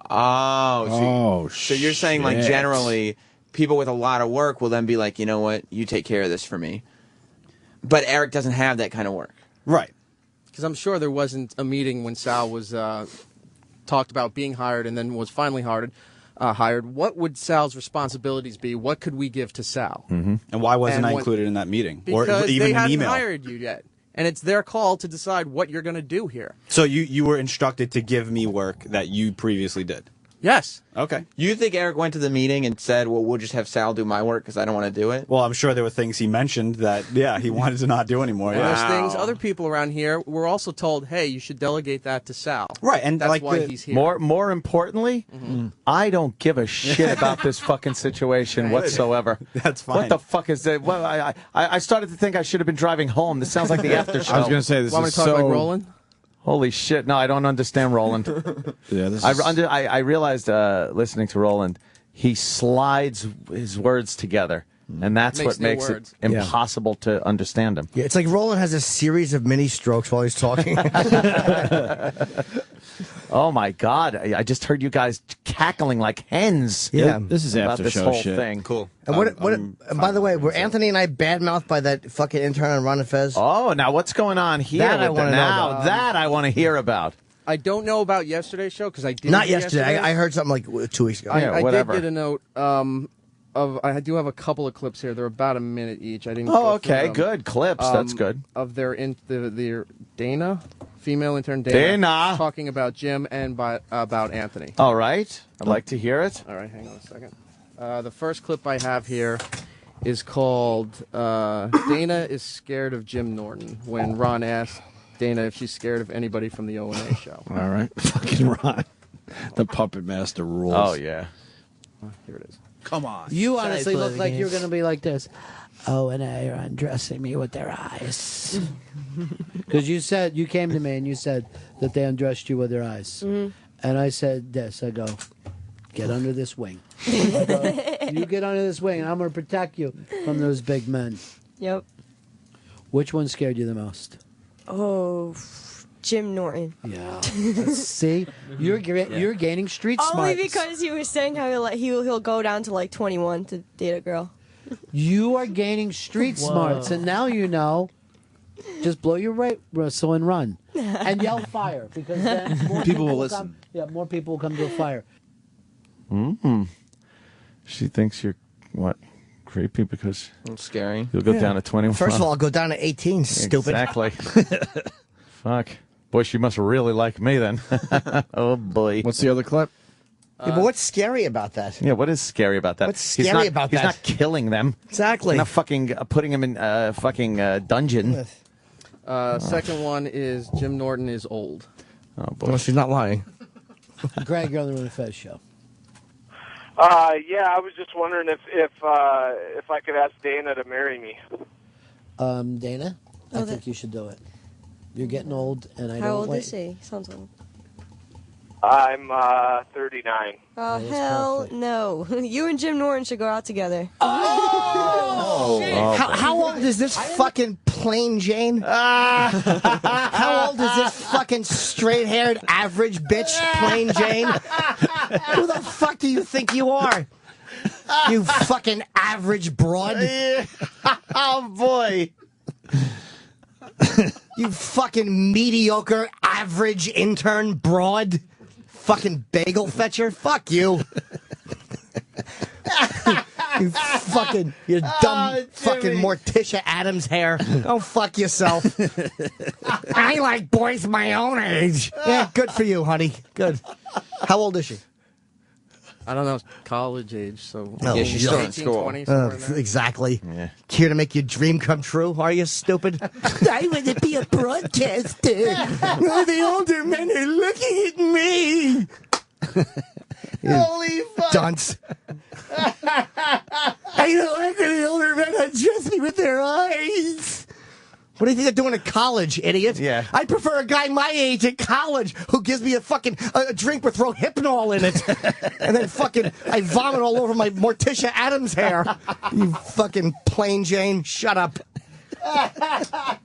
So you're saying like generally people with a lot of work will then be like, you know what, you take care of this for me. But Eric doesn't have that kind of work. Right. Because I'm sure there wasn't a meeting when Sal was talked about being hired and then was finally hired. What would Sal's responsibilities be? What could we give to Sal? Mm-hmm. And why wasn't I included in that meeting? Because or even they an hadn't email? hired you yet. And it's their call to decide what you're going to do here. So you were instructed to give me work that you previously did? Yes. Okay. You think Eric went to the meeting and said, well, we'll just have Sal do my work because I don't want to do it? Well, I'm sure there were things he mentioned that, yeah, he wanted to not do anymore. And Yeah. there's things other people around here were also told, hey, you should delegate that to Sal. Right, and that's like why the- he's here. More importantly, I don't give a shit about this fucking situation whatsoever. That's fine. What the fuck is that? Well, I started to think I should have been driving home. This sounds like the after show. I was going to say this Want me is to talk so. like Roland? Holy shit! No, I don't understand Roland. Yeah, this is. I realized listening to Roland, he slides his words together. And that's Makes what no makes words. it impossible to understand him. Yeah, it's like Roland has a series of mini strokes while he's talking. Oh my God! I just heard you guys cackling like hens. Yeah. This is about after this show whole shit. thing. Cool. And and by the way, were Anthony and I badmouthed by that fucking intern on Ron and Fez? Oh, now what's going on here? That I with wanna know now about. that I want to hear about. I don't know about yesterday's show because I didn't. Not hear yesterday. yesterday's. I heard something like 2 weeks ago. I did get a note of. I do have a couple of clips here. They're about a minute each. I didn't. go Oh, through okay, them. good clips. That's good. Of their Dana, female intern Dana, talking about Jim and about Anthony. All right, I'd like to hear it. All right, hang on a second. The first clip I have here is called "Dana is scared of Jim Norton." When Ron asked Dana if she's scared of anybody from the O&A show. All right. Fucking Ron. The puppet master rules. Oh, yeah. Here it is. Come on. You honestly play look the like games? you're going to be like this. Oh, and they are undressing me with their eyes. Because you came to me and you said that they undressed you with their eyes. Mhm. And I said this. I go, get under this wing. I go, you get under this wing and I'm going to protect you from those big men. Yep. Which one scared you the most? Oh, Jim Norton. Yeah. See, you're gaining street Only smarts. because he was saying how he'll go down to like 21 to date a girl. You are gaining street Whoa. smarts, and now you know. Just blow your right whistle and run, and yell fire because then more People will come. listen. Yeah, more people will come to a fire. Mm-hmm. She thinks you're what? Creepy because scary. You'll go Yeah. down to 21. First of all, I'll go down to 18, stupid. Exactly. Fuck. Boy, she must really like me then. Oh boy. What's the other clip? Yeah, but what's scary about that? Yeah, what is scary about that? What's He's scary not- about He's that? not killing them. Exactly. He's not fucking putting him in fucking dungeon. Second one is Jim Norton is old. Oh boy. Well, she's not lying. Greg, you're on the Ron and Fez show. Yeah, I was just wondering if I could ask Dana to marry me. Dana, I Oh, think you should do it. You're getting old, and I How don't old like. is he? Sounds old. I'm 39. Oh, hell no. You and Jim Norton should go out together. Oh, How old is this fucking plain Jane? How old is this fucking straight-haired average bitch, plain Jane? Who the fuck do you think you are? You fucking average broad. Oh boy. You fucking mediocre average intern broad. Fucking bagel fetcher. Fuck you. You dumb fucking Morticia Adams hair. Go fuck yourself. I like boys my own age. Yeah, good for you, honey. Good. How old is she? I don't know, college age, so Oh, Yeah, she's still in 18, school. 20, somewhere in there. Exactly. Here to make your dream come true, are you stupid? I want to be a broadcaster. All the older men are looking at me. Holy fuck. Dunce. I don't like when the older men undress me with their eyes. What do you think they're doing at college, idiot? Yeah. I prefer a guy my age at college who gives me a fucking a drink with Rohypnol in it. And then fucking I vomit all over my Morticia Adams hair. You fucking plain Jane. Shut up. I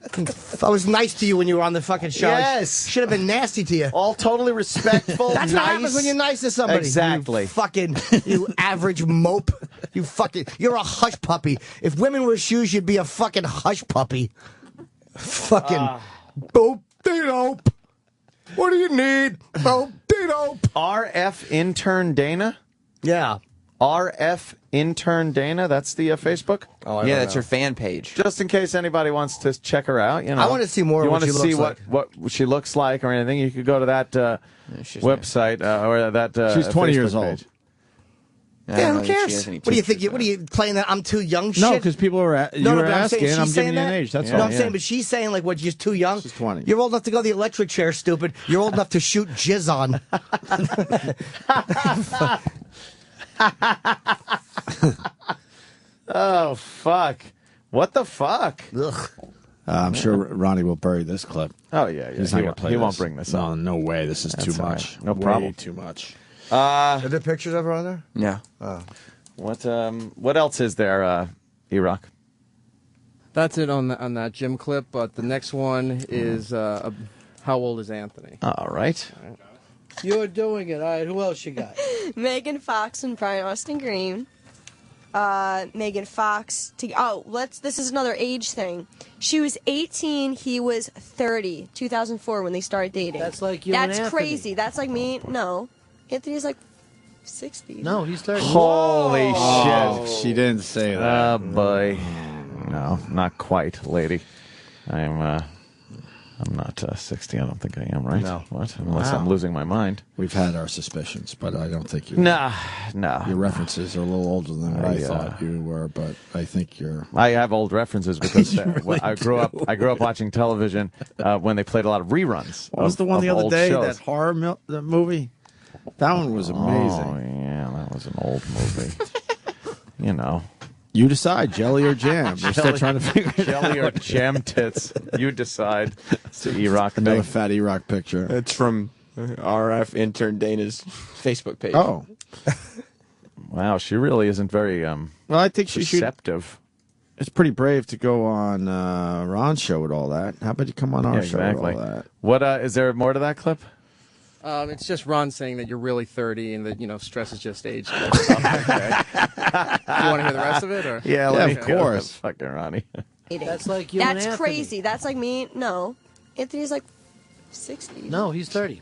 was nice to you when you were on the fucking show. Yes. Should have been nasty to you. All totally respectful. That's what happens when you're nice to somebody. Exactly. You average mope. You're a hush puppy. If women were shoes, you'd be a fucking hush puppy. Fucking boop de dope. What do you need? Boop de dope. RF intern Dana? Yeah. RF intern Dana? That's the Facebook? Oh, Yeah, that's her fan page. Just in case anybody wants to check her out, you know. I want to see more You of what want she to see looks what she looks like or anything, you could go to that website or that She's 20 years Facebook old. page. Yeah, who cares? What do you think? What are you playing that I'm too young shit? No, because people were you were but I'm saying asking, and I'm she's giving saying you an that? age. That's no, all. I'm saying, but she's saying like, what? You're too young. She's 20. You're old enough to go to the electric chair, stupid. You're old enough to shoot jizz on. Oh, fuck. What the fuck? Ugh. I'm sure Ronnie will bury this clip. Oh, yeah. He's He not going won't- to play he this. won't bring this No, up. no way. This is That's too all much. right. No Way problem. too much. Are there pictures of her on there? Yeah. Oh. What else is there? E-Rock. That's it on that Jim clip. But the next one is how old is Anthony? All right. You're doing it. All right, who else you got? Megan Fox and Brian Austin Green. Megan Fox. This is another age thing. She was 18. He was 30. 2004 when they started dating. That's like you and That's Anthony. crazy. That's like me. No, Anthony's like 60. No, he's 30. Holy Oh, shit. she didn't say that. Oh, boy. No, not quite, lady. I'm not 60. I don't think I am, right? No. What? Unless Wow. I'm losing my mind. We've had our suspicions, but I don't think you. No. Your references are a little older than what I I, thought you were, but I think you're. I have old references because really I grew up watching television when they played a lot of reruns. What was the one of the other old day? shows. That horror the movie. That one was amazing. Oh yeah, that was an old movie. You know. You decide, jelly or jam. We're still trying to figure it Jelly out. or jam tits. You decide. It's the E-Rock Another thing. fat E-Rock picture. It's from RF intern Dana's Facebook page. Oh. Wow, she really isn't very Well, I think she should. perceptive. It's pretty brave to go on Ron's show with all that. How about you come on our Yeah, show exactly. with all that? What is there more to that clip? It's just Ron saying that you're really 30 and that stress is just age. Do you want to hear the rest of it? Or? Yeah, of course. Fucking Ronnie. That's like you and That's Anthony. crazy. That's like me. No, Anthony's like 60. No, he's 30.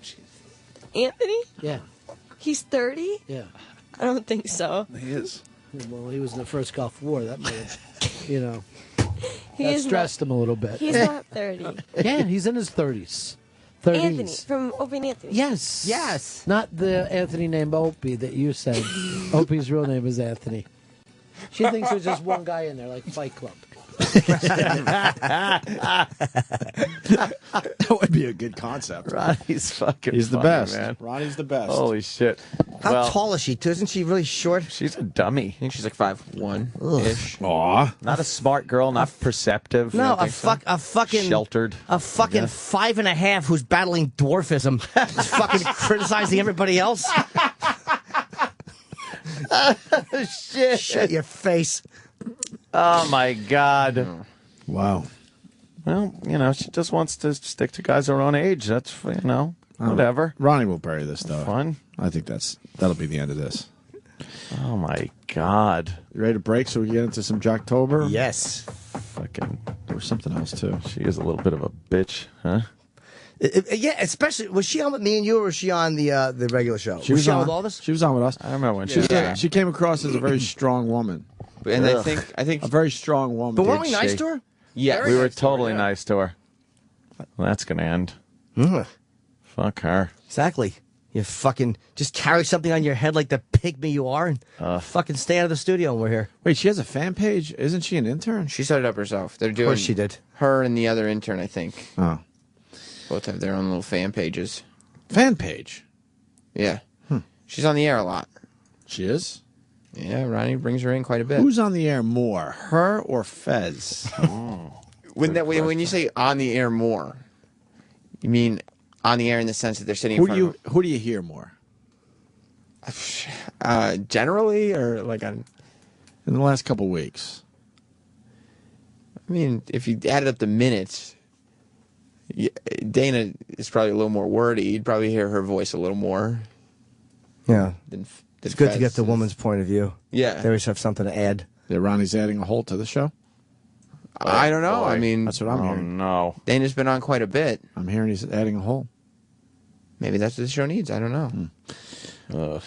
Anthony? Yeah. He's 30? Yeah. I don't think so. He is. Well, he was in the first Gulf War. That may have, He that is stressed him a little bit. He's not 30. Yeah, he's in his 30s. 30s. Anthony from Opie and Anthony. Yes. Yes. Not the Anthony named Opie that you said. Opie's real name is Anthony. She thinks there's just one guy in there, like Fight Club. That would be a good concept. Ronnie's fucking He's the funny, best. man. Ronnie's the best. Holy shit. How tall is she? Isn't she really short? She's a dummy. I think she's like 5'1"-ish. Aw. Not a smart girl, not perceptive. No, I think a fucking sheltered. a fucking 5.5 who's battling dwarfism, is fucking criticizing everybody else. Shit. Shut your face. Oh my God. Wow. Well, she just wants to stick to guys her own age. That's whatever. Ronnie will bury this though. Fun. I think that'll be the end of this. Oh my God. You ready to break so we can get into some Jocktober? Yes. Fucking. There was something else too. She is a little bit of a bitch, huh? Yeah, especially was she on with me and you, or was she on the regular show? She was on on with all this? She was on with us. I remember when She came across as a very strong woman. And I think A very strong woman. But weren't we Did nice she? to her? yeah, We were totally nice to her. Well, that's going to end. Fuck her. Exactly. You fucking just carry something on your head like the pygmy you are, and fucking stay out of the studio when we're here. Wait, she has a fan page? Isn't she an intern? she set it up herself. They're Of doing course she did. her and the other intern, I think. Oh. Both have their own little fan pages. Fan page? Yeah. She's on the air a lot. She is? Yeah, Ronnie brings her in quite a bit. Who's on the air more, her or Fez? When you say on the air more, you mean on the air in the sense that they're sitting in Who front do of who do you hear more? generally, or like on? In the last couple weeks. I mean, if you added up the minutes, Dana is probably a little more wordy. You'd probably hear her voice a little more. Yeah. Than It's good to get Fez. the woman's point of view. Yeah. They always have something to add. That Ronnie's adding a hole to the show? I don't know. boy. I mean, That's what I'm hearing. No. Dana's been on quite a bit. I'm hearing he's adding a hole. Maybe that's what the show needs. I don't know. Ugh.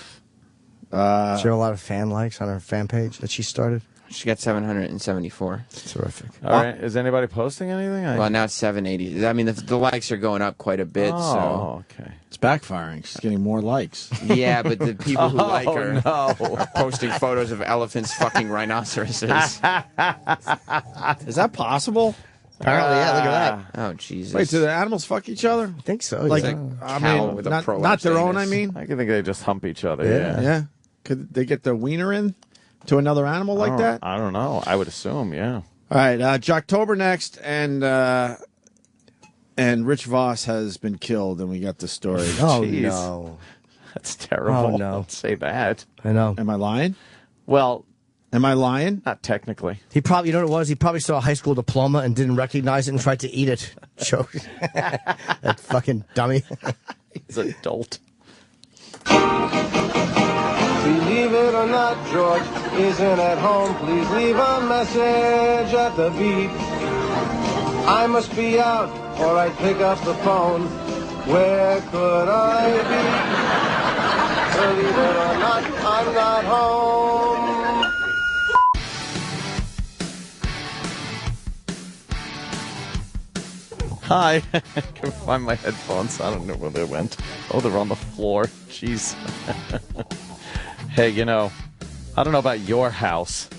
Is there a lot of fan likes on her fan page that she started? She got 774. Terrific. All right. Is anybody posting anything? Well, now it's 780. I mean, the likes are going up quite a bit. Oh, okay. It's backfiring. She's getting more likes. So yeah, but the people who like her no. are posting photos of elephants fucking rhinoceroses. Is that possible? Apparently, yeah, look at that. Oh Jesus! Wait, do the animals fuck each other? I think so. Like, yeah. I cow mean, with a not prolapsed their own, anus. I mean? I can think they just hump each other. Yeah. Yeah. Could they get their wiener in to another animal like that? I don't know. I would assume, yeah. All right, Jocktober next, and Rich Voss has been killed, and we got the story. Oh, Jeez. no. That's terrible. Oh, no. Don't say that. I know. Am I lying? Well, Am I lying? Not technically. He probably, you know what it was? He probably saw a high school diploma and didn't recognize it and tried to eat it. Joke. That fucking dummy. He's an adult. Believe it or not, George isn't at home. Please leave a message at the beep. I must be out or I'd pick up the phone. Where could I be? Believe it or not, I'm not home. Hi. I can find my headphones. I don't know where they went. Oh, they're on the floor. Jeez. Hey, you know, I don't know about your house,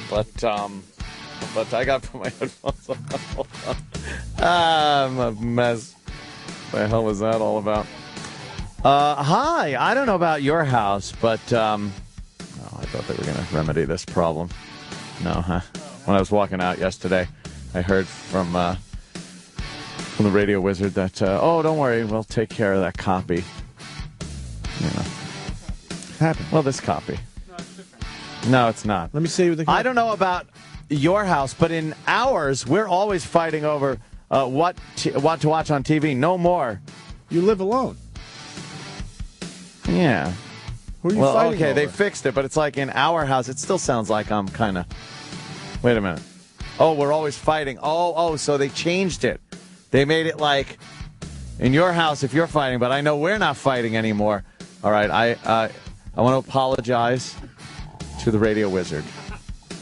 but I got to put my headphones on. I'm a mess. What the hell was that all about? Hi. I don't know about your house, but I thought they were going to remedy this problem. No, huh? When I was walking out yesterday, I heard from the radio wizard that, oh, don't worry, we'll take care of that copy. You know. Happened. Well, this copy. No, it's not. Let me see what the I don't know about your house, but in ours, we're always fighting over what to watch on TV. No more. You live alone. Yeah. Who are you well, fighting okay, over? they fixed it, but it's like in our house, it still sounds like I'm kind of... Wait a minute. Oh, we're always fighting. Oh, so they changed it. They made it like, in your house, if you're fighting, but I know we're not fighting anymore. All right, I want to apologize to the radio wizard.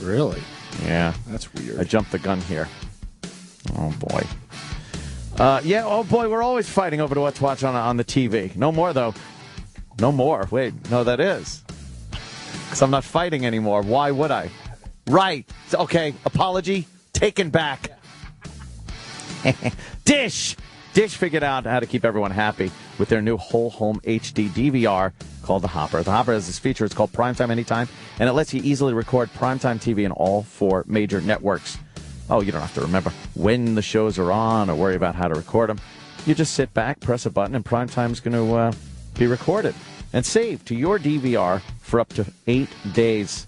Really? Yeah. That's weird. I jumped the gun here. Oh, boy. We're always fighting over what to watch on the TV. No more, though. No more. Wait, no, that is. Because I'm not fighting anymore. Why would I? Right. Okay, apology taken back. Dish figured out how to keep everyone happy with their new whole home HD DVR called the Hopper. The Hopper has this feature. It's called Primetime Anytime, and it lets you easily record primetime TV in all 4 major networks. Oh, you don't have to remember when the shows are on or worry about how to record them. You just sit back, press a button, and primetime's going to be recorded and saved to your DVR for up to 8 days.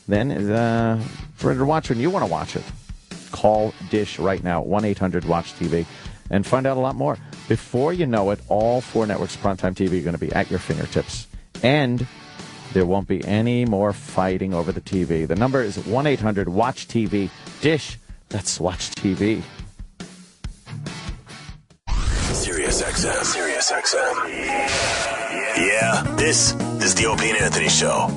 Then, for it to watch when you want to watch it, call Dish right now, 1-800-WATCH-TV, and find out a lot more. Before you know it, all 4 networks of primetime TV are going to be at your fingertips. And there won't be any more fighting over the TV. The number is 1-800-WATCH-TV. Dish, let's watch TV. Sirius XM. Yeah, this is the Opie and Anthony Show.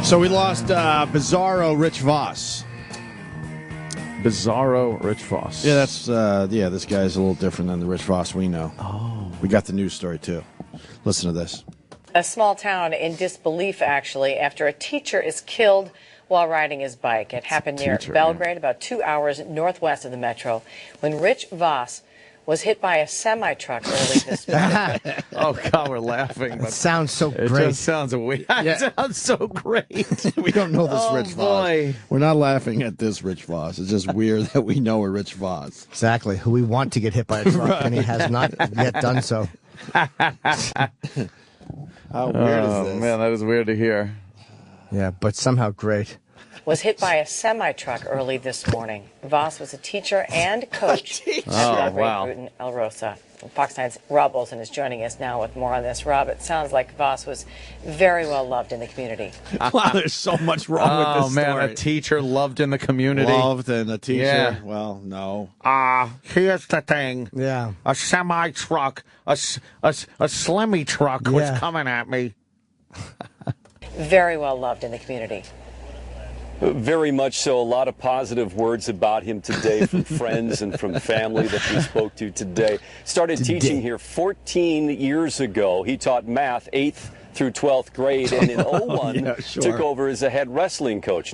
So we lost Bizarro Rich Voss. Bizarro Rich Voss. Yeah, that's this guy's a little different than the Rich Voss we know. Oh. We got the news story, too. Listen to this. A small town in disbelief, actually, after a teacher is killed while riding his bike. It happened near Belgrade, about 2 hours northwest of the metro, when Rich Voss was hit by a semi-truck early this morning. Oh, God, we're laughing. It sounds so It great. just sounds weird. It sounds so great. We don't know this Rich boy. Voss. We're not laughing at this Rich Voss. It's just weird that we know a Rich Voss. Exactly. Who we want to get hit by a truck, and he has not yet done so. How weird is this? Man, that is weird to hear. Yeah, but somehow great. Was hit by a semi-truck early this morning. Voss was a teacher and coach at Belgrade wow. Route in El Rosa. Fox 9's Rob Olsen is joining us now with more on this. Rob, it sounds like Voss was very well loved in the community. Wow, there's so much wrong with this story. Oh, man, a teacher loved in the community. Loved and a teacher. Yeah. Well, no. Here's the thing. Yeah. A semi-truck, a slimmy truck was coming at me. Very well loved in the community. Very much so. A lot of positive words about him today from friends and from family that we spoke to today. Started teaching here 14 years ago. He taught math 8th through 12th grade, and in 01 took over as a head wrestling coach.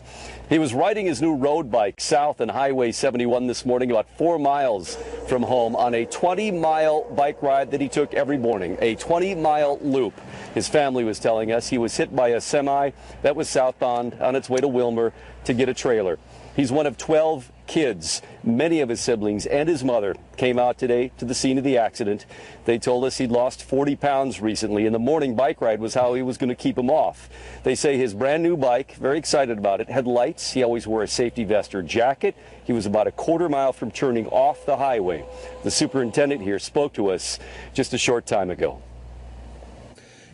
He was riding his new road bike south on Highway 71 this morning, about 4 miles from home, on a 20-mile bike ride that he took every morning, a 20-mile loop. His family was telling us he was hit by a semi that was southbound on its way to Wilmer to get a trailer. He's one of 12 kids. Many of his siblings and his mother came out today to the scene of the accident. They told us he'd lost 40 pounds recently, and the morning bike ride was how he was going to keep him off. They say his brand new bike, very excited about it, had lights. He always wore a safety vest or jacket. He was about a quarter mile from turning off the highway. The superintendent here spoke to us just a short time ago.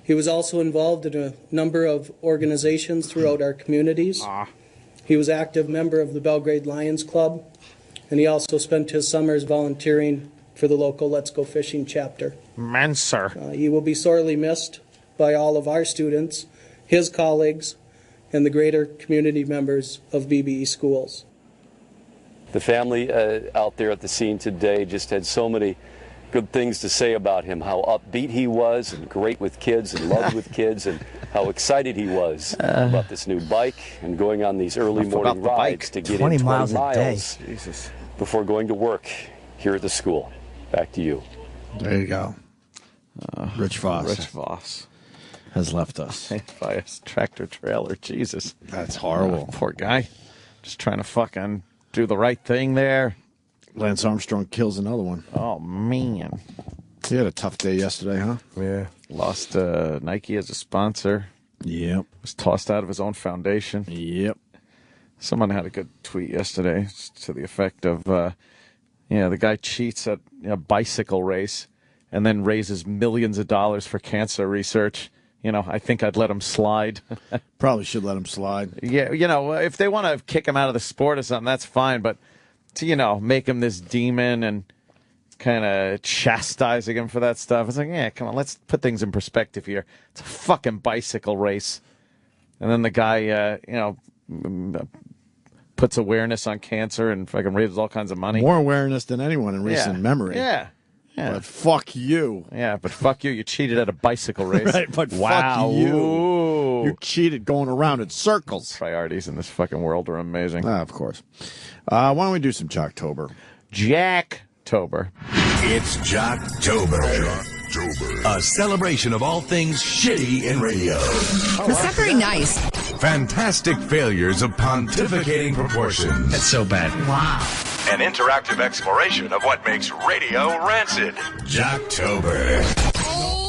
He was also involved in a number of organizations throughout our communities. He was an active member of the Belgrade Lions Club, and he also spent his summers volunteering for the local Let's Go Fishing chapter. Menser. He will be sorely missed by all of our students, his colleagues, and the greater community members of BBE schools. The family out there at the scene today just had so many good things to say about him, how upbeat he was and great with kids and loved with kids, and how excited he was about this new bike and going on these early morning rides to get 20 in 20 miles a day. Jesus. Before going to work here at the school. Back to you. There you go. Rich Voss. Rich Voss has left us. by a tractor trailer. Jesus. That's horrible. Poor guy. Just trying to fucking do the right thing there. Lance Armstrong kills another one. Oh, man. He had a tough day yesterday, huh? Yeah. Lost Nike as a sponsor. Yep. Was tossed out of his own foundation. Yep. Someone had a good tweet yesterday to the effect of, the guy cheats at a bicycle race and then raises millions of dollars for cancer research. I think I'd let him slide. Probably should let him slide. Yeah, if they want to kick him out of the sport or something, that's fine. But to, make him this demon and kind of chastising him for that stuff. It's like, yeah, come on, let's put things in perspective here. It's a fucking bicycle race. And then the guy, puts awareness on cancer and fucking raises all kinds of money. More awareness than anyone in recent memory. Yeah. But fuck you. Yeah, but fuck you. You cheated at a bicycle race. Right, but wow. fuck you. Ooh. You cheated going around in circles. Priorities in this fucking world are amazing. Of course. Why don't we do some Jocktober? Jacktober. It's Jocktober. A celebration of all things shitty in radio. That's not very nice. Fantastic failures of pontificating proportions. That's so bad. Wow. An interactive exploration of what makes radio rancid. Jocktober.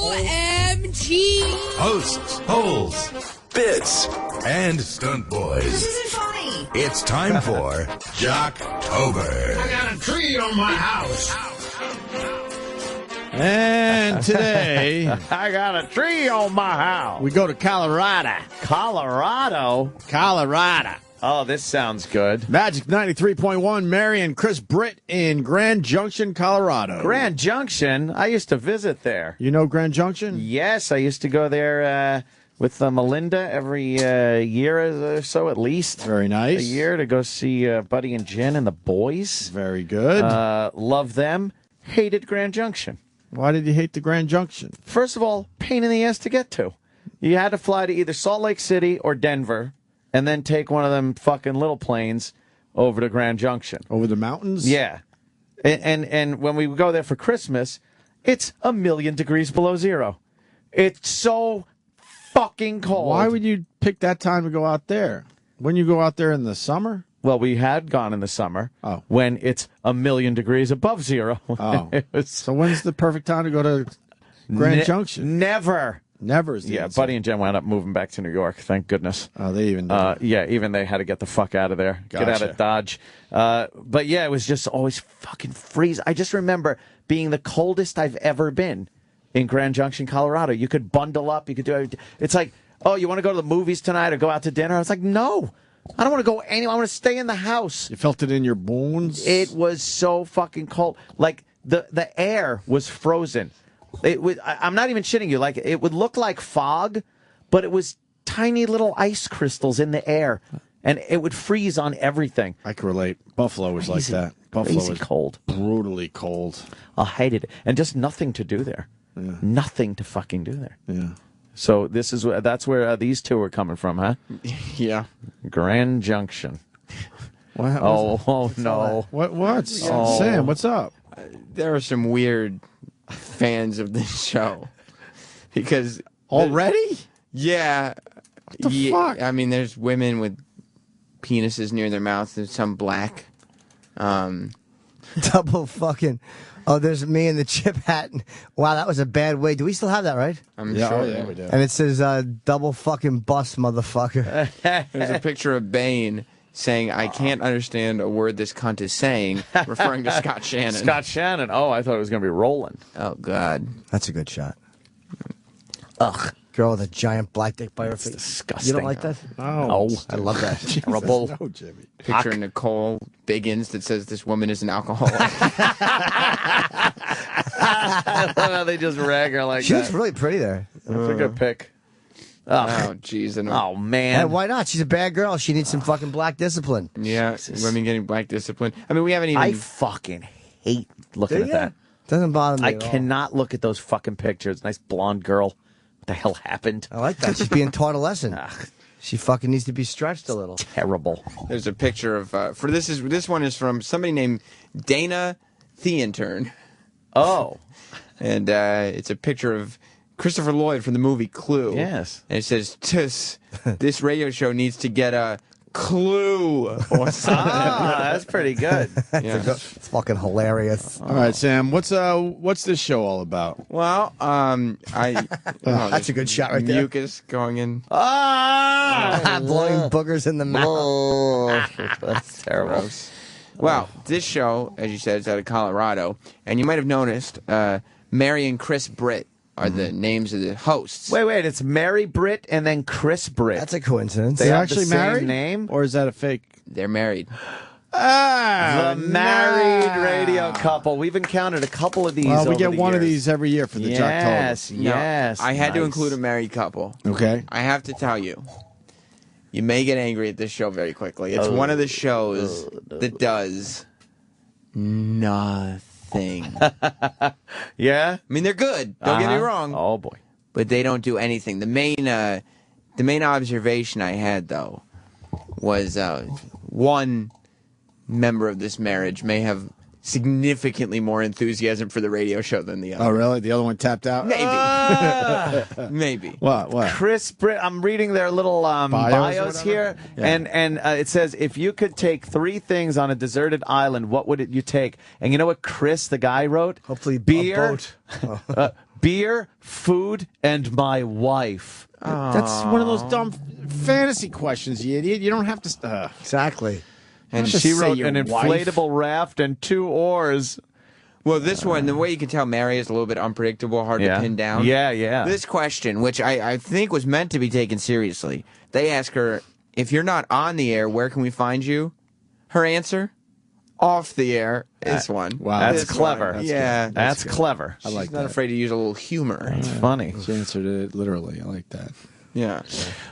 OMG. Hosts, holes, bits, and stunt boys. This isn't funny. It's time for Jocktober. I got a tree on my house. And today, I got a tree on my house. we go to Colorado. Colorado? Oh, this sounds good. Magic 93.1, Mary and Chris Britt in Grand Junction, Colorado. Grand Junction? I used to visit there. You know Grand Junction? Yes, I used to go there with Melinda every year or so at least. Very nice. A year to go see Buddy and Jen and the boys. Very good. Love them. Hated Grand Junction. Why did you hate the Grand Junction? First of all, pain in the ass to get to. You had to fly to either Salt Lake City or Denver and then take one of them fucking little planes over to Grand Junction. Over the mountains? Yeah. And when we go there for Christmas, it's 1,000,000 degrees below zero. It's so fucking cold. Why would you pick that time to go out there? Wouldn't you go out there in the summer? Well, we had gone in the summer when it's 1,000,000 degrees above zero. Oh. So when's the perfect time to go to Grand Junction? Never. Never is the Yeah, answer. Buddy and Jen wound up moving back to New York. Thank goodness. Oh, they even did. Yeah, even they had to get the fuck out of there. Get out Gotcha. of Dodge. But yeah, it was just always fucking freeze. I just remember being the coldest I've ever been in Grand Junction, Colorado. You could bundle up. You could do everything. It's like, oh, you want to go to the movies tonight or go out to dinner? I was like, no. I don't want to go anywhere. I want to stay in the house. You felt it in your bones? It was so fucking cold. Like, the air was frozen. It was, I'm not even shitting you. Like, it would look like fog, but it was tiny little ice crystals in the air, and it would freeze on everything. I can relate. Buffalo was like that. Buffalo Crazy was cold. Brutally cold. I hated it. And just nothing to do there. Yeah. Nothing to fucking do there. Yeah. So that's where these two are coming from, huh? Yeah. Grand Junction. What? Oh no. What's Oh. Sam? What's up? There are some weird fans of this show because already. Yeah. What the fuck? I mean, there's women with penises near their mouth and some black. Double fucking. Oh, there's me in the chip hat. Wow, that was a bad way. Do we still have that, right? I'm sure we do. And it says double fucking bus, motherfucker. There's a picture of Bane saying, "I can't understand a word this cunt is saying," referring to Scott Shannon. Scott Shannon. Oh, I thought it was going to be Roland. Oh, God. That's a good shot. Ugh. Girl with a giant black dick by her face. Disgusting. You don't like that? No. I love that. Terrible. No, Jimmy. Picture of Nicole Biggins that says this woman is an alcoholic. They just rag her like She that. looks really pretty there. That's a good pick. Oh, jeez. Oh, man. Hey, why not? She's a bad girl. She needs some fucking black discipline. Yeah, women getting black discipline. I mean, we haven't even... I fucking hate looking Do at ya? that. Doesn't bother me I at all. cannot look at those fucking pictures. Nice blonde girl. What the hell happened? I like that. She's being taught a lesson. She fucking needs to be stretched a little. Terrible. There's a picture of... This one is from somebody named Dana Theintern. Oh. And it's a picture of Christopher Lloyd from the movie Clue. Yes. And it says, this radio show needs to get a clue or something. That's pretty good. Yeah. It's fucking hilarious. All right, Sam. What's this show all about? Well, That's a good shot right there. Mucus going in. Blowing boogers in the mouth. That's terrible. Gross. Well, this show, as you said, is out of Colorado, and you might have noticed Mary and Chris Britt are the names of the hosts. Wait. It's Mary Britt and then Chris Britt. That's a coincidence. They They're have the actually same married? name? Or is that a fake? They're married. The married radio couple. We've encountered a couple of these. Well, we over get the one of years. these every year for the Yes, Jocktober. yes. I had to Nice. include a married couple. Okay. I have to tell you, you may get angry at this show very quickly. It's one of the shows that does nothing. Yeah? I mean, they're good. Don't get me wrong. Oh, boy. But they don't do anything. The main observation I had, though, was one member of this marriage may have significantly more enthusiasm for the radio show than the other. Oh, really? The other one tapped out? Maybe. Maybe. What? Chris Britt, I'm reading their little bios here, and it says, if you could take 3 things on a deserted island, what would you take? And you know what Chris, the guy, wrote? Hopefully beer, a boat. beer, food, and my wife. That's one of those dumb fantasy questions, you idiot. You don't have to... Exactly. And Just she say wrote your an wife. inflatable raft and 2 oars. Well, this one, the way you can tell Mary is a little bit unpredictable, hard to pin down. Yeah. This question, which I think was meant to be taken seriously, they ask her, if you're not on the air, where can we find you? Her answer, off the air, is one. Wow. That's This clever. one. Yeah. That's clever. I like She's not that. afraid to use a little humor. It's funny. She answered it literally. I like that. Yeah.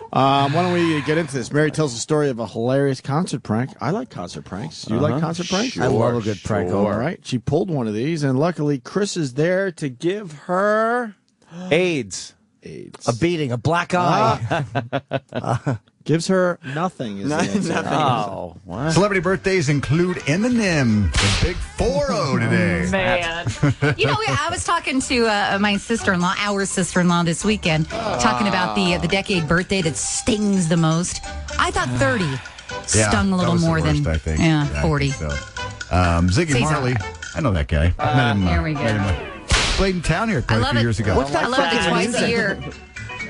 Why don't we get into this? Mary tells the story of a hilarious concert prank. I like concert pranks. You like concert pranks? I love a good prank. All right. She pulled one of these, and luckily Chris is there to give her AIDS. A beating, a black eye. Gives her nothing. Is the answer. Oh, what? Celebrity birthdays include Eminem, the big 4-0 today. Man. You know, I was talking to my sister-in-law, our sister-in-law this weekend, talking about the decade birthday that stings the most. I thought 30 stung a little more than I think. yeah, I 40. think so. Ziggy Cesar. Marley. I know that guy. I met him. Here we go. Played in town here I quite a love few it. years ago. I love it twice a year.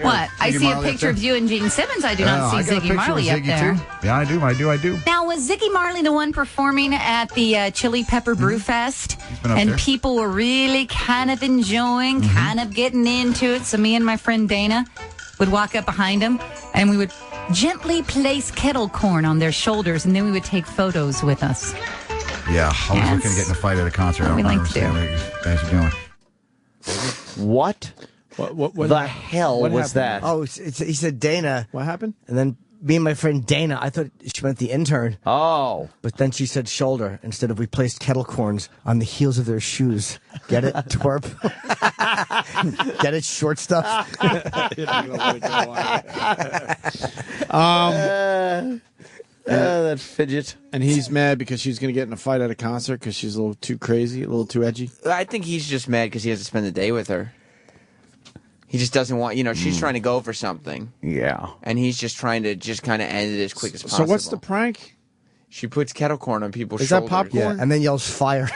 What? I Ziggy see a Marley up picture there? of you and Gene Simmons. I do not I see got a Ziggy picture Marley with up Ziggy there. Too. Yeah, I do. Now, was Ziggy Marley the one performing at the Chili Pepper Brew Fest? been up And there. people were really kind of enjoying, kind of getting into it. So me and my friend Dana would walk up behind him, and we would gently place kettle corn on their shoulders, and then we would take photos with us. Yeah, always Yes. looking to get in a fight at a concert. I don't We like to understand do. what you guys are doing. What? What the hell what was happened? that? Oh, he said Dana. What happened? And then me and my friend Dana, I thought she meant the intern. Oh. But then she said shoulder instead of we placed kettle corns on the heels of their shoes. Get it, twerp? Get it, short stuff? That fidget. And he's mad because she's going to get in a fight at a concert because she's a little too crazy, a little too edgy. I think he's just mad because he has to spend the day with her. He just doesn't want, she's trying to go for something. Yeah. And he's just trying to kind of end it as quick as So possible. what's the prank? She puts kettle corn on people's Is that shoulders. popcorn? Yeah, and then yells fire.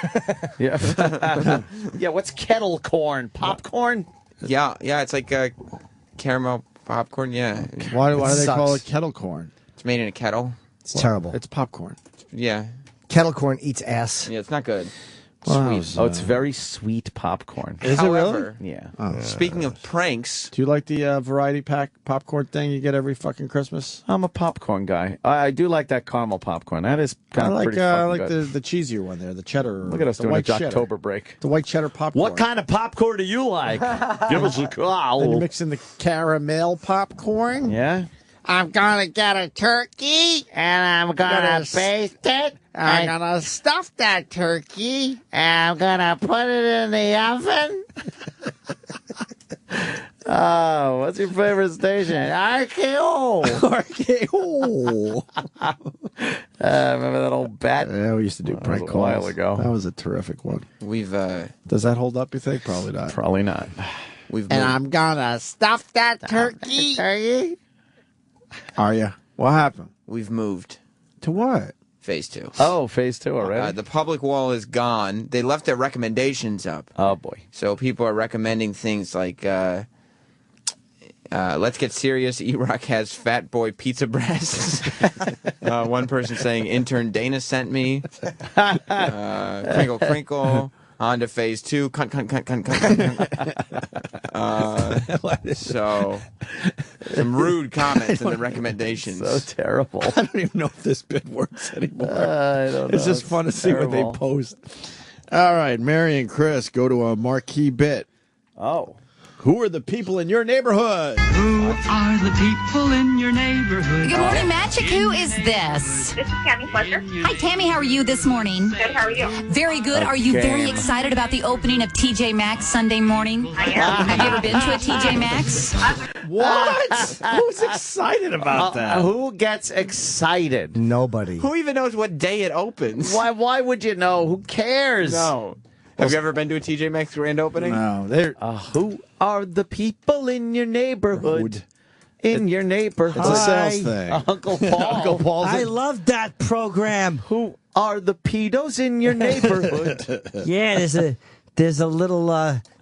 Yeah. Yeah, what's kettle corn? Popcorn? Yeah, it's like caramel popcorn, yeah. Why do they sucks. call it kettle corn? It's made in a kettle. It's terrible. It's popcorn. Yeah. Kettle corn eats ass. Yeah, it's not good. Wow. Oh, it's very sweet popcorn. Is However, it really? Yeah. Oh. Speaking of pranks, Do you like the variety pack popcorn thing you get every fucking Christmas? I'm a popcorn guy. I do like that caramel popcorn. That is I kind of like pretty fucking good. the cheesier one there, the cheddar. Look at us the doing a white cheddar. October break. The white cheddar popcorn. What kind of popcorn do you like? Give us a call. Then you mix in the caramel popcorn. Yeah? I'm gonna get a turkey and I'm gonna baste it. I'm gonna stuff that turkey and I'm gonna put it in the oven. Oh, what's your favorite station? RKO. Remember that old bat? Yeah, we used to do That prank was a calls. while ago. That was a terrific one. we've Does that hold up, you think? Probably not. Probably not. moved. And I'm gonna stuff that turkey. Are you? What happened? We've moved. To what? Phase 2. Oh, phase 2 already? The public wall is gone. They left their recommendations up. Oh, boy. So people are recommending things like, let's get serious. E-Rock has fat boy pizza breasts. One person saying, intern Dana sent me. Crinkle, crinkle. On to phase 2. Cunt, cunt, cunt, cunt, cunt, cunt. So, some rude comments in the recommendations. So terrible. I don't even know if this bit works anymore. I don't know. It's just fun to see what terrible. they post. All right, Mary and Chris go to a marquee bit. Oh. Who are the people in your neighborhood? Who are the people in your neighborhood? Good morning, Magic. Who is this? This is Tammy Fletcher. Hi, Tammy. How are you this morning? Good, how are you? Very good. Are you very excited about the opening of TJ Maxx Sunday morning? I am. Have you ever been to a TJ Maxx? What? Who's excited about that? Who gets excited? Nobody. Who even knows what day it opens? Why would you know? Who cares? No. Have you ever been to a TJ Maxx grand opening? No, they're who are the people in your neighborhood? In your neighborhood. It's a sales thing. Uncle Paul. Uncle Paul's I love that program. Who are the pedos in your neighborhood? Yeah, there's a little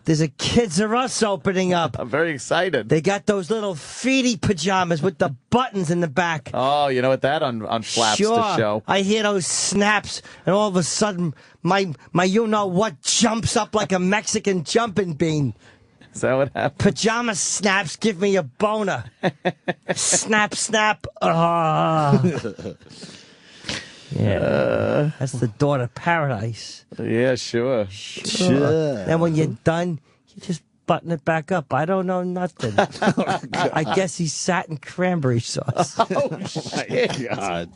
there's a Kids R Us opening up. I'm very excited. They got those little feety pajamas with the buttons in the back. Oh, you know what? That unflaps Sure. the show. I hear those snaps, and all of a sudden, my you know what jumps up like a Mexican jumping bean. Is that what happened? Pajama snaps give me a boner. Snap, snap. Ah. Yeah, that's the door to paradise. Yeah, sure. Then when you're done, you just button it back up. I don't know nothing. I guess he's satin cranberry sauce. Oh, shit. God.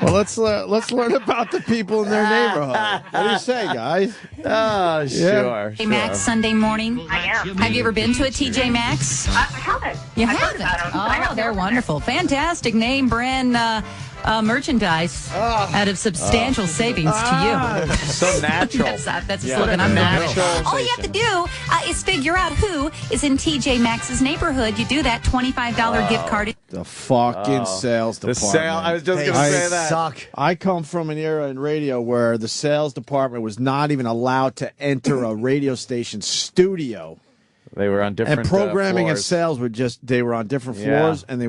Well, let's learn about the people in their neighborhood. What do you say, guys? Oh, sure. TJ Maxx Sunday morning. I am. Have you ever been to a TJ Maxx? I haven't. You I've heard haven't? about 'em, but I Oh, haven't they're been there. wonderful. Fantastic name brand merchandise out of substantial savings to you. So natural. That's a Yeah. slogan. I'm Natural. not. All you have to do is figure out who is in TJ Maxx's neighborhood. You do that $25 gift card. The fucking sales The department. sale. I was just going to say that. Suck. I come from an era in radio where the sales department was not even allowed to enter a radio station studio. They were on different And programming and floors. sales would they were on different Yeah. floors, and they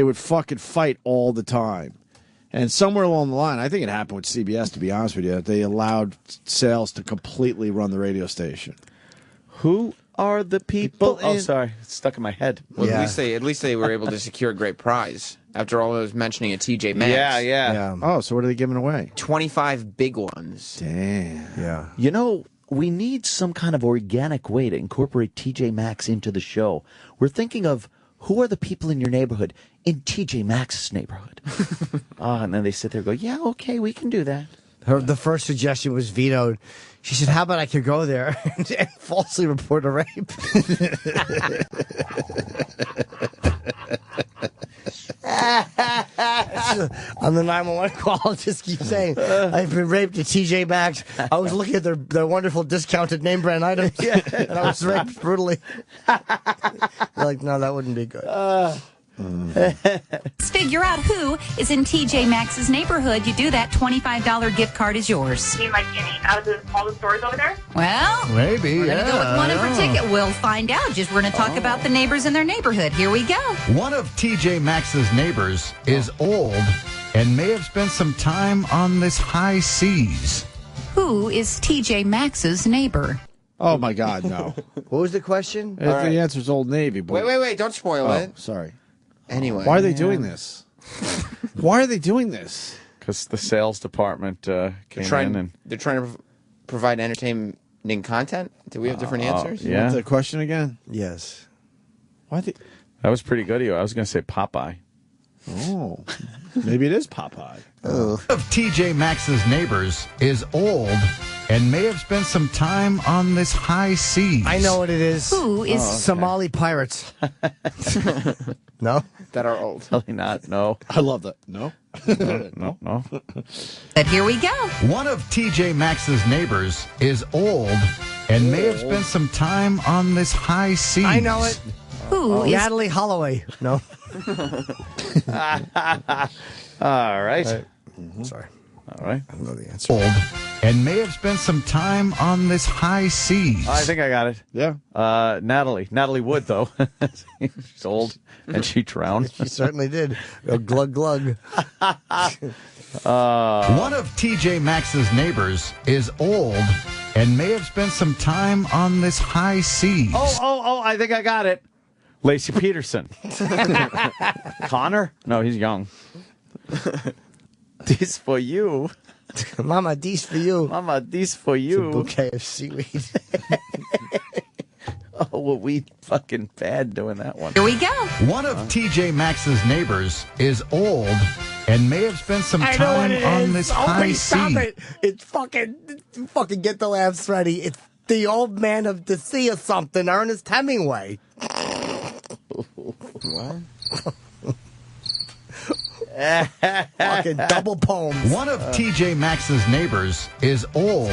would fucking fight all the time. And somewhere along the line, I think it happened with CBS, to be honest with you, they allowed sales to completely run the radio station. Who are the people? Oh, in- sorry. It's stuck in my head. Well, Yeah. at least they were able to secure a great prize after all those mentioning a TJ Maxx. Yeah. Oh, so what are they giving away? 25 big ones. Damn. Yeah. You know, we need some kind of organic way to incorporate TJ Maxx into the show. We're thinking of who are the people in your neighborhood in TJ Maxx's neighborhood. And then they sit there and go, yeah, okay, we can do that. The first suggestion was vetoed. She said, how about I could go there and falsely report a rape? On the 911 call, I'll just keep saying, I've been raped at TJ Maxx. I was looking at their wonderful discounted name brand items, and I was raped brutally. They're like, no, that wouldn't be good. Let's figure out who is in TJ Maxx's neighborhood. You do that, $25 gift card is yours. You mean like out of all the stores over there? Well, maybe. We're going to go with one in particular. We'll find out. We're going to talk about the neighbors in their neighborhood. Here we go. One of TJ Maxx's neighbors is old and may have spent some time on this high seas. Who is TJ Maxx's neighbor? Oh, my God, no. What was the question? The answer's Old Navy. But... Wait, don't spoil it. Sorry. Anyway. Why are they doing this? Why are they doing this? Because the sales department came in and... They're trying to provide entertaining content? Do we have different answers? Yeah. Want the question again? Yes. Why they... That was pretty good of you. I was going to say Popeye. Oh. Maybe it is Popeye. One of TJ Maxx's neighbors is old and may have spent some time on this high seas. I know what it is. Who is Somali pirates? No? That are old. Probably not. No. I love that. No? No. But here we go. One of TJ Maxx's neighbors is old and may have spent some time on this high seas. I know it. Who is... Natalie Holloway. No. All right. Sorry. All right. I don't know the answer. Old and may have spent some time on this high seas. I think I got it. Yeah. Natalie Wood, though. She's old and she drowned. She certainly did. Glug, glug. One of TJ Maxx's neighbors is old and may have spent some time on this high seas. Oh, I think I got it. Lacey Peterson. Connor? No, he's young. This for you. Mama, these for you. Mama, this for It's a you. bouquet of seaweed. Oh, well, we fucking bad doing that one. Here we go. One of TJ Maxx's neighbors is old and may have spent some I know what time it on is. this Oh, high please stop sea. it. It's fucking get the laughs ready. It's the old man of the sea or something, Ernest Hemingway. What? Fucking double poems. One of TJ Maxx's neighbors is old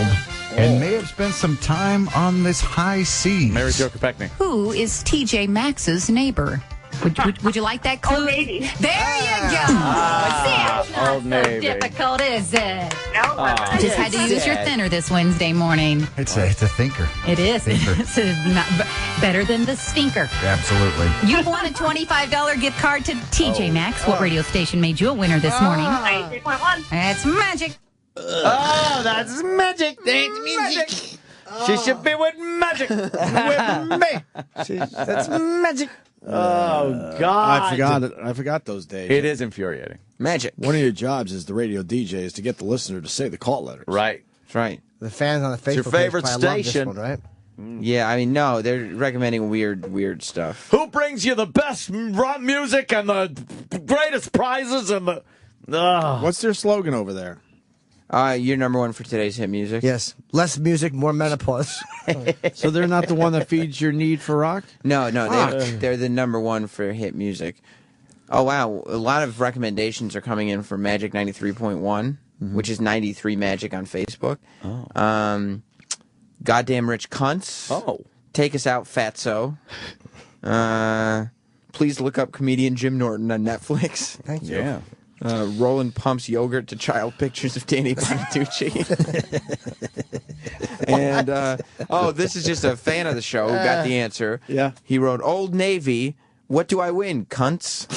and may have spent some time on this high seas. Mary Jo Kopechne. Who is TJ Maxx's neighbor? Would you like that clue? Old Navy. There you go. See, it's not Old so Navy. difficult, is it? No, Just had to use your thinner this Wednesday morning. It's a thinker. It is. Thinker. It's better than the stinker. Absolutely. You won a $25 gift card to TJ Maxx. What radio station made you a winner this morning? 93.1. That's magic. Oh, that's magic. That's magic. She should be with magic. With me. That's magic. Oh, God. I forgot those days. It is infuriating. Magic. One of your jobs as the radio DJ is to get the listener to say the call letters. Right. That's right. The fans on the Facebook your favorite page probably love station. this one, right? Yeah, I mean, no, they're recommending weird stuff. Who brings you the best rock music and the greatest prizes and the... What's their slogan over there? You're number one for today's hit music. Yes. Less music, more menopause. So they're not the one that feeds your need for rock? No, they're the number one for hit music. Oh, wow. A lot of recommendations are coming in for Magic 93.1, which is 93 Magic on Facebook. Oh. Goddamn Rich Cunts. Oh. Take Us Out, Fatso. Please look up comedian Jim Norton on Netflix. Thank you. Yeah. Roland pumps yogurt to child pictures of Danny Bonaducci. And, this is just a fan of the show who got the answer. Yeah. He wrote, Old Navy, what do I win, cunts?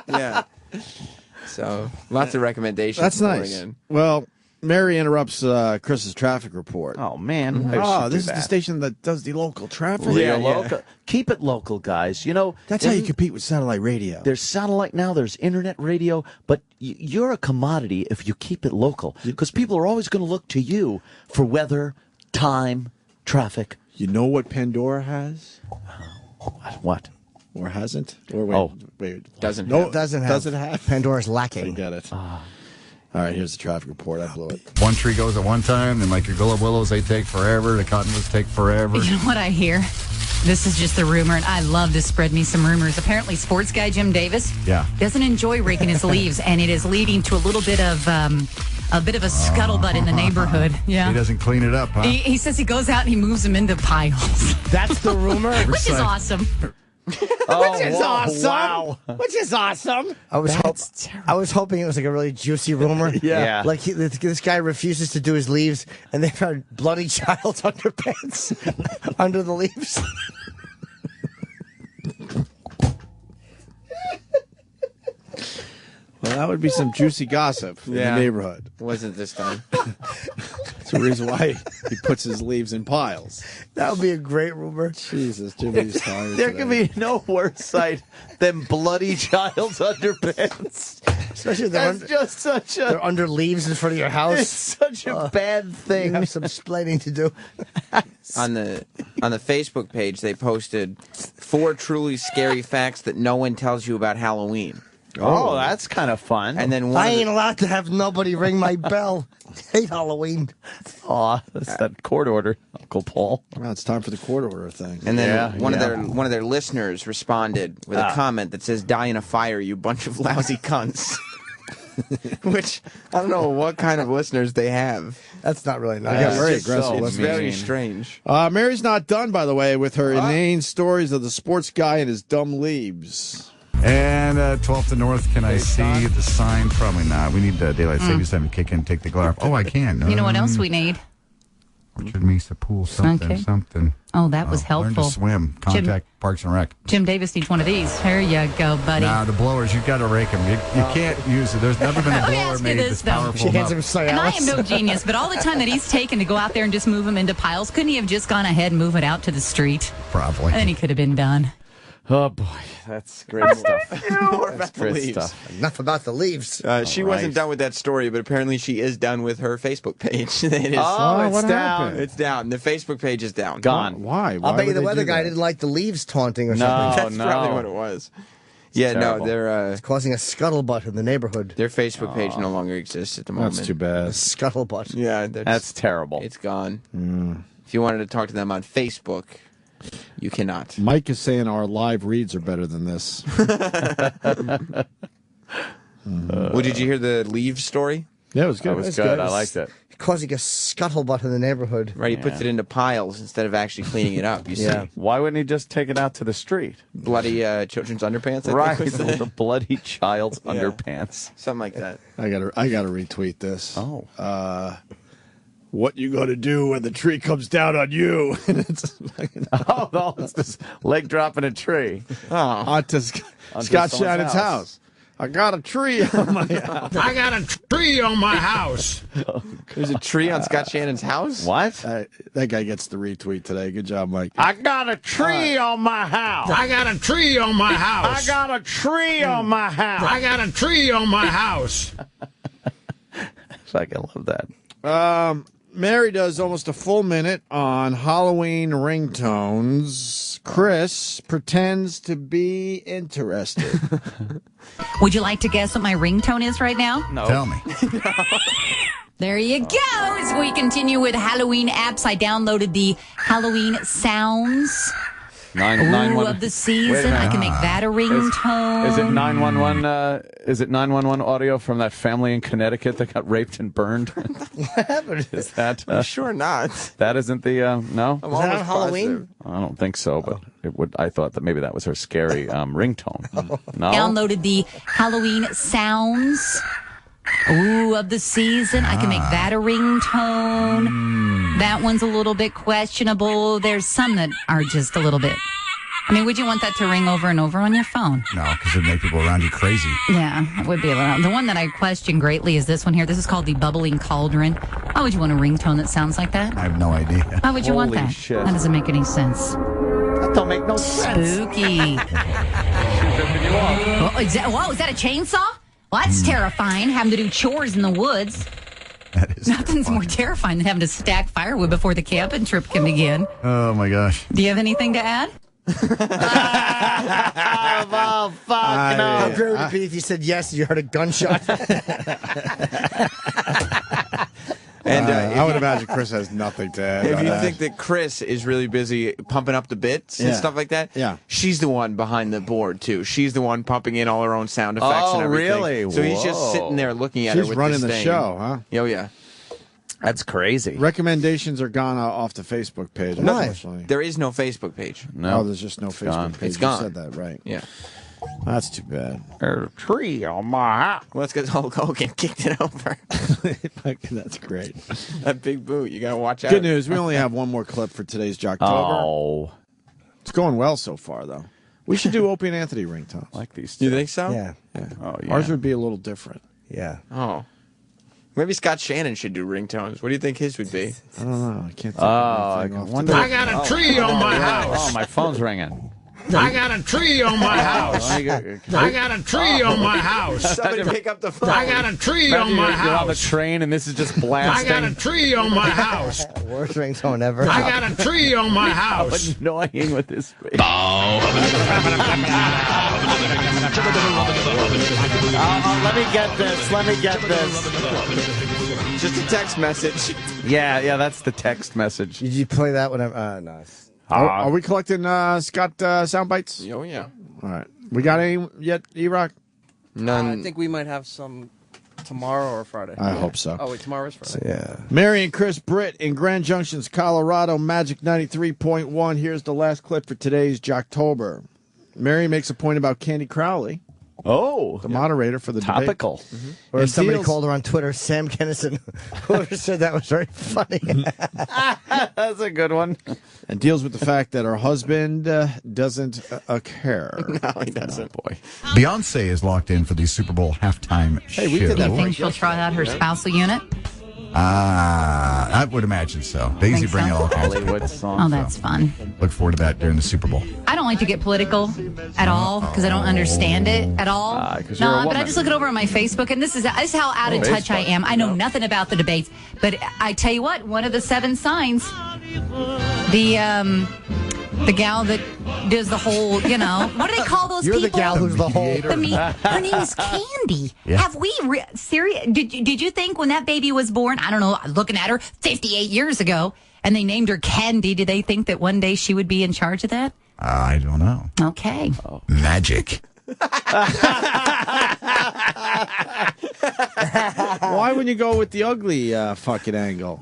Yeah. So, lots of recommendations. That's pouring nice. in. Well, Mary interrupts Chris's traffic report. Oh, man. This is the station that does the local traffic. Local. Keep it local, guys. You know, That's how you compete with satellite radio. There's satellite now, there's internet radio, but you're a commodity if you keep it local. Because people are always going to look to you for weather, time, traffic. You know what Pandora has? What? Or hasn't? Or wait. Doesn't No, have. doesn't have. Pandora's lacking. I get it. All right, here's the traffic report. I blew it. One tree goes at one time, then like your Gullah willows, they take forever. The cottonwoods take forever. You know what I hear? This is just a rumor, and I love to spread me some rumors. Apparently, sports guy Jim Davis doesn't enjoy raking his leaves, and it is leading to a little bit of a scuttlebutt in the neighborhood. Yeah, He doesn't clean it up, huh? He says he goes out and he moves them into piles. That's the rumor? Which is awesome. Which is awesome. Wow. Which is awesome. I was hoping it was like a really juicy rumor. Yeah. Like this guy refuses to do his leaves, and they found bloody child's underpants under the leaves. Well, that would be some juicy gossip in the neighborhood. Wasn't this time. That's the reason why he puts his leaves in piles. That would be a great rumor. Jesus, Jimmy's tired. There can be no worse sight than bloody child's underpants. Especially That's just such a... they're under leaves in front of your house. It's such a bad thing. You have some explaining to do. On the Facebook page, they posted 4 truly scary facts that no one tells you about Halloween. Oh, that's kind of fun. And then I ain't allowed to have nobody ring my bell. Hate Halloween. Aw, that's that court order, Uncle Paul. Well, it's time for the court order thing. And then one of their listeners responded with a comment that says, "Die in a fire, you bunch of lousy cunts." Which I don't know what kind of listeners they have. That's not really nice. They got very aggressive. It's very strange. Mary's not done, by the way, with her inane stories of the sports guy and his dumb leaves. And 12th to North, can I see the sign? Probably not. We need daylight savings time to kick in, take the glare off. Oh, I can. You know what else we need? Richard Meese, the pool, something. Oh, that was Learn helpful. to swim. Contact Parks and Rec. Jim Davis needs one of these. There you go, buddy. Now, the blowers, you've got to rake them. You can't use it. There's never been a Let me blower ask you made this, that's though. powerful enough. And I am no genius, but all the time that he's taken to go out there and just move them into piles, couldn't he have just gone ahead and move it out to the street? Probably. And then he could have been done. Oh, boy. That's great stuff. More about the great leaves. stuff. Enough about the leaves. She wasn't done with that story, but apparently she is done with her Facebook page. It is, it's down. It's down. The Facebook page is down. Gone. Why? I'll bet you the weather guy didn't like the leaves taunting or something. That's probably what it was. terrible. They're it's causing a scuttlebutt in the neighborhood. Their Facebook page no longer exists at the moment. That's too bad. Scuttlebutt. Yeah, that's terrible. It's gone. If you wanted to talk to them on Facebook, you cannot. Mike is saying our live reads are better than this. Well, did you hear the leaves story? Yeah, it was good. That was good. I liked it. Causing a scuttlebutt in the neighborhood. Right, he puts it into piles instead of actually cleaning it up. You see, Why wouldn't he just take it out to the street? bloody children's underpants. Right, I think was the bloody child's underpants. something like that. I gotta retweet this. Oh. What you gonna do when the tree comes down on you? And it's fucking it's this leg dropping a tree. onto Scott Shannon's house. I got a tree on my house. I got a tree on my house. There's a tree on Scott Shannon's house? What? That guy gets the retweet today. Good job, Mike. I got a tree on my house. I got a tree on my house. I got a tree on my house. I got a tree on my house. Fucking love that. Mary does almost a full minute on Halloween ringtones. Chris pretends to be interested. Would you like to guess what my ringtone is right now? No. Tell me. There you go. As we continue with Halloween apps, I downloaded the Halloween Sounds of the season. I can make that a ringtone. Is it 911? Is it 911 audio from that family in Connecticut that got raped and burned? What happened? Is that? Sure not. That isn't the no. I'm Was that on almost Halloween? positive. I don't think so, but it would. I thought that maybe that was her scary ringtone. No. Downloaded the Halloween Sounds of the season. I can make that a ringtone. That one's a little bit questionable. There's some that are just a little bit. I mean, would you want that to ring over and over on your phone? No, because it'd make people around you crazy. Yeah, it would be a little. The one that I question greatly is this one here. This is called the Bubbling Cauldron. Why would you want a ringtone that sounds like that? I have no idea. Why would you want Holy that? shit. That doesn't make any sense. That don't make no sense. Spooky. Whoa, is that a chainsaw? Well, that's terrifying, having to do chores in the woods. That is Nothing's fun. more terrifying than having to stack firewood before the camping trip can begin. Oh, my gosh. Do you have anything to add? Oh, fuck no. How great would it be if you said yes and you heard a gunshot? And I would imagine Chris has nothing to add. if on you that. think that Chris is really busy pumping up the bits and Yeah. stuff like that, Yeah. she's the one behind the board too. She's the one pumping in all her own sound effects Oh, and everything. really? So he's just Whoa. sitting there looking at She's her with running the disdain. show, huh? Oh yeah. That's crazy. Recommendations are gone off the Facebook page. Unfortunately. There is no Facebook page. No, there's just no Facebook gone. page. It's gone. You said that right. Yeah. That's too bad. There's a tree on my house. Well, that's because Hulk Hogan kicked it over. That's great. That big boot. You gotta watch out. Good news. We only have one more clip for today's Jocktober. Oh, It's going well so far, though. We should do Opie and Anthony ringtones. I like these. You think so? Yeah. Oh, yeah. Ours would be a little different. Yeah. Oh. Maybe Scott Shannon should do ringtones. What do you think his would be? I don't know. I can't think Oh, of I anything off the wonder. top. I got a tree on my house. Oh, my phone's ringing. I got a tree on my house. I got a tree on my house. Somebody pick up the phone. I got a tree on my You're on the house. train and this is just I blasting. got a tree on my house. Worst ringtone ever. I got a tree on my How house. annoying would this be? Let me get this. Let me get this. Just a text message. Yeah, that's the text message. Did you play that whenever? No. Are we collecting Scott sound bites? Oh, yeah. All right. We got any yet, E-Rock? None. I think we might have some tomorrow or Friday. I hope so. Oh, wait, tomorrow is Friday. Yeah. Mary and Chris Britt in Grand Junctions, Colorado, Magic 93.1. Here's the last clip for today's Jocktober. Mary makes a point about Candy Crowley, Oh, the moderator for the topical. debate. Or And somebody deals- called her on Twitter, Sam Kennison. Whoever said that was very funny. That's a good one. And deals with the fact that her husband doesn't care. No, he doesn't. Oh, boy. Beyonce is locked in for the Super Bowl halftime show. we did that You think she'll try out her spousal unit? I would imagine so. They usually Think bring so? all kinds of Hollywood people. song. Oh, that's fun. Look forward to that during the Super Bowl. I don't like to get political at all because I don't understand it at all. 'cause you're a No, but I woman. just look it over on my Facebook, and this is how out of touch I am. I know nothing about the debates, but I tell you what, one of the 7 signs, the gal that does the whole, what do they call those You're people? the gal who's the whole. Her name is Candy. Yeah. Have we serious? Did you think when that baby was born? I don't know. Looking at her 58 years ago, and they named her Candy. Did they think that one day she would be in charge of that? I don't know. Okay. Magic. Why wouldn't you go with the ugly fucking angle?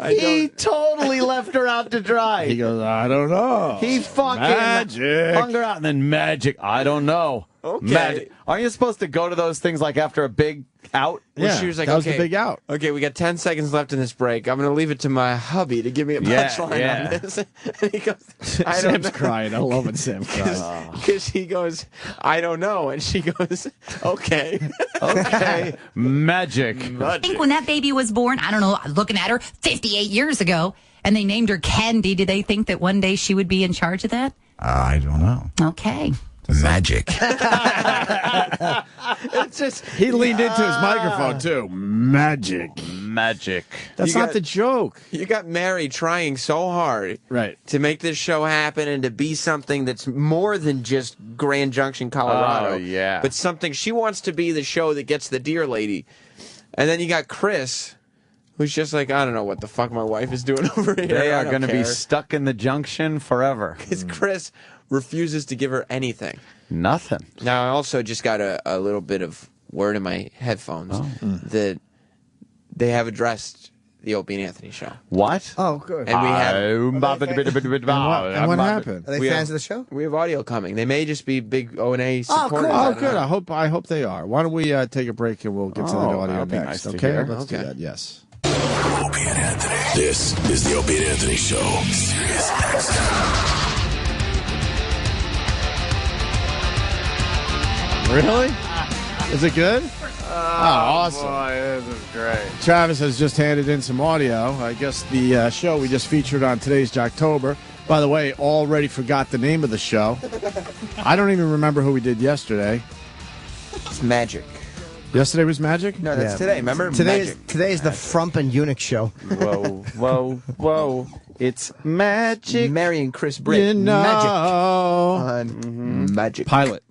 He totally left her out to dry. He goes, I don't know. He fucking Magic. hung her out, and then magic. I don't know. Okay. Magic. Aren't you supposed to go to those things like after a big out? Yeah, she was like, that was okay, the big out. Okay, we got 10 seconds left in this break. I'm going to leave it to my hubby to give me a Yeah, punchline yeah. on this. And he goes, I don't Sam's know. crying. I love it, Sam cries. Because he goes, I don't know. And she goes, okay. Okay. Magic. I think when that baby was born, I don't know, looking at her 58 years ago, and they named her Candy, did they think that one day she would be in charge of that? I don't know. Okay. Magic. It's just he leaned into his microphone too. Magic. Magic. That's You not got- the joke. You got Mary trying so hard Right. to make this show happen and to be something that's more than just Grand Junction, Colorado. Oh, yeah. But something she wants to be the show that gets the deer lady. And then you got Chris, who's just like, I don't know what the fuck my wife is doing over here. They I are don't going to be care." stuck in the junction forever. Because Chris refuses to give her anything. Nothing. Now, I also just got a little bit of word in my headphones that they have addressed the Opie and Anthony show. What? Oh, good. And we have And what happened? Are they we fans have- of the show? we have audio coming. They may just be big O&A supporters. Oh, I don't good. know. I hope they are. Why don't we take a break and we'll get to the Oh, audio that'd be next? nice to Okay, hear. let's do Okay. that. Yes. Opie and Anthony. This is the Opie and Anthony Show. Serious XM. Really? Is it good? awesome. Boy, this is great. Travis has just handed in some audio. I guess the show we just featured on today's Jocktober. By the way, already forgot the name of the show. I don't even remember who we did yesterday. It's magic. Yesterday was Magic? No, that's Yeah. today. Remember? Today's Magic. the Frump and Eunuch show. Whoa, whoa, whoa. It's magic. Mary and Chris Britt. You know. Magic. On Magic. Pilot.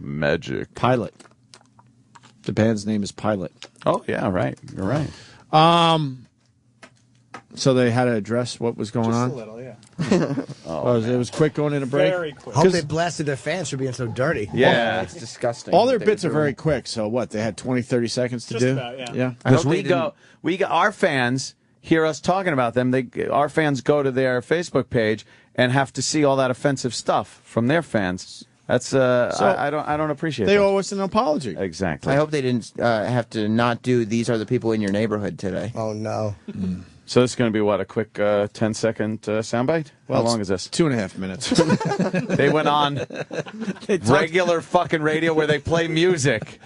Magic. Pilot. The band's name is Pilot. Oh, yeah, right. You're right. So they had to address what was going on? a little, yeah. It was quick going in a break? Very quick. Hope they blasted their fans for being so dirty. Yeah. It's disgusting. All their what they bits were are very doing. quick. So what? They had 20, 30 seconds to Just do? about, yeah. Yeah. Because hope they we go, our fans hear us talking about them. Our fans go to their Facebook page and have to see all that offensive stuff from their fans. That's I don't appreciate. They that. owe us an apology. Exactly. I hope they didn't have to not do These Are the People in Your Neighborhood today. Oh, no. So this is going to be what, a quick 10-second soundbite? How long is this? 2.5 minutes. They went on regular fucking radio where they play music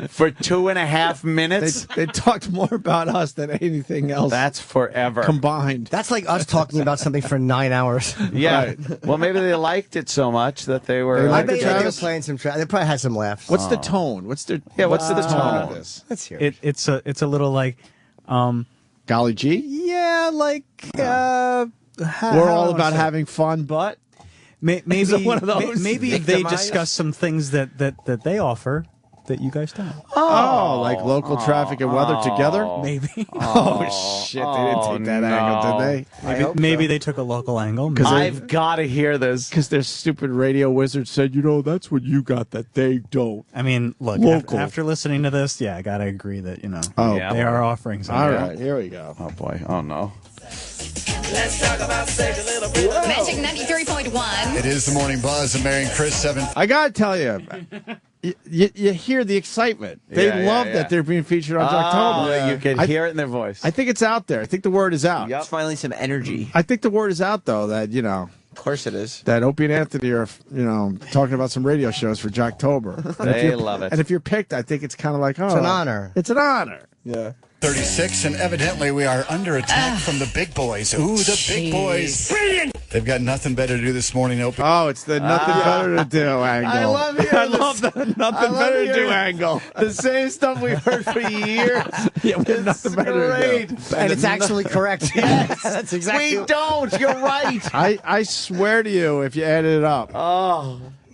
for 2.5 minutes. They talked more about us than anything else. That's forever combined. That's like us talking about something for 9 hours. Yeah. Right. Well, maybe they liked it so much that they were. They I liked bet it, you they were Travis? playing some They probably had some laughs. What's the tone? What's the what's the tone tone? of this? Let's hear it. It's a little like, Golly gee? yeah, like We're all about having fun, but maybe Is it one of those? maybe they discuss some things that they offer that you guys don't. like local traffic and weather together? Maybe. Oh, shit. They didn't take that angle, did they? Maybe they took a local angle. I've got to hear this. Because their stupid radio wizard said, that's what you got that they don't. I mean, look, Local. after listening to this, yeah, I got to agree that, Oh, Yeah. they are offering something. All right, here we go. Oh, boy. Oh, no. Let's talk about sex a little bit. Magic 93.1. It is the Morning Buzz of Mary and Chris 7. I got to tell you, you hear the excitement. They Yeah, love yeah. that they're being featured on October. You can hear it in their voice. I think it's out there. I think the word is out. It's finally some energy. I think the word is out, though, that, Of course it is. that Opie and Anthony are, talking about some radio shows for Jocktober. They love it. And if you're picked, I think it's kind of like, It's an honor. It's an honor. Yeah. 36, and evidently we are under attack from the big boys. Ooh, the big boys. They've got nothing better to do this morning, Opie. Oh, it's the nothing better to do angle. I love hearing I love the nothing better to do angle. The same stuff we've heard for years. Yeah, we have nothing better Great. to do. And it's actually correct. Yes. That's exactly We don't. You're right. I swear to you, if you added it up,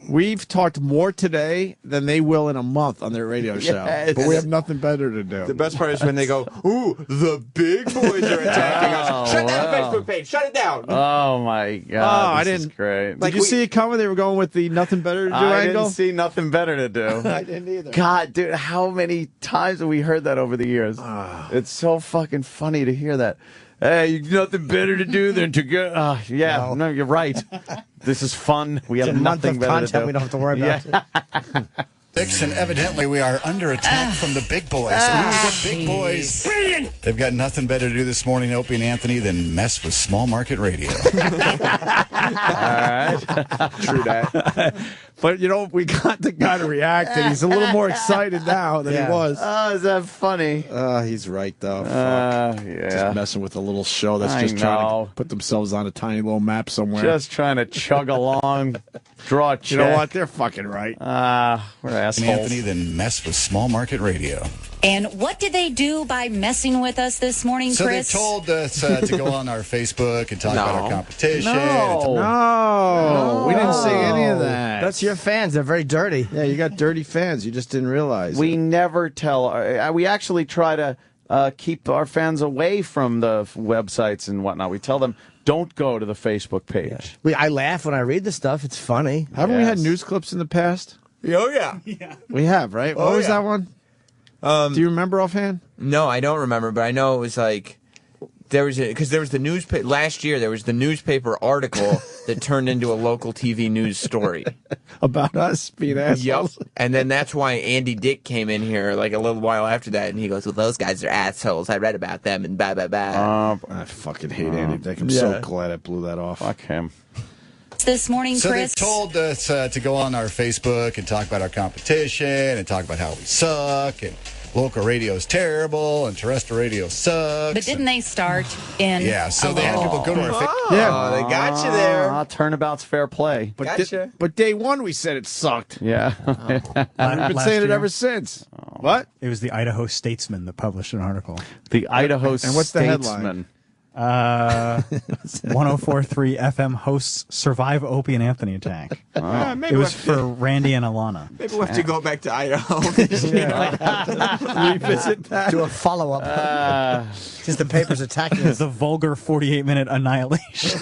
we've talked more today than they will in a month on their radio show. Yes. But we have nothing better to do. The best part is when they go, ooh, the big boys are attacking us. Shut down the Facebook page. Shut it down. Oh, my God. I This is didn't- great. Did you see it coming? They were going with the nothing better to do I angle? didn't see nothing better to do. I didn't either. God, dude, how many times have we heard that over the years? It's so fucking funny to hear that. Hey, you nothing better to do than to go. Yeah, no, you're right. This is fun. We have It's a month nothing of better to content do. we don't have to worry about. Yeah. 6, and evidently we are under attack from the big boys. Ooh, the big boys. They've got nothing better to do this morning, Opie and Anthony, than mess with small market radio. True that. But, we got the guy to react, and he's a little more excited now than he was. Oh, is that funny? He's right, though. Fuck. Yeah. Just messing with a little show that's I just trying know. to put themselves on a tiny little map somewhere. Just trying to chug along, draw a check. You know what? They're fucking right. We're And assholes. Anthony, then mess with small market radio. And what did they do by messing with us this morning, So they Chris? told us to go on our Facebook and talk about our competition. No, we didn't say any of that. That's your fans. They're very dirty. Yeah, you got dirty fans. You just didn't realize. We never tell. We actually try to keep our fans away from the websites and whatnot. We tell them, don't go to the Facebook page. I laugh when I read the stuff. It's funny. Haven't we had news clips in the past? Oh, yeah. We have, right? What was that one? Do you remember offhand? No, I don't remember, but I know it was like there was the newspaper last year. There was the newspaper article that turned into a local TV news story about us being assholes. Yep. And then that's why Andy Dick came in here like a little while after that, and he goes, "Well, those guys are assholes. I read about them and blah blah blah." I fucking hate Andy Dick. I'm so glad I blew that off. Fuck him. This morning, So Chris. they told us to go on our Facebook and talk about our competition and talk about how we suck and local radio is terrible and terrestrial radio sucks. But didn't they start in? Yeah, so they had people go to our Facebook. Yeah. they got you there. Turnabout's fair play. But, Gotcha. but day one we said it sucked. Yeah. We've been Last saying it year? ever since. What? It was the Idaho Statesman that published an article. The Idaho And what's the Statesman. headline? 104.3 FM hosts survive Opie and Anthony attack. Maybe It was for Randy and Alana. Maybe we'll have to go back to Idaho. Revisit that. Do a follow-up. Since the paper's attacking us. The vulgar 48-minute annihilation.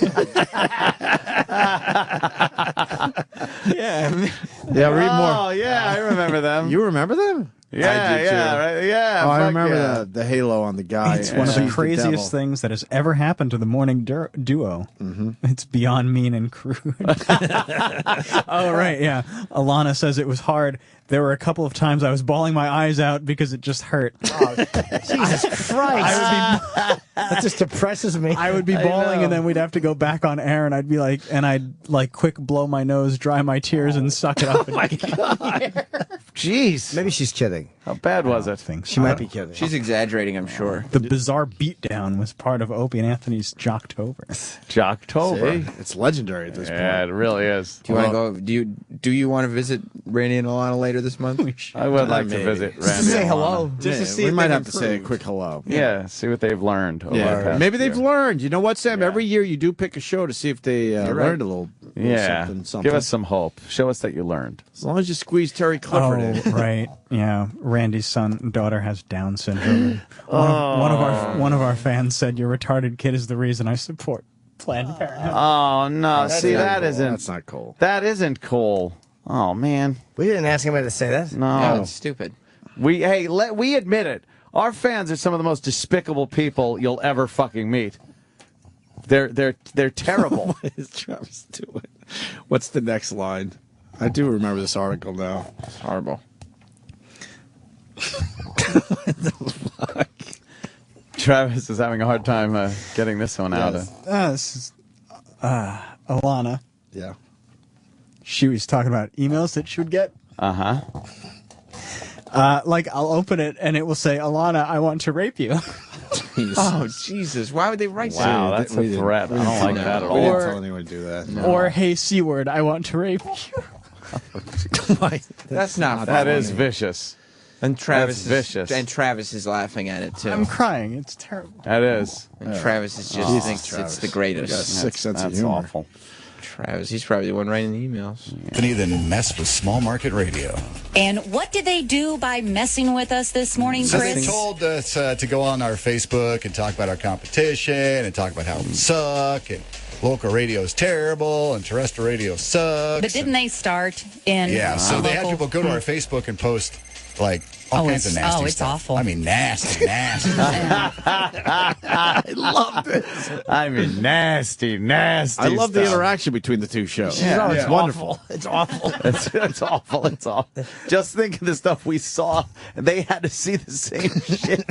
Yeah. Yeah, read more. Oh, yeah, I remember them. You remember them? Yeah, I do, too. right, yeah. Oh, I fuck remember yeah. the halo on the guy. It's one of the She's craziest devil. things that has ever happened to the morning duo. It's beyond mean and crude. Oh, right, yeah. Alana says it was hard. There were a couple of times I was bawling my eyes out because it just hurt. Jesus Christ. That just depresses me. I would be bawling, and then we'd have to go back on air, and I'd be like, quick blow my nose, dry my tears, and suck it up. Jeez. Maybe she's kidding. How bad was it? She might be kidding. She's exaggerating, I'm sure. The bizarre beatdown was part of Opie and Anthony's Jocktober. Jocktober. See? It's legendary at this point. Yeah, it really is. Do you want to go? Do you want to visit Randy and Alana later this month? I would like to visit Randy. Just to say and hello. Alana. Just to see we if might they've have to say a improved. quick hello. Yeah, see what they've learned. Over the Yeah, past maybe they've year. learned. You know what, Sam? Every year you do pick a show to see if they learned a little. Yeah, something. give us some hope. Show us that you learned. As long as you squeeze Terry Clifford in. Right. Yeah. Randy's son and daughter has Down syndrome. One of our fans said your retarded kid is the reason I support Planned Parenthood. Oh no! That's See, not that cool. isn't. That's not cool. That isn't cool. Oh man. We didn't ask anybody to say that. No. No, it's stupid. We admit it. Our fans are some of the most despicable people you'll ever fucking meet. They're terrible. What is Travis doing? What's the next line? I do remember this article now. It's horrible. Travis is having a hard time getting this one out. This is Alana. Yeah. She was talking about emails that she would get. I'll open it and it will say, Alana, I want to rape you. Oh Jesus! Why would they write Wow, that? that's a threat. I don't like that at We didn't all. tell anyone to do that. Or, hey, C-word, I want to rape you. That's not. That funny. is vicious. And Travis That's vicious. And Travis is laughing at it too. I'm crying. It's terrible. That is. And Travis is just Jesus, thinks Travis. it's the You got a greatest. sick sense of That's humor. awful. Travis, he's probably the one writing the emails. Anthony, then mess with small market radio. And what did they do by messing with us this morning, So they Chris? told us to go on our Facebook and talk about our competition and talk about how we suck and local radio is terrible and terrestrial radio sucks. But didn't they start in Yeah, so they had local- people go to our Facebook and post like all Oh, kinds of it's- nasty oh, it's stuff. awful. I mean, nasty. I love this. I mean, nasty. I love the stuff. interaction between the two shows. Yeah. It's Yeah. wonderful. It's awful. It's awful. It's awful. Just think of the stuff we saw. They had to see the same shit.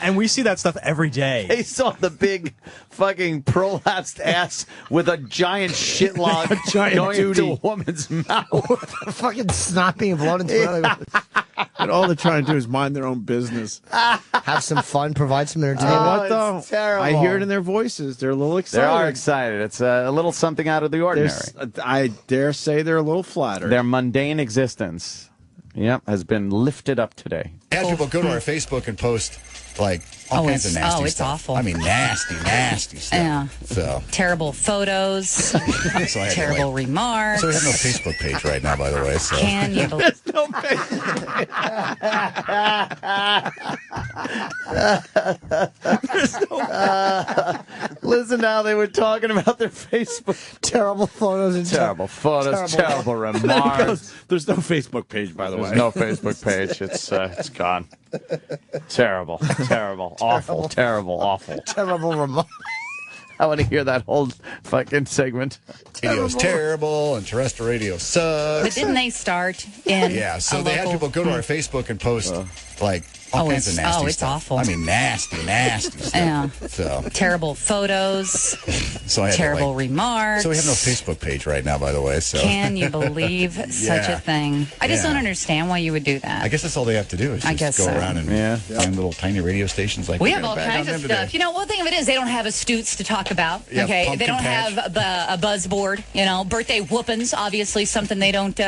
And we see that stuff every day. They saw the big fucking prolapsed ass with a giant shit log going into a woman's mouth. Fucking snot being blown into another. And all they're trying to do is mind their own business. Have some fun, provide some You know entertainment. what, though? it's terrible. I hear it in their voices. They're a little They excited. are excited. It's a little something out of the ordinary. I dare say they're a little flattered. Their mundane existence, has been lifted up today. They had people go to our Facebook and post like all Oh, kinds of it's- nasty oh, it's stuff. awful. I mean, nasty stuff. Yeah. So, Terrible photos, so I had to, terrible remarks. So we have no Facebook page right now, by the way. So Can you believe? No Facebook. Listen how they were talking about their Facebook. Terrible photos and Terrible photos, terrible remarks. There's no Facebook page, by the There's way. no Facebook page. It's gone. Terrible, awful, terrible, awful. terrible remarks. I want to hear that whole fucking segment. radio's terrible and terrestrial radio sucks. But didn't they start in Yeah, so a they had local- people go to our Facebook and post like all Oh, kinds of it's- nasty oh, it's stuff. awful. I mean, nasty stuff. Yeah. So, Terrible photos, so I had terrible to, like, remarks. So we have no Facebook page right now, by the way. So Can you believe such a Yeah. thing? I just Yeah. don't understand why you would do that. I guess that's all they have to do is I just guess go so. around and find little tiny radio stations like We we're have all gonna bag kinds on of them stuff. today. You know, one thing of it is they don't have astutes to talk about. Yeah, Okay, they pumpkin don't patch. have a buzz board. You know, birthday whoopings, obviously something they don't.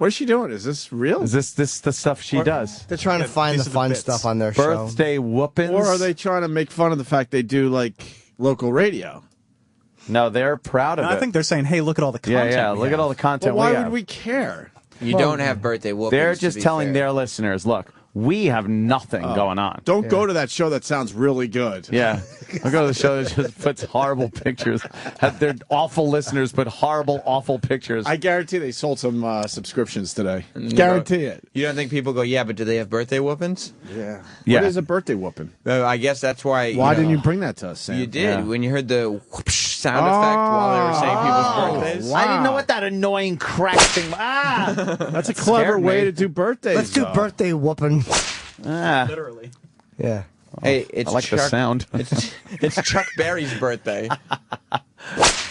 What is she doing? Is this real? Is this the stuff she does? They're trying to find the fun stuff on their show. Birthday whoopings? Or are they trying to make fun of the fact they do like local radio? No, they're proud of it. I think they're saying, hey, look at all the content. Yeah, look at all the content Well, why we would have. we care? You don't have birthday whoopings. They're to just be telling fair. their listeners, look, we have nothing going on. Don't go to that show that sounds really good. Yeah. I'll go to the show that just puts horrible pictures. They're awful listeners, but horrible, awful pictures. I guarantee they sold some subscriptions today. Guarantee it. You don't think people go, yeah, but do they have birthday whoopings? Yeah. Yeah. What is a birthday whooping? I guess that's why. Why didn't you bring that to us, Sam? You did when you heard the whoosh sound effect while they were saying people's birthdays. I didn't know what that annoying crack thing. That's a clever way to do birthdays. Let's do birthday whooping. Literally. Yeah. Hey, it's I like the Chuck, sound. It's Chuck Berry's birthday.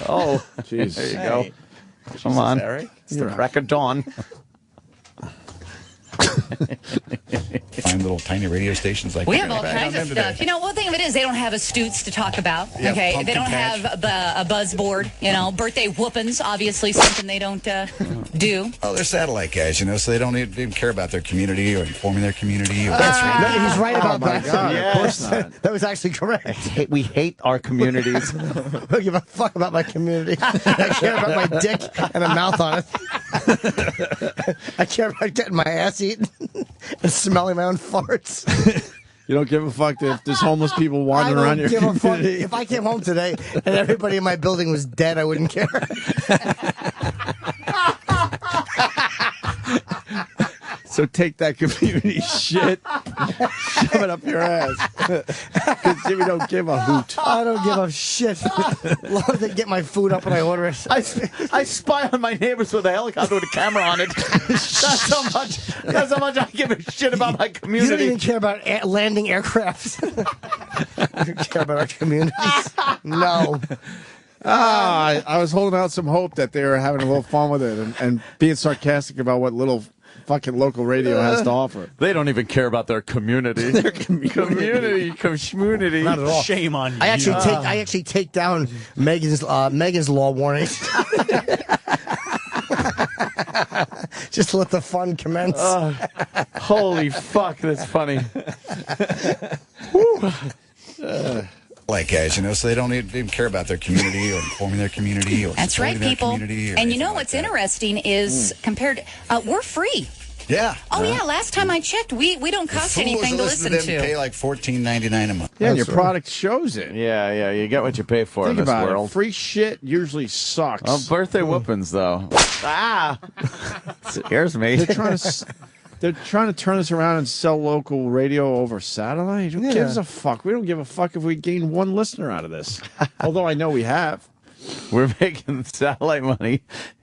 Oh, jeez. There you go. Come on. Eric? It's the crack of dawn. Find little tiny radio stations like We that. have all kinds of stuff. You know, one thing of it is they don't have astutes to talk about. Yeah, Okay, they pumpkin don't patch. have a buzz board. You know, birthday whoopings, obviously something they don't do. Oh, they're satellite guys, you know, so they don't even care about their community or informing their community. Or No, he's right about that. God, of course not. That was actually correct. We hate our communities. I don't give a fuck about my community. I care about my dick and a mouth on it. I care about getting my ass eaten and smelling my own farts. You don't give a fuck if there's homeless people wandering I around don't your give a fuck. community. If I came home today and everybody in my building was dead, I wouldn't care. So take that community shit, shove it up your ass. Because Jimmy don't give a hoot. I don't give a shit. As long as they get my food up and I order it. I spy on my neighbors with a helicopter with a camera on it. That's how much I give a shit about my You don't community. even care about landing aircrafts. You don't care about our communities. No. I was holding out some hope that they were having a little fun with it and being sarcastic about what little fucking local radio has to offer. They don't even care about their community. Their community. Not at all. Shame on you. I actually take down Megan's law warnings. Just to let the fun commence. Holy fuck, that's funny. Like guys, you know, so they don't even care about their community or informing their community or That's right, supporting their people. community or And you anything know like what's that. interesting is compared, we're free. Yeah. Oh yeah, last time I checked, we don't cost Fools anything to listen them pay to. like $14.99 a month. Yeah, and your product shows it. Yeah, you get what you pay for Think in this about world. it. Free shit usually sucks. Oh, birthday whoopings, though. Scares me. They're trying to turn us around and sell local radio over satellite. Who gives a fuck? We don't give a fuck if we gain one listener out of this. Although I know we have. We're making satellite money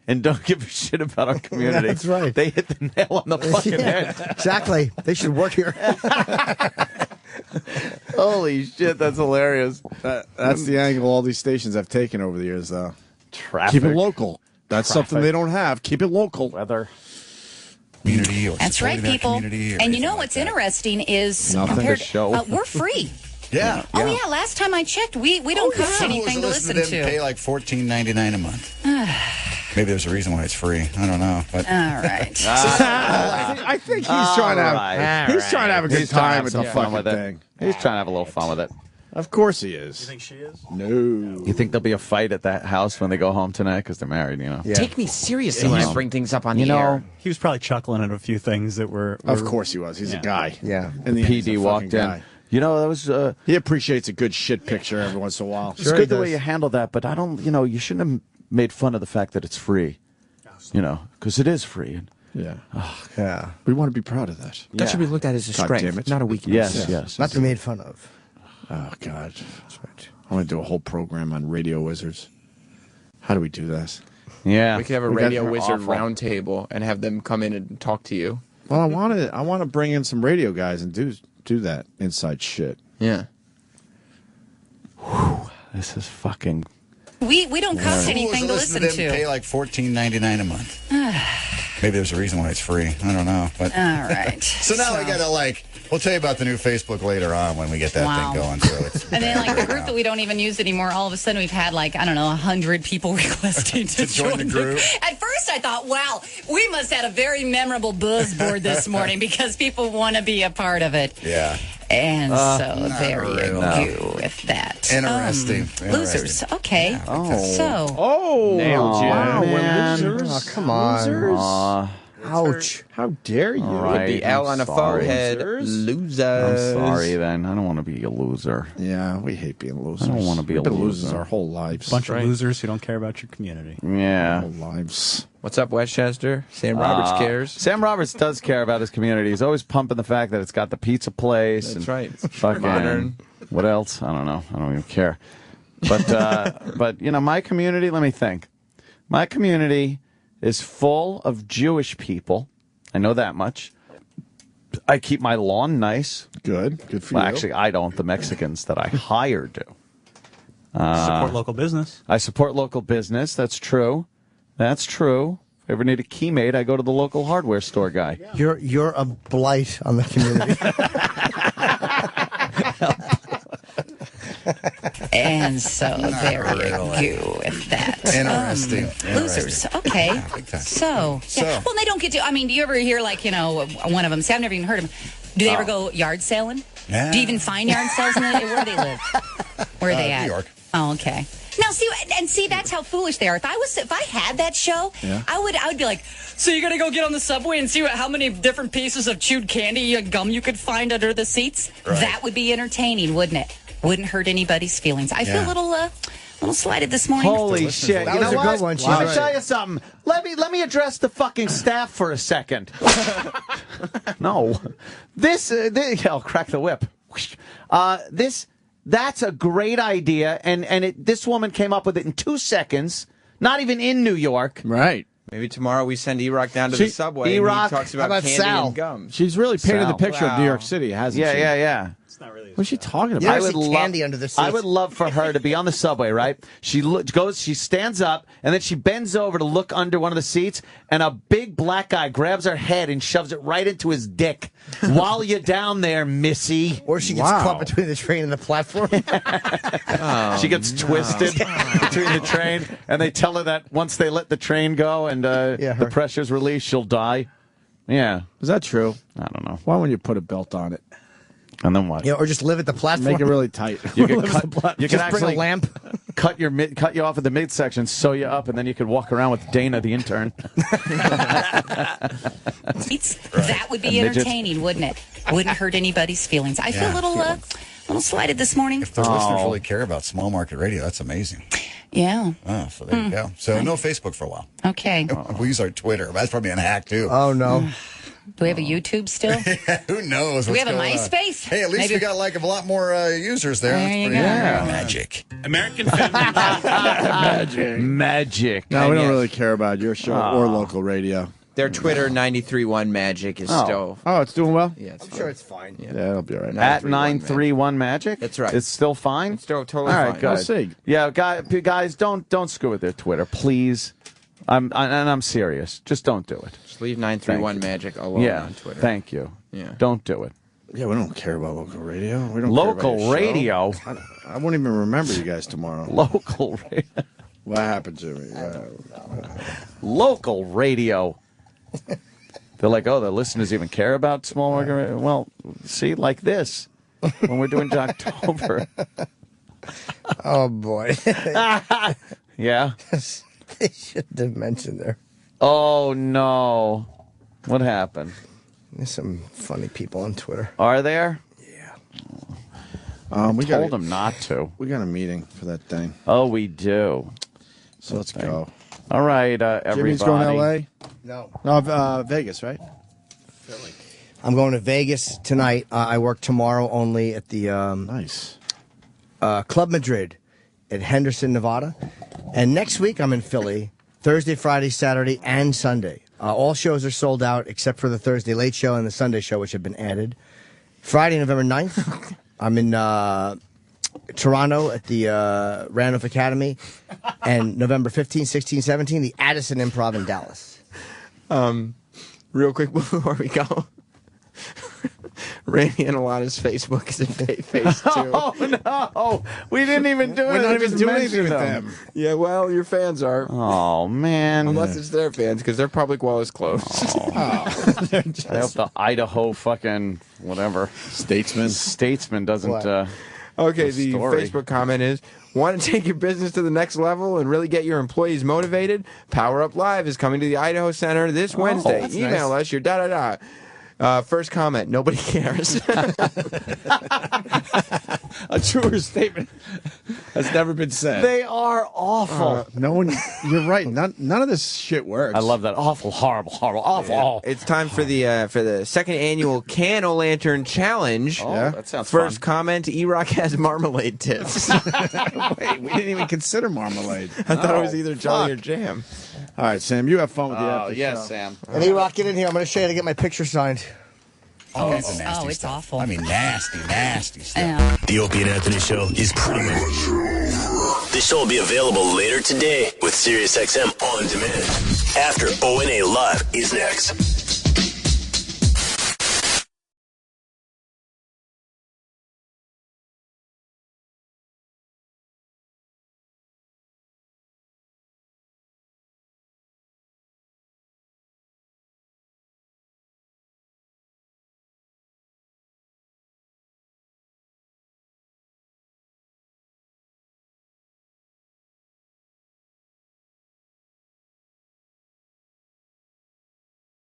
and don't give a shit about our community. Yeah, that's right. They hit the nail on the fucking head. Exactly. They should work here. Holy shit, that's hilarious. That's the angle all these stations have taken over the years, though. Traffic. Keep it local. That's something they don't have. Keep it local. Weather. Community or That's right, supporting their people. community or And you anything know like what's that. interesting is Nothing to compared, show. we're free. Yeah. Oh yeah, last time I checked, we don't cost anything to listen them to. pay like $14.99 a month. Maybe there's a reason why it's free. I don't know. But All right. I think he's trying to have he's trying to have a good He's trying to time have with some the fun fucking with it. thing. He's trying to have a little fun with it. Of course he is. You think she is? No. You think there'll be a fight at that house when they go home tonight because they're married, you know? Yeah. Take me seriously when I bring things up on You the know, air. He was probably chuckling at a few things that were. Of course he was. He's a guy. Yeah. And the PD walked in. You know, that was... he appreciates a good shit picture every once in a while. It's good the way you handle that, but I don't, you shouldn't have made fun of the fact that it's free. Because it is free. Yeah. Yeah. We want to be proud of that. That should be looked at as a God damn strength, it. not a weakness. Yes. Not to be made fun of. Oh, God. That's right. I want to do a whole program on Radio Wizards. How do we do this? Yeah. We could have a We radio got- wizard awful. round table and have them come in and talk to you. Well, I want to bring in some radio guys and do that inside shit. Yeah. This is fucking... We don't cost Fools anything to listen listen them pay to. like $14.99 a month. Maybe there's a reason why it's free. I don't know. But All right. so now I gotta we'll tell you about the new Facebook later on when we get that Wow. thing going. So it's And then, like, the group that we don't even use anymore, all of a sudden we've had, 100 people requesting to join the group. At first, I thought, wow, we must have had a very memorable buzz board this morning because people want to be a part of it. Yeah. And so there you go with that. Interesting. Losers. Okay. Nailed you. Wow, we're man. losers. Oh, come on. Losers. Ouch. How dare you? Right. The L on a forehead. Losers. I'm sorry, then. I don't want to be a loser. Yeah, we hate being losers. I don't want to be We've a been loser. losers our whole lives. Bunch of losers who don't care about your community. Yeah. Whole lives. What's up, Westchester? Sam Roberts cares. Sam Roberts does care about his community. He's always pumping the fact that it's got the pizza place. That's and right. Fucking Modern. What else? I don't know. I don't even care. But but you know, my community. Let me think. My community is full of Jewish people. I know that much. I keep my lawn nice. Good for Well, you. actually, I don't. The Mexicans that I hire do. Support local business. I support local business. That's true. That's true. If I ever need a key made, I go to the local hardware store guy. You're a blight on the community. And so there you go with that. Interesting. Losers. Okay. So, yeah. Well, they don't get to. I mean, do you ever hear one of them? See, I've never even heard of them. Do they ever go yard sailing? Yeah. Do you even find yard sales in where do they live? Where are they at? New York. Oh, okay. Now, see, that's how foolish they are. If I had that show, I would be like, so you're gonna go get on the subway and see how many different pieces of chewed candy gum you could find under the seats? Right. That would be entertaining, wouldn't it? Wouldn't hurt anybody's feelings. I feel a little slighted this morning. Holy shit! That You was know a what? good one. She's Let me right. tell you something. Let me address the fucking staff for a second. No, this I'll crack the whip. That's a great idea, and this woman came up with it in 2 seconds. Not even in New York. Right. Maybe tomorrow we send E-Rock down to the subway and E-Rock. he talks How about about candy Sal? and gum. She's really painted the Sal. picture of New York City, hasn't she? Yeah. It's not really. What's she talking You about? ever see candy under the seats? I would love for her to be on the subway, right? She stands up, and then she bends over to look under one of the seats, and a big black guy grabs her head and shoves it right into his dick. While you're down there, missy. Or she gets caught between the train and the platform. She gets twisted between the train, and they tell her that once they let the train go and the pressure's released, she'll die. Yeah. Is that true? I don't know. Why wouldn't you put a belt on it? And then what? Yeah, or just live at the platform. Make it really tight. You could cut. You could Just bring actually a lamp. cut you off at the midsection, sew you up, and then you could walk around with Dana, the intern. That would be entertaining, wouldn't it? Wouldn't hurt anybody's feelings. I feel a little slighted this morning. If the listeners really care about small market radio, that's amazing. Yeah. Oh, so there you go. So no Facebook for a while. Okay. We use our Twitter. That's probably an hack too. Oh no. Do we have a YouTube still? Who knows? Do we what's have a going on? MySpace? Hey, at least Maybe- we got like a lot more users there. There That's you pretty go. magic. American Family. Magic. No, we don't really care about your show or local radio. Their Twitter 93.1 Magic is still. Oh, it's doing well? Yeah, I'm sure it's fine. Yeah, it'll be all right. At 931 Magic. That's right. It's still fine. It's still totally All right, fine. good. We'll see. Yeah, guys, don't screw with their Twitter, please. I'm serious. Just don't do it. Just leave 931 Magic alone Yeah, on Twitter. thank you. Yeah. Don't do it. Yeah, we don't care about local radio. We don't Local care about your show. radio? I won't even remember you guys tomorrow. Local radio. What happened to me? Local radio. They're like, oh, the listeners even care about small market radio? Well, see, like this, when we're doing October. Oh boy. Yeah. They shouldn't have mentioned there. Oh, no. What happened? There's some funny people on Twitter. Are there? We told them not to. We got a meeting for that thing. Oh, we do. So let's go. All right, everybody. Jimmy's going to L.A.? No. No, Vegas, right? I'm going to Vegas tonight. I work tomorrow only at the nice Club Madrid at Henderson, Nevada. And next week I'm in Philly, Thursday, Friday, Saturday, and Sunday. All shows are sold out except for the Thursday late show and the Sunday show, which have been added. Friday, November 9th, I'm in Toronto at the Randolph Academy. And November 15, 16, 17, the Addison Improv in Dallas. Real quick before we go. Randy and Alana's Facebook is in phase 2. Oh no, we didn't even do it. We're not I even just doing anything mentioned with them. them. Yeah, well, your fans are. Oh man, Unless it's their fans, because their public wall is closed. I hope the Idaho fucking whatever statesman doesn't. Okay, the the story. Facebook comment is, want to take your business to the next level and really get your employees motivated? Power Up Live is coming to the Idaho Center this Wednesday. that's Email us your da-da-da. First comment, nobody cares. A truer statement has never been said. They are awful. No one. You're right. None of this shit works. I love that. Awful, horrible, awful. It's time for the second annual Can-O-Lantern Challenge. Oh, that sounds First fun. comment, E-Rock has marmalade tips. Wait, we didn't even consider marmalade. I thought it was either Jolly or Jam. All right, Sam, you have fun with the after show. Sam. And E-Rock, get in here. I'm going to show you how to get my picture signed. Oh, it's nasty it's stuff. awful. I mean, nasty stuff. Yeah. The Opie and Anthony Show is premium. This show will be available later today with SiriusXM On Demand. After ONA Live is next.